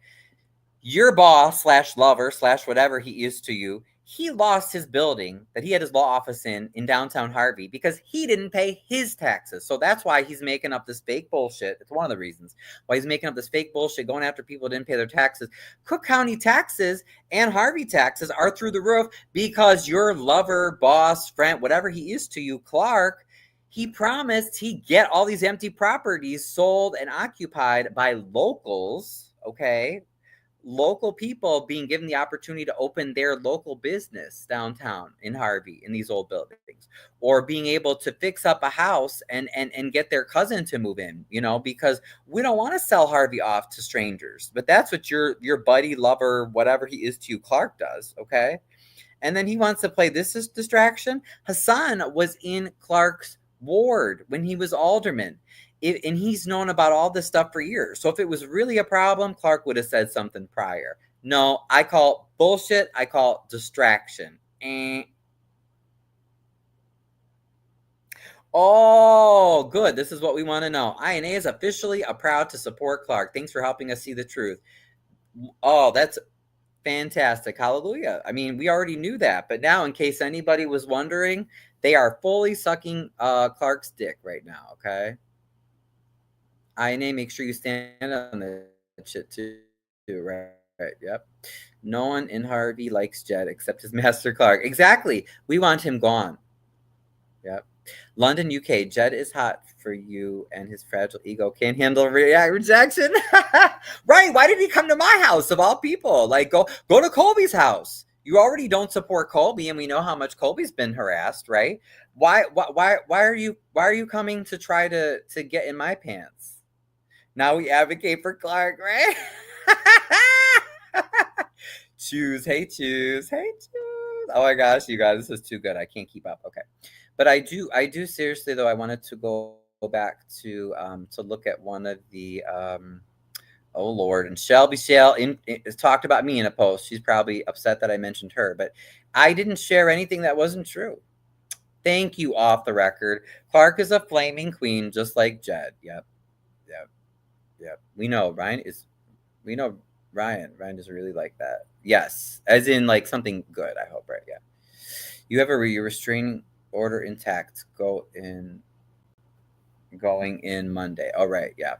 your boss / lover / whatever he is to you, he lost his building that he had his law office in downtown Harvey because he didn't pay his taxes. So that's why he's making up this fake bullshit. It's one of the reasons why he's making up this fake bullshit, going after people who didn't pay their taxes. Cook County taxes and Harvey taxes are through the roof because your lover, boss, friend, whatever he is to you, Clark, he promised he'd get all these empty properties sold and occupied by locals, okay? Local people being given the opportunity to open their local business downtown in Harvey in these old buildings, or being able to fix up a house and get their cousin to move in, you know, because we don't want to sell Harvey off to strangers. But that's what your buddy, lover, whatever he is to you, Clark, does, okay? And then he wants to play this as distraction. Hassan was in Clark's ward when he was alderman. And he's known about all this stuff for years. So if it was really a problem, Clark would have said something prior. No, I call bullshit. I call distraction. Oh, good. This is what we want to know. INA is officially proud to support Clark. Thanks for helping us see the truth. Oh, that's fantastic. Hallelujah. I mean, we already knew that. But now, in case anybody was wondering, they are fully sucking Clark's dick right now, okay? INA, make sure you stand on that shit too, right? Yep. No one in Harvey likes Jed except his master Clark. Exactly. We want him gone. Yep. London, UK. Jed is hot for you and his fragile ego can't handle rejection. Right. Why did he come to my house of all people? Like, go to Colby's house. You already don't support Colby, and we know how much Colby's been harassed, right? Why are you coming to try to get in my pants? Now we advocate for Clark, right? Choose. Oh my gosh, you guys, this is too good. I can't keep up. Okay. But I do seriously though, I wanted to go back to look at one of the Oh, Lord. And Shelby Shell talked about me in a post. She's probably upset that I mentioned her, but I didn't share anything that wasn't true. Thank you, off the record. Clark is a flaming queen, just like Jed. Yep. We know Ryan is. We know Ryan. Ryan doesn't really like that. Yes, as in like something good. I hope, right? Yeah. You have a restraining order intact. Going in Monday. All right. Yeah.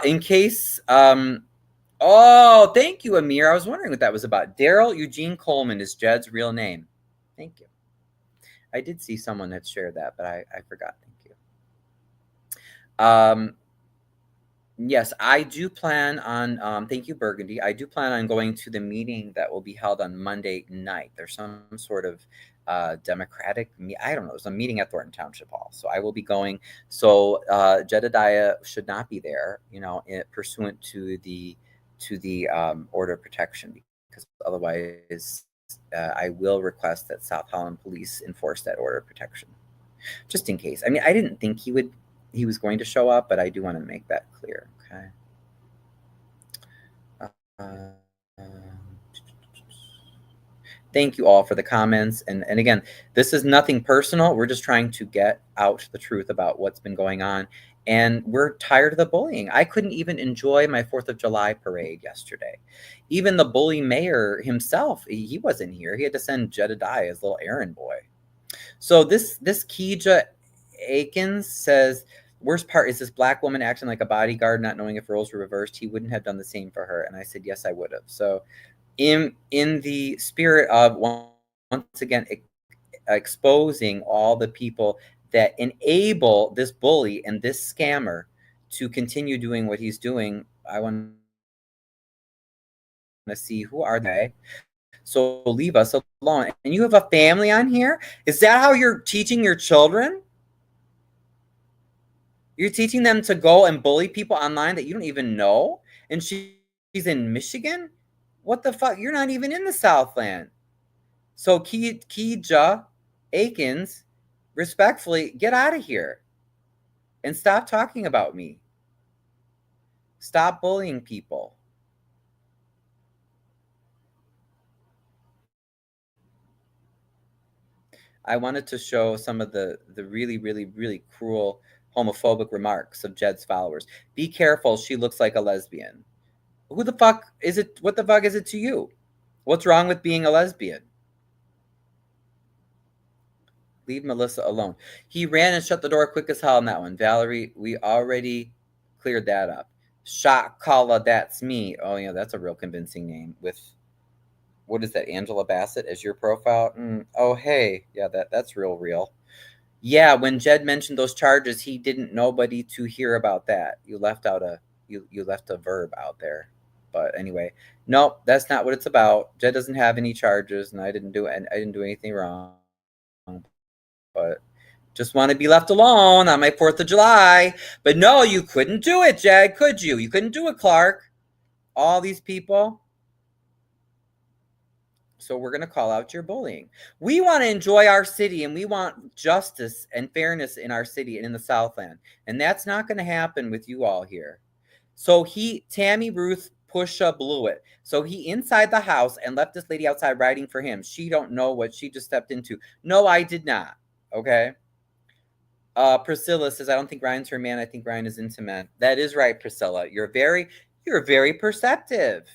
In case. Oh, thank you, Amir. I was wondering what that was about. Daryl Eugene Coleman is Jed's real name. Thank you. I did see someone that shared that, but I forgot. Thank you. Yes, I do plan on, thank you, Burgundy. I do plan on going to the meeting that will be held on Monday night. There's some sort of Democratic, I don't know, there's a meeting at Thornton Township Hall. So I will be going. So Jedidiah should not be there, pursuant to the order of protection, because otherwise I will request that South Holland Police enforce that order of protection, just in case. I mean, I didn't think he was going to show up, but I do want to make that clear. Okay. Thank you all for the comments. And again, this is nothing personal. We're just trying to get out the truth about what's been going on. And we're tired of the bullying. I couldn't even enjoy my 4th of July parade yesterday. Even the bully mayor himself, he wasn't here. He had to send Jedidiah, his little errand boy. So this Keija Akins says, worst part is this Black woman acting like a bodyguard, not knowing if roles were reversed. He wouldn't have done the same for her. And I said, yes, I would have. So in the spirit of, once again, exposing all the people that enable this bully and this scammer to continue doing what he's doing, I want to see who are they. So leave us alone. And you have a family on here? Is that how you're teaching your children? You're teaching them to go and bully people online that you don't even know? And she's in Michigan? What the fuck? You're not even in the Southland. So Keija Akins, respectfully, get out of here. And stop talking about me. Stop bullying people. I wanted to show some of the really, really, really cruel homophobic remarks of Jed's followers. Be careful, she looks like a lesbian. Who the fuck is it? What the fuck is it to you? What's wrong with being a lesbian? Leave Melissa alone. He ran and shut the door quick as hell on that one. Valerie, we already cleared that up. Shot Kala, that's me. Oh, yeah, that's a real convincing name. With, what is that, Angela Bassett as your profile? Oh, hey. Yeah, that's real. Yeah, when Jed mentioned those charges, he didn't nobody to hear about that. You left out you left a verb out there. But anyway, nope, that's not what it's about. Jed doesn't have any charges, and I didn't do anything wrong. But just want to be left alone on my 4th of July. But no, you couldn't do it, Jed, could you? You couldn't do it, Clark. All these people. So we're going to call out your bullying. We want to enjoy our city, and we want justice and fairness in our city and in the Southland. And that's not going to happen with you all here. So Tammy Ruth Pusha blew it. So he inside the house and left this lady outside writing for him. She don't know what she just stepped into. No, I did not. Okay. Priscilla says, I don't think Ryan's her man. I think Ryan is into men. That is right, Priscilla. You're very perceptive.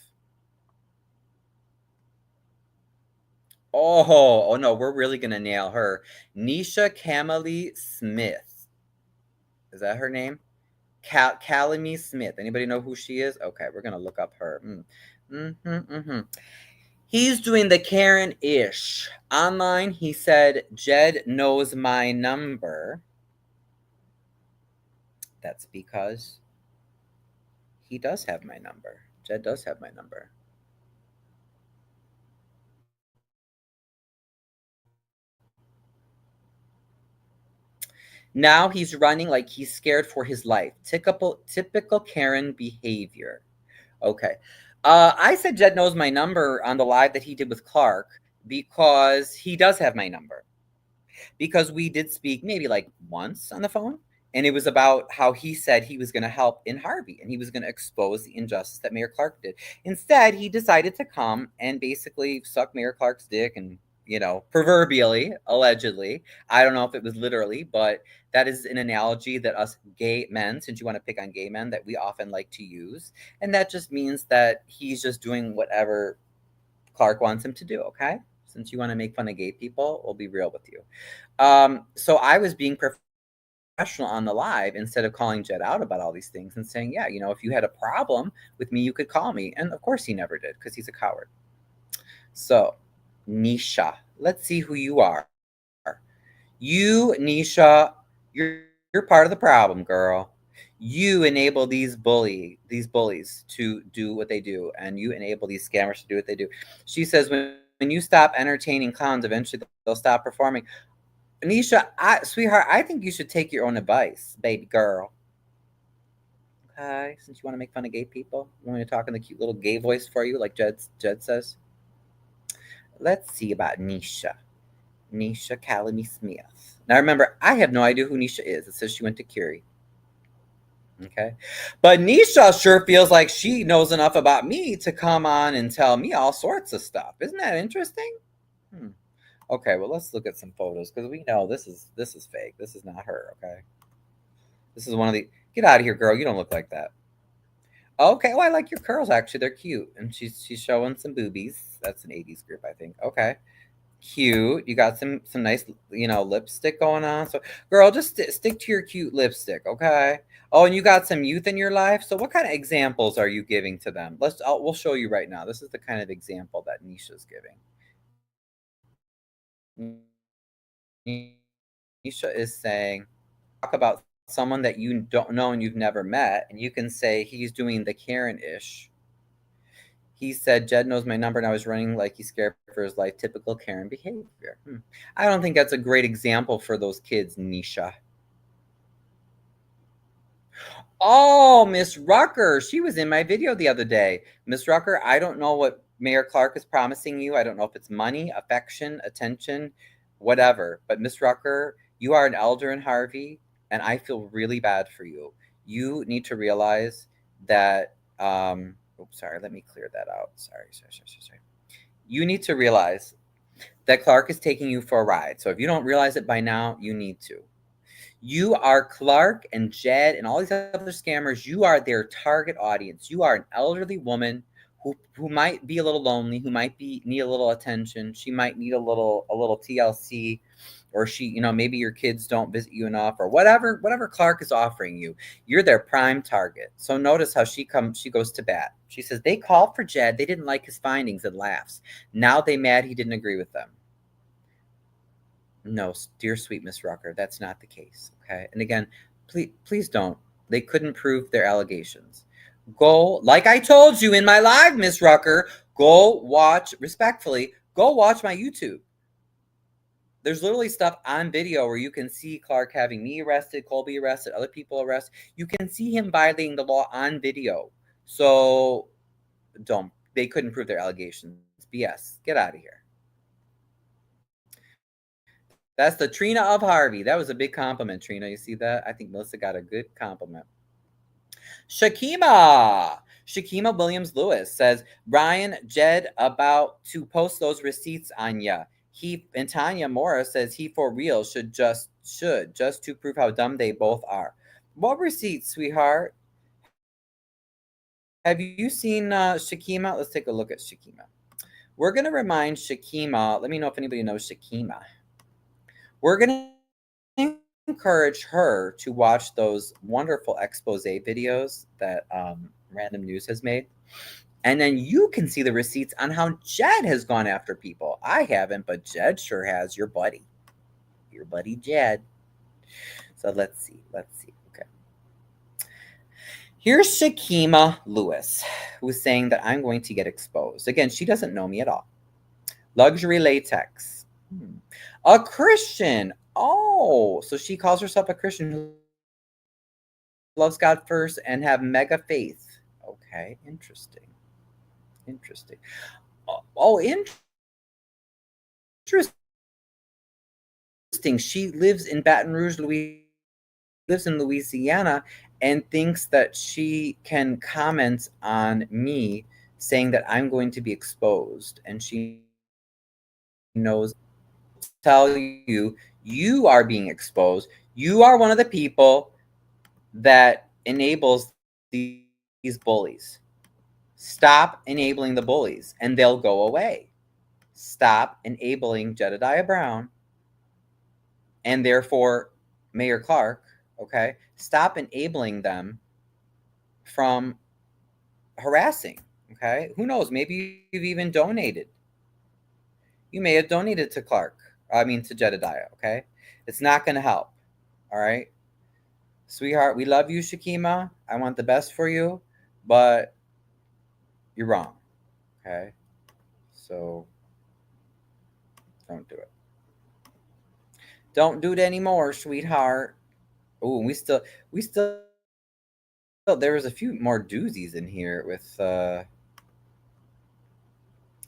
Oh no, we're really going to nail her. Nisha Camille Smith. Is that her name? Calamy Smith. Anybody know who she is? Okay, we're going to look up her. He's doing the Karen-ish. Online, he said, Jed knows my number. That's because he does have my number. Jed does have my number. Now he's running like he's scared for his life. Typical Karen behavior. Okay. I said Jed knows my number on the live that he did with Clark because he does have my number. Because we did speak maybe like once on the phone. And it was about how he said he was going to help in Harvey and he was going to expose the injustice that Mayor Clark did. Instead, he decided to come and basically suck Mayor Clark's dick and, proverbially, allegedly. I don't know if it was literally, but that is an analogy that us gay men, since you want to pick on gay men, that we often like to use. And that just means that he's just doing whatever Clark wants him to do, okay? Since you want to make fun of gay people, we'll be real with you. So I was being professional on the live instead of calling Jed out about all these things and saying, yeah, if you had a problem with me, you could call me. And of course he never did because he's a coward. So, Nisha, let's see who you are. You, Nisha, you're part of the problem, girl. You enable these bullies to do what they do, and you enable these scammers to do what they do. She says when you stop entertaining clowns, eventually they'll stop performing. Nisha, sweetheart, I think you should take your own advice, baby girl. Okay, since you want to make fun of gay people, you want me to talk in the cute little gay voice for you, like Jed says. Let's see about Nisha. Nisha Calamy Smith. Now remember, I have no idea who Nisha is. It says she went to Curie. Okay. But Nisha sure feels like she knows enough about me to come on and tell me all sorts of stuff. Isn't that interesting? Okay, well, let's look at some photos because we know this is fake. This is not her, okay? This is one of the... Get out of here, girl. You don't look like that. Okay, well, I like your curls, actually. They're cute. And she's showing some boobies. That's an 80s group, I think. Okay. Cute. You got some nice, lipstick going on. So, girl, just stick to your cute lipstick, okay? Oh, and you got some youth in your life. So, what kind of examples are you giving to them? We'll show you right now. This is the kind of example that Nisha's giving. Nisha is saying, talk about someone that you don't know and you've never met, and you can say he's doing the Karen-ish. He said, Jed knows my number and I was running like he's scared for his life. Typical Karen behavior. I don't think that's a great example for those kids, Nisha. Oh, Miss Rucker. She was in my video the other day. Miss Rucker, I don't know what Mayor Clark is promising you. I don't know if it's money, affection, attention, whatever. But Miss Rucker, you are an elder in Harvey, and I feel really bad for you. You need to realize that... oops, sorry. Let me clear that out. Sorry. You need to realize that Clark is taking you for a ride. So if you don't realize it by now, you need to. You are Clark and Jed and all these other scammers. You are their target audience. You are an elderly woman who might be a little lonely, who might need a little attention. She might need a little TLC, or she, maybe your kids don't visit you enough, or whatever Clark is offering you. You're their prime target. So notice how she goes to bat. She says they called for Jed. They didn't like his findings, and laughs. Now they mad he didn't agree with them. No, dear sweet Miss Rucker, that's not the case. Okay. And again, please don't. They couldn't prove their allegations. Go, like I told you in my live, Miss Rucker, go watch, respectfully, go watch my YouTube. There's literally stuff on video where you can see Clark having me arrested, Colby arrested, other people arrested. You can see him violating the law on video. So they couldn't prove their allegations. BS. Get out of here. That's the Trina of Harvey. That was a big compliment, Trina. You see that? I think Melissa got a good compliment. Shakima Williams Lewis says, Brian, Jed about to post those receipts on ya. And Tanya Mora says he for real should just to prove how dumb they both are. What receipts, sweetheart? Have you seen Shakima? Let's take a look at Shakima. We're going to remind Shakima. Let me know if anybody knows Shakima. We're going to encourage her to watch those wonderful expose videos that Random News has made. And then you can see the receipts on how Jed has gone after people. I haven't, but Jed sure has. Your buddy Jed. So let's see. Okay. Here's Shakima Lewis, who's saying that I'm going to get exposed. Again, she doesn't know me at all. Luxury latex. A Christian. Oh, so she calls herself a Christian who loves God first and have mega faith. Okay, interesting. Oh, interesting. She lives in Baton Rouge, Louisiana. lives in Louisiana and thinks that she can comment on me saying that I'm going to be exposed, and she knows, tell you, you are being exposed. You are one of the people that enables these bullies. Stop enabling the bullies and they'll go away. Stop enabling Jedidiah Brown and therefore Mayor Clark, okay? Stop enabling them from harassing, okay? Who knows? Maybe you've even donated. You may have donated to to Jedidiah, okay? It's not going to help, all right? Sweetheart, we love you, Shakima. I want the best for you, but you're wrong, okay? So don't do it. Don't do it anymore, sweetheart. Oh, we still, there was a few more doozies in here with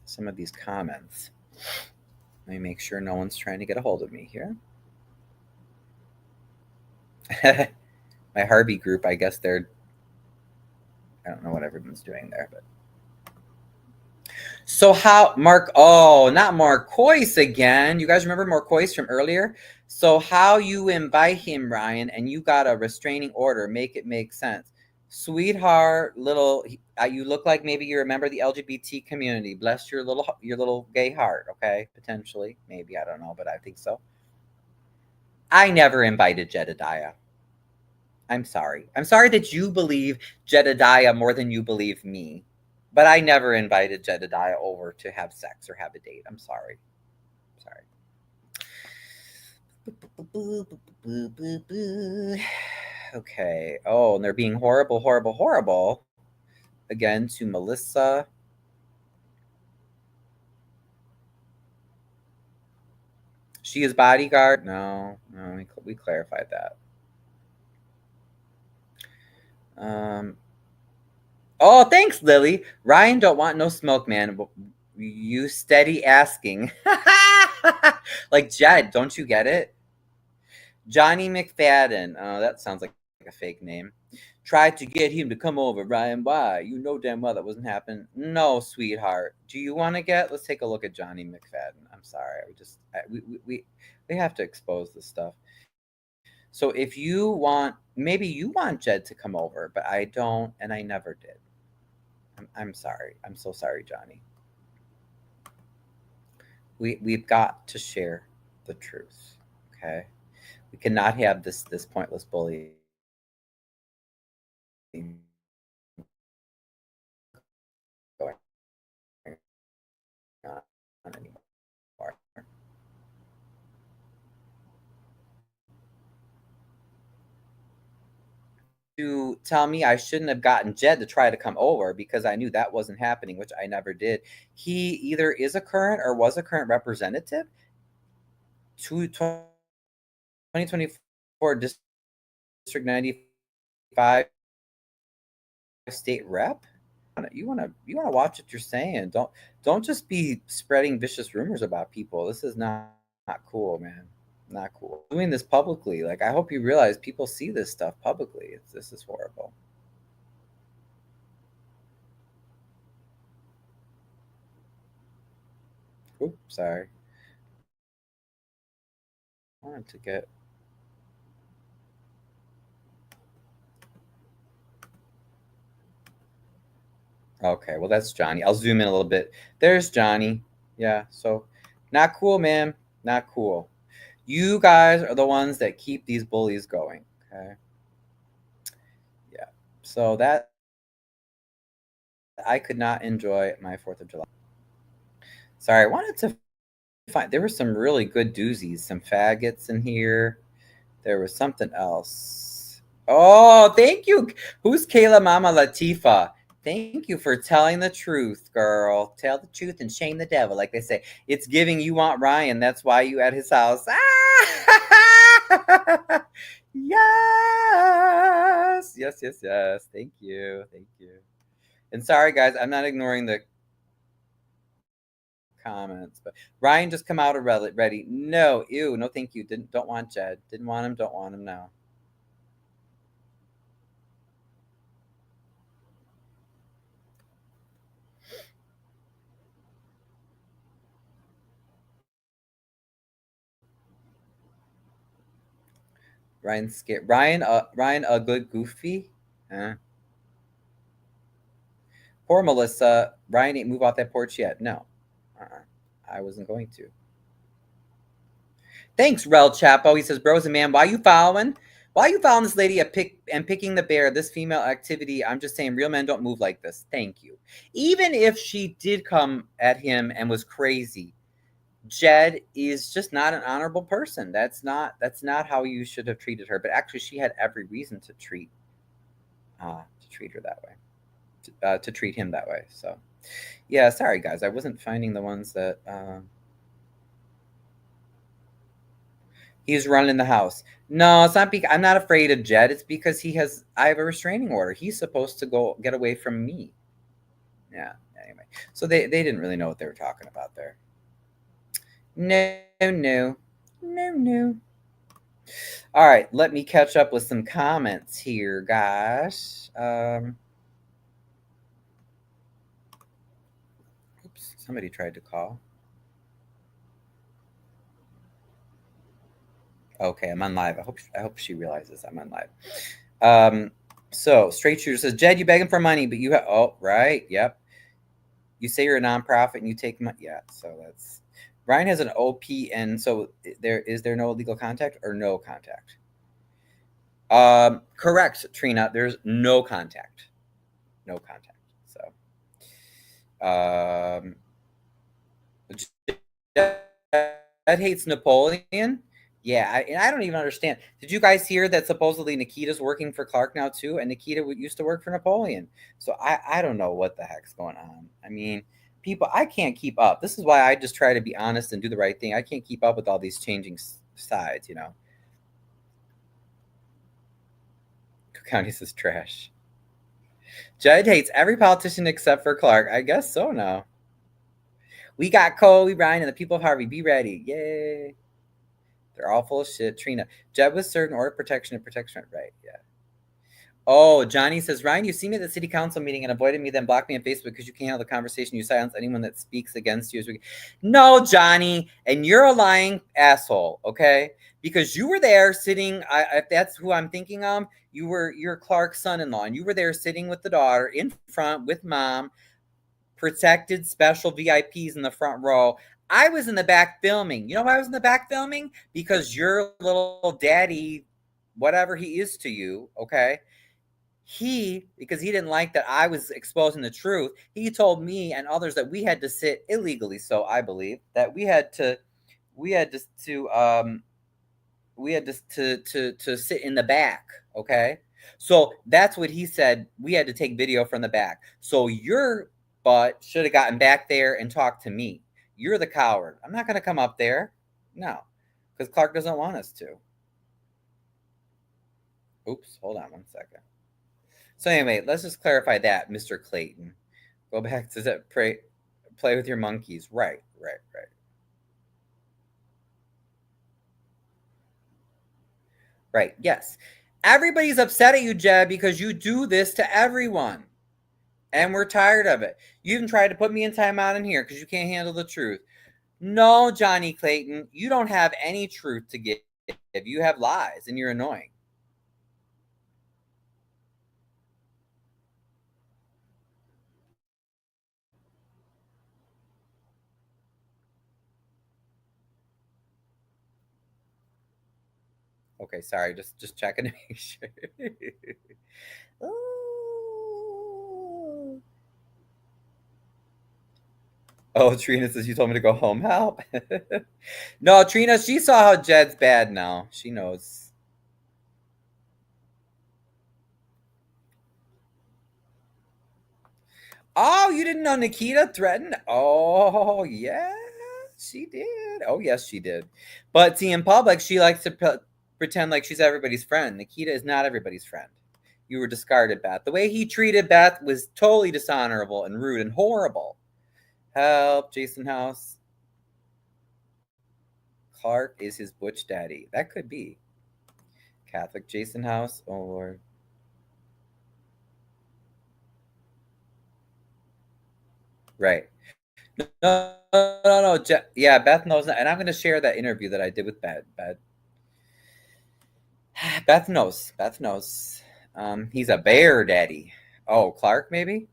some of these comments. Let me make sure no one's trying to get a hold of me here. My Harvey group, I guess I don't know what everyone's doing there, but. So how, not Marcois again. You guys remember Marcois from earlier? So how you invite him, Ryan, and you got a restraining order, make it make sense. Sweetheart, you look like maybe you remember the LGBT community. Bless your little gay heart, okay? Potentially, maybe, I don't know, but I think so. I never invited Jedidiah. I'm sorry. I'm sorry that you believe Jedidiah more than you believe me. But I never invited Jedidiah over to have sex or have a date. I'm sorry. Okay. Oh, and they're being horrible again to Melissa. She is bodyguard. No, we clarified that. Oh, thanks, Lily. Ryan don't want no smoke, man. You steady asking. Like Jed, don't you get it? Johnny McFadden. Oh, that sounds like a fake name. Tried to get him to come over, Ryan. Why? You know damn well that wasn't happening. No, sweetheart. Do you want to get? Let's take a look at Johnny McFadden. I'm sorry. We have to expose this stuff. So if you want, maybe you want Jed to come over, but I don't, and I never did. I'm sorry. I'm so sorry, Johnny. We've got to share the truth. Okay. We cannot have this pointless bullying going on anymore. To tell me I shouldn't have gotten Jed to try to come over because I knew that wasn't happening, which I never did. He either is a current or was a current representative to 2024 District 95 state rep. You want to watch what you're saying. Don't just be spreading vicious rumors about people. This is not cool, man. Not cool. Doing this publicly, like, I hope you realize people see this stuff publicly. This is horrible. Oops, sorry. I wanted to get. Okay, well, that's Johnny. I'll zoom in a little bit. There's Johnny. Yeah, so not cool, man. Not cool. You guys are the ones that keep these bullies going. Okay. Yeah. So that I could not enjoy my 4th of July. Sorry, I wanted to find, there were some really good doozies, some faggots in here. There was something else. Oh, thank you. Who's Kayla Mama Latifa? Thank you for telling the truth, girl. Tell the truth and shame the devil, like they say. It's giving you want Ryan. That's why you at his house. Ah! Yes. Thank you. And sorry, guys, I'm not ignoring the comments, but Ryan just come out of ready. No, ew, no, thank you. Don't want Jed. Didn't want him. Don't want him now. Ryan's scared. Ryan, a good goofy. Poor Melissa. Ryan ain't move off that porch yet. No, I wasn't going to. Thanks, Rel Chapo. He says, "Bros and man, why you following? Why you following this lady picking the bear? This female activity. I'm just saying, real men don't move like this. Thank you. Even if she did come at him and was crazy, Jed is just not an honorable person. That's not how you should have treated her. But actually, she had every reason to treat her that way, to treat him that way. So, yeah, sorry guys, I wasn't finding the ones that he's running the house. No, it's not because I'm not afraid of Jed. It's because I have a restraining order. He's supposed to go get away from me. Yeah. Anyway, so they didn't really know what they were talking about there. No. All right, let me catch up with some comments here, guys. Oops, somebody tried to call. Okay, I'm on live. I hope she realizes I'm on live. So Straight Shooter says, Jed, you begging for money, but you have right, yep. You say you're a nonprofit and you take money. Yeah, so that's Ryan has an OP, and so is there no illegal contact or no contact? Correct, Trina. There's no contact. No contact. So Jed hates Napoleon. Yeah, I don't even understand. Did you guys hear that supposedly Nikita's working for Clark now too? And Nikita used to work for Napoleon. So I don't know what the heck's going on. I mean, people, I can't keep up. This is why I just try to be honest and do the right thing. I can't keep up with all these changing sides, you know. Cook County says trash. Jed hates every politician except for Clark. I guess so now. We got Cole, Ryan, and the people of Harvey. Be ready. Yay. They're all full of shit. Trina. Jed was served an order of protection and protection. Right, yeah. Oh, Johnny says, Ryan, you see me at the city council meeting and avoided me, then blocked me on Facebook because you can't handle the conversation. You silence anyone that speaks against you. No, Johnny, and you're a lying asshole, okay? Because you were there sitting, if that's who I'm thinking of, you're Clark's son-in-law, and you were there sitting with the daughter in front with mom, protected special VIPs in the front row. I was in the back filming. You know why I was in the back filming? Because your little daddy, whatever he is to you, okay? Because he didn't like that I was exposing the truth, he told me and others that we had to sit illegally. So I believe that we had to sit in the back. Okay. So that's what he said. We had to take video from the back. So your butt should have gotten back there and talked to me. You're the coward. I'm not going to come up there. No, because Clark doesn't want us to. Oops. Hold on one second. So anyway, let's just clarify that, Mr. Clayton. Go back to that. Play with your monkeys. Right. Right. Yes. Everybody's upset at you, Jed, because you do this to everyone. And we're tired of it. You even tried to put me in timeout in here because you can't handle the truth. No, Johnny Clayton, you don't have any truth to give. You have lies, and you're annoying. Okay, sorry, just checking to make sure. Oh, Trina says you told me to go home. Help. No, Trina, she saw how Jed's bad now. She knows. Oh, you didn't know Nikita threatened? Oh, yeah, she did. Oh, yes, she did. But see, in public, she likes to pretend like she's everybody's friend. Nikita is not everybody's friend. You were discarded, Beth. The way he treated Beth was totally dishonorable and rude and horrible. Help, Jason House. Clark is his butch daddy. That could be. Catholic Jason House. Oh, Lord. Right. No. Yeah, Beth knows that. And I'm going to share that interview that I did with Beth. Beth knows. Beth knows. He's a bear daddy. Oh, Clark maybe?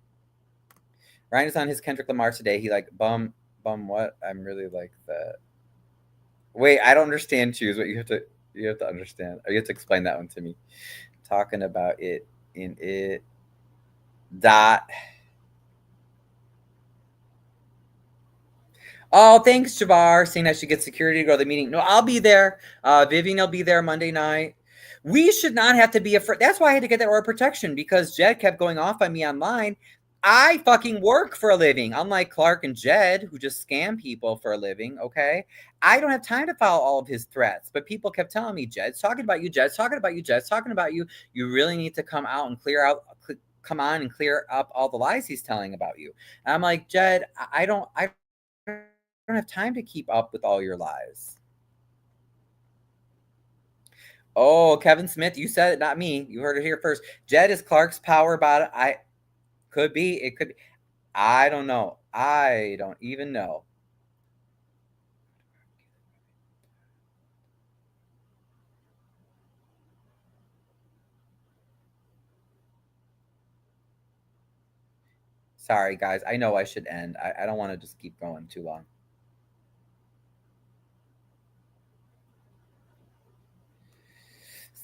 Ryan is on his Kendrick Lamar today. He like bum what? I'm really like that. Wait, I don't understand. Choose what you have to understand. Or you have to explain that one to me. Talking about it in it dot. Oh, thanks, Javar. Seeing I should get security to go to the meeting. No, I'll be there. Vivian will be there Monday night. We should not have to be afraid. That's why I had to get that order of protection, because Jed kept going off on me online. I fucking work for a living, unlike Clark and Jed, who just scam people for a living, okay? I don't have time to follow all of his threats, but people kept telling me, Jed's talking about you, Jed's talking about you, Jed's talking about you. You really need to come on and clear up all the lies he's telling about you. And I'm like, Jed, I don't have time to keep up with all your lies. Oh, Kevin Smith, you said it, not me. You heard it here first. Jed is Clark's power bottom. It could be. I don't know. I don't even know. Sorry, guys. I know I should end. I don't want to just keep going too long.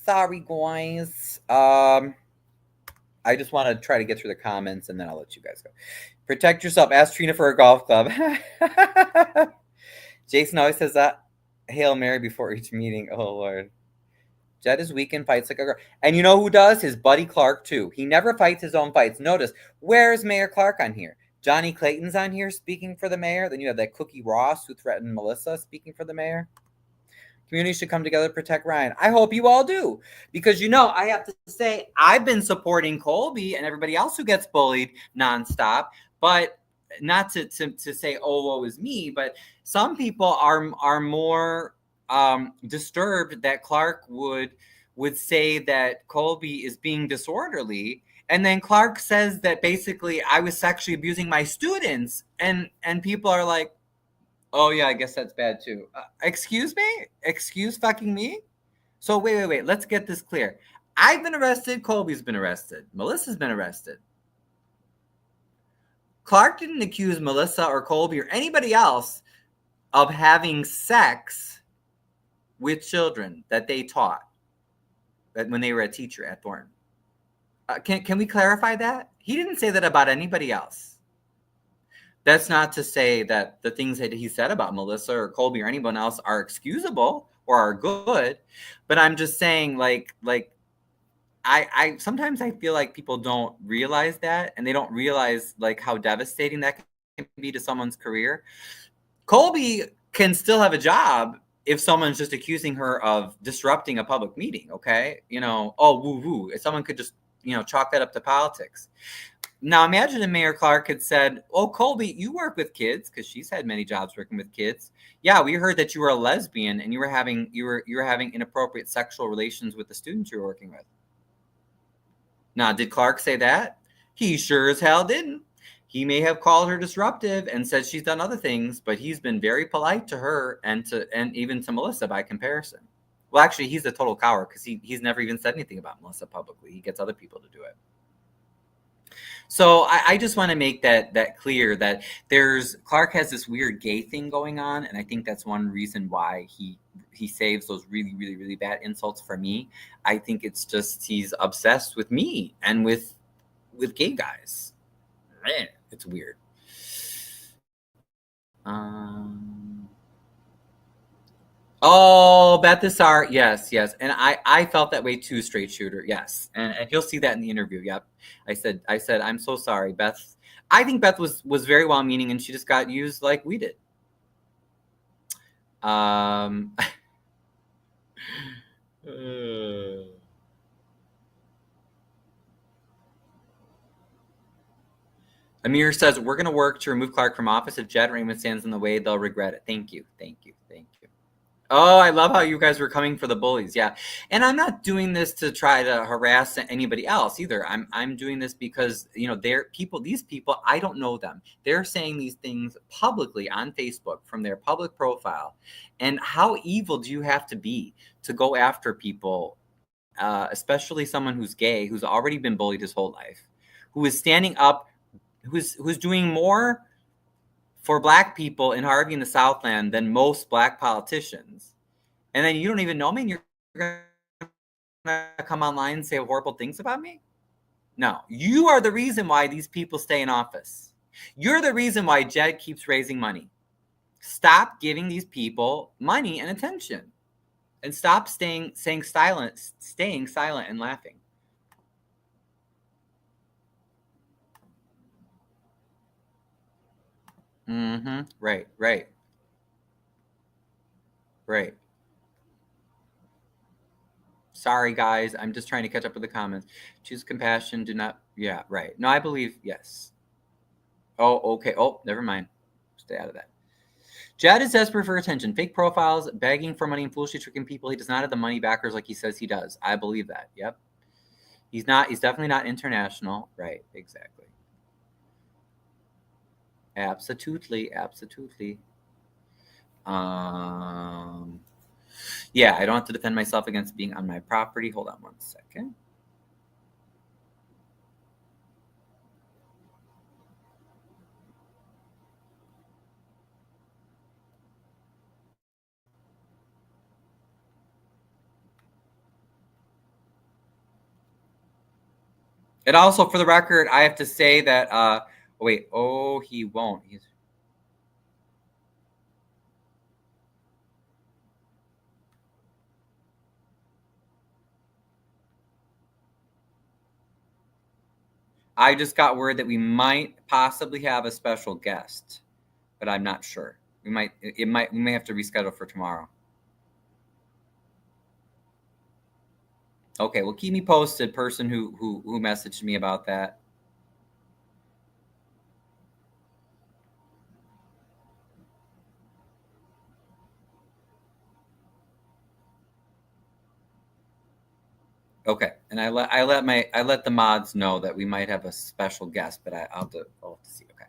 Sorry, guys. I just want to try to get through the comments, and then I'll let you guys go. Protect yourself. Ask Trina for a golf club. Jason always says that Hail Mary before each meeting. Oh, Lord. Jed is weak and fights like a girl. And you know who does? His buddy Clark, too. He never fights his own fights. Notice, where's Mayor Clark on here? Johnny Clayton's on here speaking for the mayor. Then you have that Cookie Ross who threatened Melissa speaking for the mayor. Community should come together to protect Ryan. I hope you all do. Because, I have to say, I've been supporting Colby and everybody else who gets bullied nonstop. But not to say, oh, woe is me. But some people are more disturbed that Clark would say that Colby is being disorderly. And then Clark says that basically I was sexually abusing my students. And people are like, oh, yeah, I guess that's bad, too. Excuse me? Excuse fucking me? So wait. Let's get this clear. I've been arrested. Colby's been arrested. Melissa's been arrested. Clark didn't accuse Melissa or Colby or anybody else of having sex with children that they taught when they were a teacher at Thornton. Can we clarify that? He didn't say that about anybody else. That's not to say that the things that he said about Melissa or Colby or anyone else are excusable or are good, but I'm just saying, I sometimes I feel like people don't realize that, and they don't realize how devastating that can be to someone's career. Colby can still have a job if someone's just accusing her of disrupting a public meeting, okay? Oh, woo-woo. If someone could just, chalk that up to politics. Now, imagine if Mayor Clark had said, oh, Colby, you work with kids, because she's had many jobs working with kids. Yeah, we heard that you were a lesbian and you were having inappropriate sexual relations with the students you were working with. Now, did Clark say that? He sure as hell didn't. He may have called her disruptive and said she's done other things, but he's been very polite to her and even to Melissa by comparison. Well, actually, he's a total coward because he's never even said anything about Melissa publicly. He gets other people to do it. So I just want to make that clear that Clark has this weird gay thing going on, and I think that's one reason why he saves those really, really, really bad insults for me. I think it's just he's obsessed with me and with gay guys. Man, it's weird. Oh, Bethesar, yes, and I felt that way too, straight shooter, yes, and you'll see that in the interview. Yep, I said I'm so sorry, Beth. I think Beth was very well meaning, and she just got used like we did. Amir says we're going to work to remove Clark from office. If Jed Raymond stands in the way, they'll regret it. Thank you. Oh, I love how you guys were coming for the bullies. Yeah. And I'm not doing this to try to harass anybody else either. I'm doing this because, these people, I don't know them. They're saying these things publicly on Facebook from their public profile. And how evil do you have to be to go after people especially someone who's gay, who's already been bullied his whole life, who is standing up, who's doing more for Black people in Harvey in the Southland than most Black politicians. And then you don't even know me and you're going to come online and say horrible things about me? No, you are the reason why these people stay in office. You're the reason why Jed keeps raising money. Stop giving these people money and attention. And stop staying silent and laughing. Right. Sorry, guys. I'm just trying to catch up with the comments. Choose compassion. Do not. Yeah, right. No, I believe yes. Oh, okay. Oh, never mind. Stay out of that. Jed is desperate for attention. Fake profiles, begging for money, and foolishly tricking people. He does not have the money backers like he says he does. I believe that. Yep. He's not. He's definitely not international. Right. Exactly. Absolutely. Yeah, I don't have to defend myself against being on my property. Hold on one second. And also, for the record, I have to say that. Wait. Oh, he won't. I just got word that we might possibly have a special guest, but I'm not sure. We may have to reschedule for tomorrow. Okay, well, keep me posted, person who messaged me about that. Okay, and I let the mods know that we might have a special guest, but I'll have to see. Okay.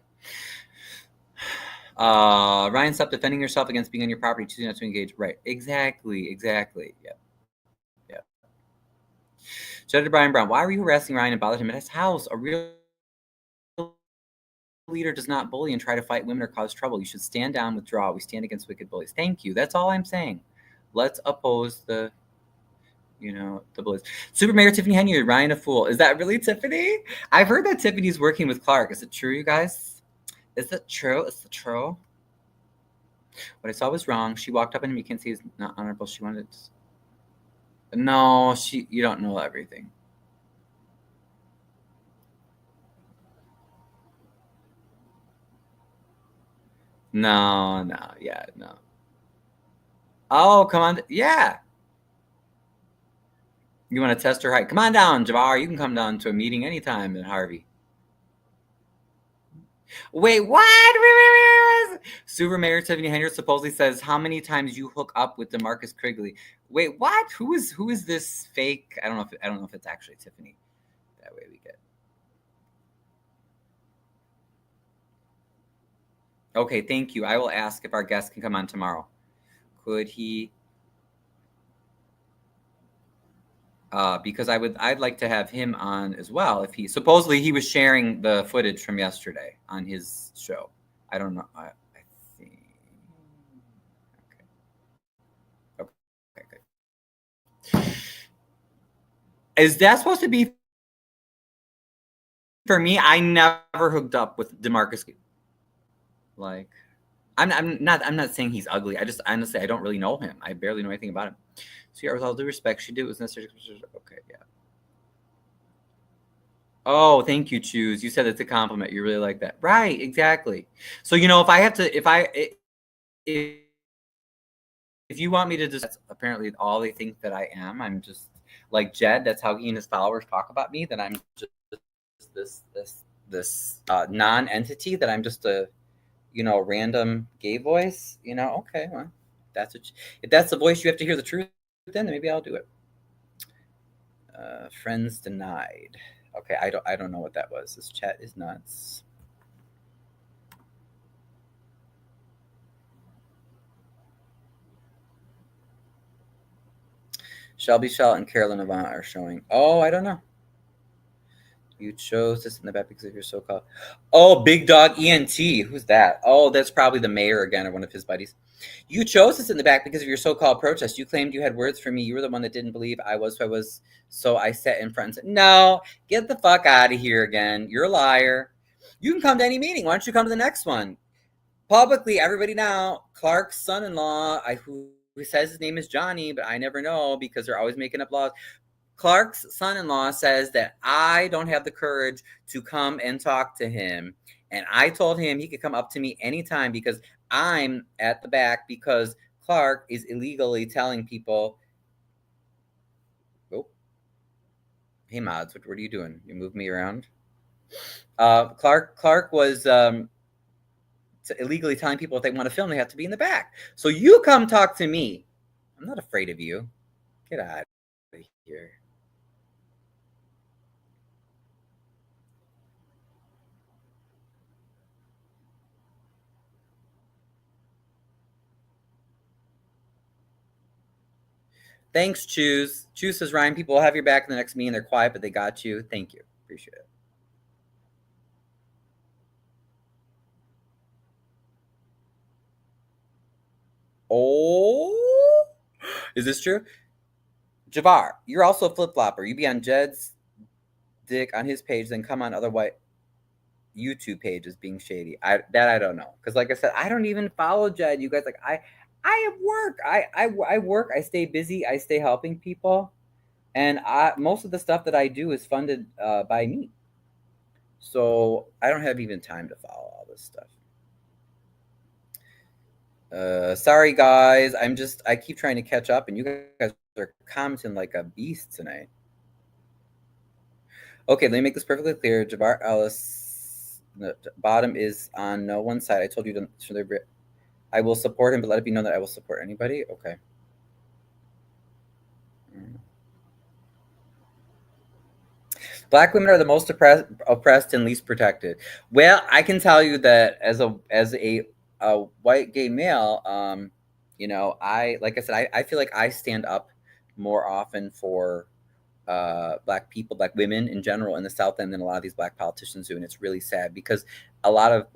Ryan, stop defending yourself against being on your property, choosing not to engage. Right. Exactly. Yep. Judge Brian Brown, why were you harassing Ryan and bothered him at his house? A real leader does not bully and try to fight women or cause trouble. You should stand down, withdraw. We stand against wicked bullies. Thank you. That's all I'm saying. Let's oppose the bullies. Super Mayor Tiffany Henry, Ryan a fool. Is that really Tiffany? I've heard that Tiffany's working with Clark. Is it true, you guys? Is it true? What I saw was wrong. She walked up on him. You can't see he's not honorable. She wanted to... No, you don't know everything. No. Yeah, no. Oh, come on. Yeah. You want to test her height? Come on down, Javar. You can come down to a meeting anytime in Harvey. Wait, what? Wait. Super Mayor Tiffany Henry supposedly says how many times you hook up with DeMarcus Quigley. Wait, what? Who is this fake? I don't know if it's actually Tiffany. That way we get. Okay, thank you. I will ask if our guest can come on tomorrow. Could he? Because I'd like to have him on as well. If he supposedly he was sharing the footage from yesterday on his show. I don't know. I think. Okay, good. Is that supposed to be for me? I never hooked up with DeMarcus. Like, I'm not saying he's ugly. I just honestly I don't really know him. I barely know anything about him. So yeah, with all due respect, she did what was necessary. Okay, yeah. Oh, thank you, Choose. You said it's a compliment. You really like that, right? Exactly. So if you want me to just, that's apparently all they think that I am. I'm just like Jed. That's how he and his followers talk about me. That I'm just this non-entity. That I'm just a random gay voice. Okay, well, if that's the voice you have to hear the truth. Then maybe I'll do it. Friends denied. Okay, I don't know what that was. This chat is nuts. Shelby Shell and Carolyn Avant are showing. Oh, I don't know. You chose this in the back because of your so-called. Oh, Big Dog ENT. Who's that? Oh, that's probably the mayor again or one of his buddies. You chose this in the back because of your so-called protest. You claimed you had words for me. You were the one that didn't believe I was who I was. So I sat in front and said, no, get the fuck out of here again. You're a liar. You can come to any meeting. Why don't you come to the next one? Publicly, everybody now, Clark's son-in-law, who says his name is Johnny, but I never know because they're always making up laws. Clark's son-in-law says that I don't have the courage to come and talk to him. And I told him he could come up to me anytime because I'm at the back because Clark is illegally telling people, oh, hey mods, what are you doing? You move me around? Clark was illegally telling people if they want to film, they have to be in the back. So you come talk to me. I'm not afraid of you. Get out of here. Thanks, Choose. Choose says, Ryan, people will have your back in the next meeting. They're quiet, but they got you. Thank you. Appreciate it. Oh, is this true? Javar, you're also a flip-flopper. You be on Jed's dick on his page, then come on other white YouTube pages being shady. I don't know. Because like I said, I don't even follow Jed. You guys, like, I have work. I work. I stay busy. I stay helping people. And most of the stuff that I do is funded by me. So I don't have even time to follow all this stuff. Sorry, guys. I keep trying to catch up, and you guys are commenting like a beast tonight. Okay, let me make this perfectly clear. Jabbar Ellis, the bottom is on no one side. I told you to. I will support him, but let it be known that I will support anybody. Okay. Black women are the most oppressed and least protected. Well, I can tell you that as a white gay male, you know, like I said, I feel like I stand up more often for Black people, Black women in general in the South End than a lot of these Black politicians do, and it's really sad because a lot of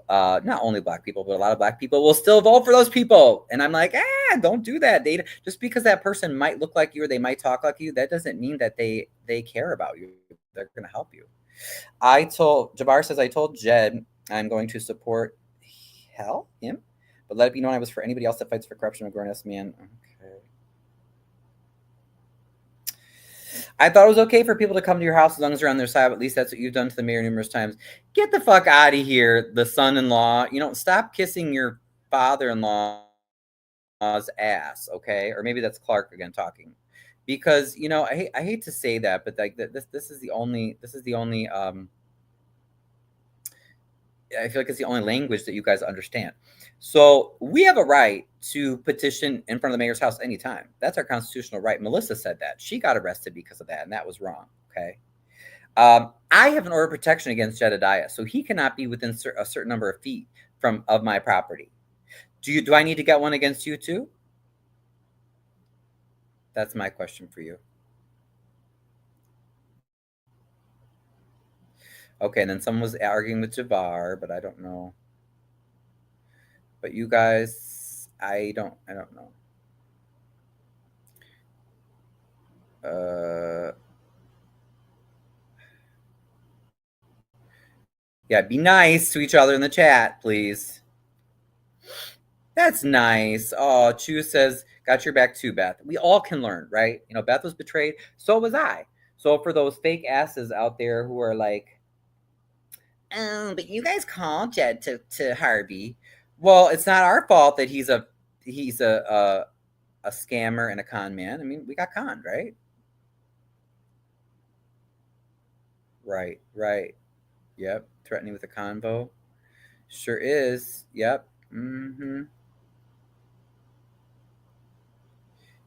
not only Black people, but a lot of Black people will still vote for those people, and I'm like, don't do that. They just because that person might look like you or they might talk like you, that doesn't mean that they care about you. They're going to help you. Jabbar says, I told Jed I'm going to support him, but let it be known I was for anybody else that fights for corruption of a grown-ass man. Okay. I thought it was okay for people to come to your house as long as they're on their side. At least that's what you've done to the mayor numerous times. Get the fuck out of here, the son-in-law. You know, stop kissing your father-in-law's ass, okay? Or maybe that's Clark again talking. Because, you know, I hate to say that, but like this is the only I feel like it's the only language that you guys understand. So we have a right to petition in front of the mayor's house anytime. That's our constitutional right. Melissa said that. She got arrested because of that, and that was wrong, okay? I have an order of protection against Jedidiah, so he cannot be within a certain number of feet of my property. Do I need to get one against you too? That's my question for you. Okay, and then someone was arguing with Jabbar, but I don't know. But you guys, I don't know. Yeah, be nice to each other in the chat, please. That's nice. Oh, Chu says, got your back too, Beth. We all can learn, right? You know, Beth was betrayed. So was I. So for those fake asses out there who are like, oh, but you guys called Jed to Harvey. Well, it's not our fault that he's a scammer and a con man. I mean, we got conned, right? Right. Yep. Threatening with a convo. Sure is. Yep. Mm-hmm.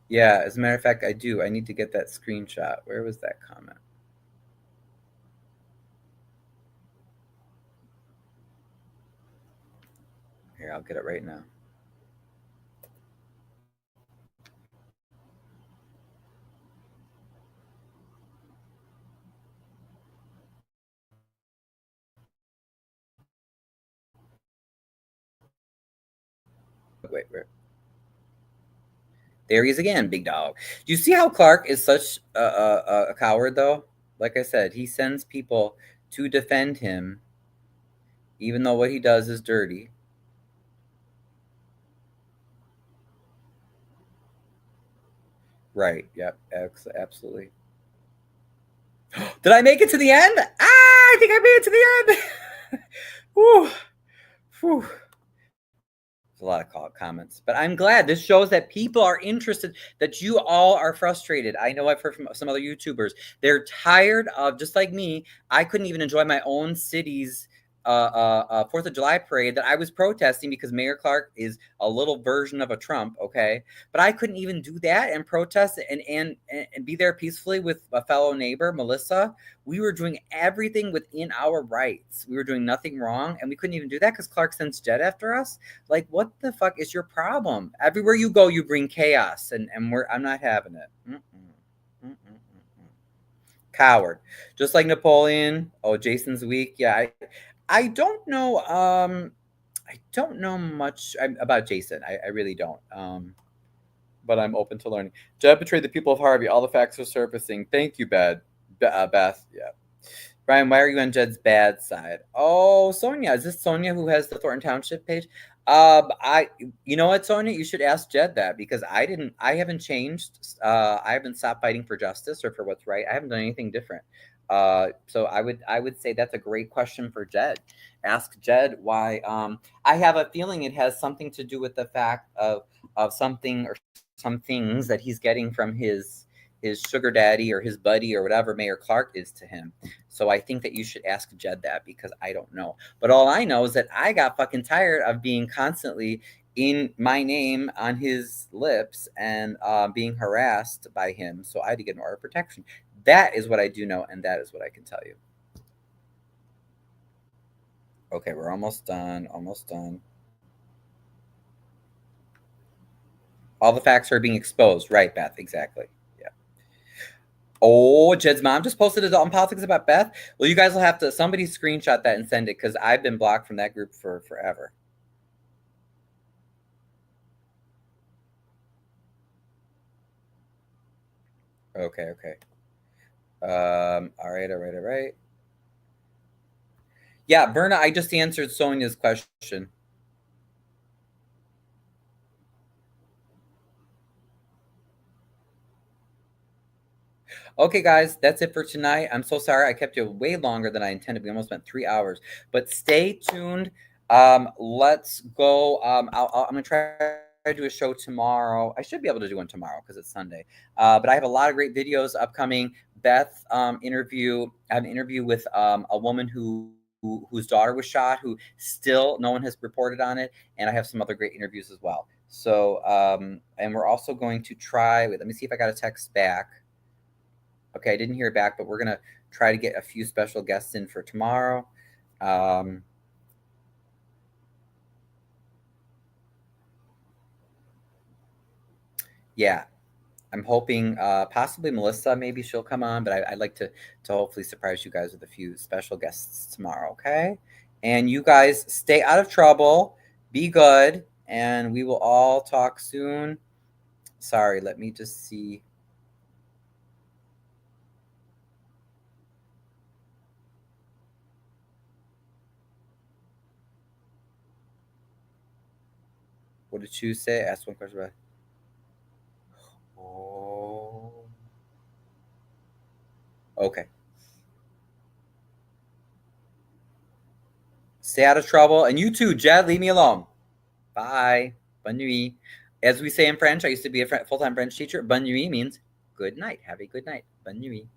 Yeah, as a matter of fact, I do. I need to get that screenshot. Where was that comment? Here, I'll get it right now. Wait. There he is again, big dog. Do you see how Clark is such a coward, though? Like I said, he sends people to defend him, even though what he does is dirty. Right. Yep. Absolutely. Did I make it to the end? I think I made it to the end. Whew. Whew. There's a lot of comments, but I'm glad. This shows that people are interested, that you all are frustrated. I know I've heard from some other YouTubers. They're tired of, just like me, I couldn't even enjoy my own city's 4th of July parade that I was protesting because Mayor Clark is a little version of a Trump, okay? But I couldn't even do that and protest and be there peacefully with a fellow neighbor, Melissa. We were doing everything within our rights. We were doing nothing wrong, and we couldn't even do that because Clark sends Jed after us. Like, what the fuck is your problem? Everywhere you go, you bring chaos, and I'm not having it. Coward. Just like Napoleon. Oh, Jason's weak. Yeah, I don't know. I don't know much about Jason. I really don't. But I'm open to learning. Jed betrayed the people of Harvey. All the facts are surfacing. Thank you, Beth. Yeah. Brian, why are you on Jed's bad side? Oh, Sonia. Is this Sonia who has the Thornton Township page? You know what, Sonia? You should ask Jed that because I haven't changed. I haven't stopped fighting for justice or for what's right. I haven't done anything different. So I would say that's a great question for Jed. Ask Jed why. I have a feeling it has something to do with the fact of something or some things that he's getting from his sugar daddy or his buddy or whatever Mayor Clark is to him. So I think that you should ask Jed that because I don't know. But all I know is that I got fucking tired of being constantly in my name on his lips and being harassed by him. So I had to get an order of protection. That is what I do know, and that is what I can tell you. Okay, we're almost done. All the facts are being exposed. Right, Beth, exactly. Yeah. Oh, Jed's mom just posted his own politics about Beth. Well, you guys will have to, somebody screenshot that and send it because I've been blocked from that group for forever. Okay. All right. Yeah, Berna, I just answered Sonia's question. Okay, guys, that's it for tonight. I'm so sorry I kept you way longer than I intended. We almost spent 3 hours, but stay tuned. Let's go. I'm gonna try to do a show tomorrow. I should be able to do one tomorrow because it's Sunday. But I have a lot of great videos upcoming. Beth interview. I have an interview with a woman whose daughter was shot, who still no one has reported on it, and I have some other great interviews as well. So, and we're also going to try. Wait, let me see if I got a text back. Okay, I didn't hear back, but we're going to try to get a few special guests in for tomorrow. Yeah, I'm hoping possibly Melissa, maybe she'll come on, but I'd like to hopefully surprise you guys with a few special guests tomorrow, okay? And you guys stay out of trouble, be good, and we will all talk soon. Sorry, let me just see. What did you say? Ask one question about. Oh. Okay. Stay out of trouble. And you too, Jed, leave me alone. Bye. Bonne nuit. As we say in French, I used to be a full-time French teacher. Bonne nuit means good night. Have a good night. Bonne nuit.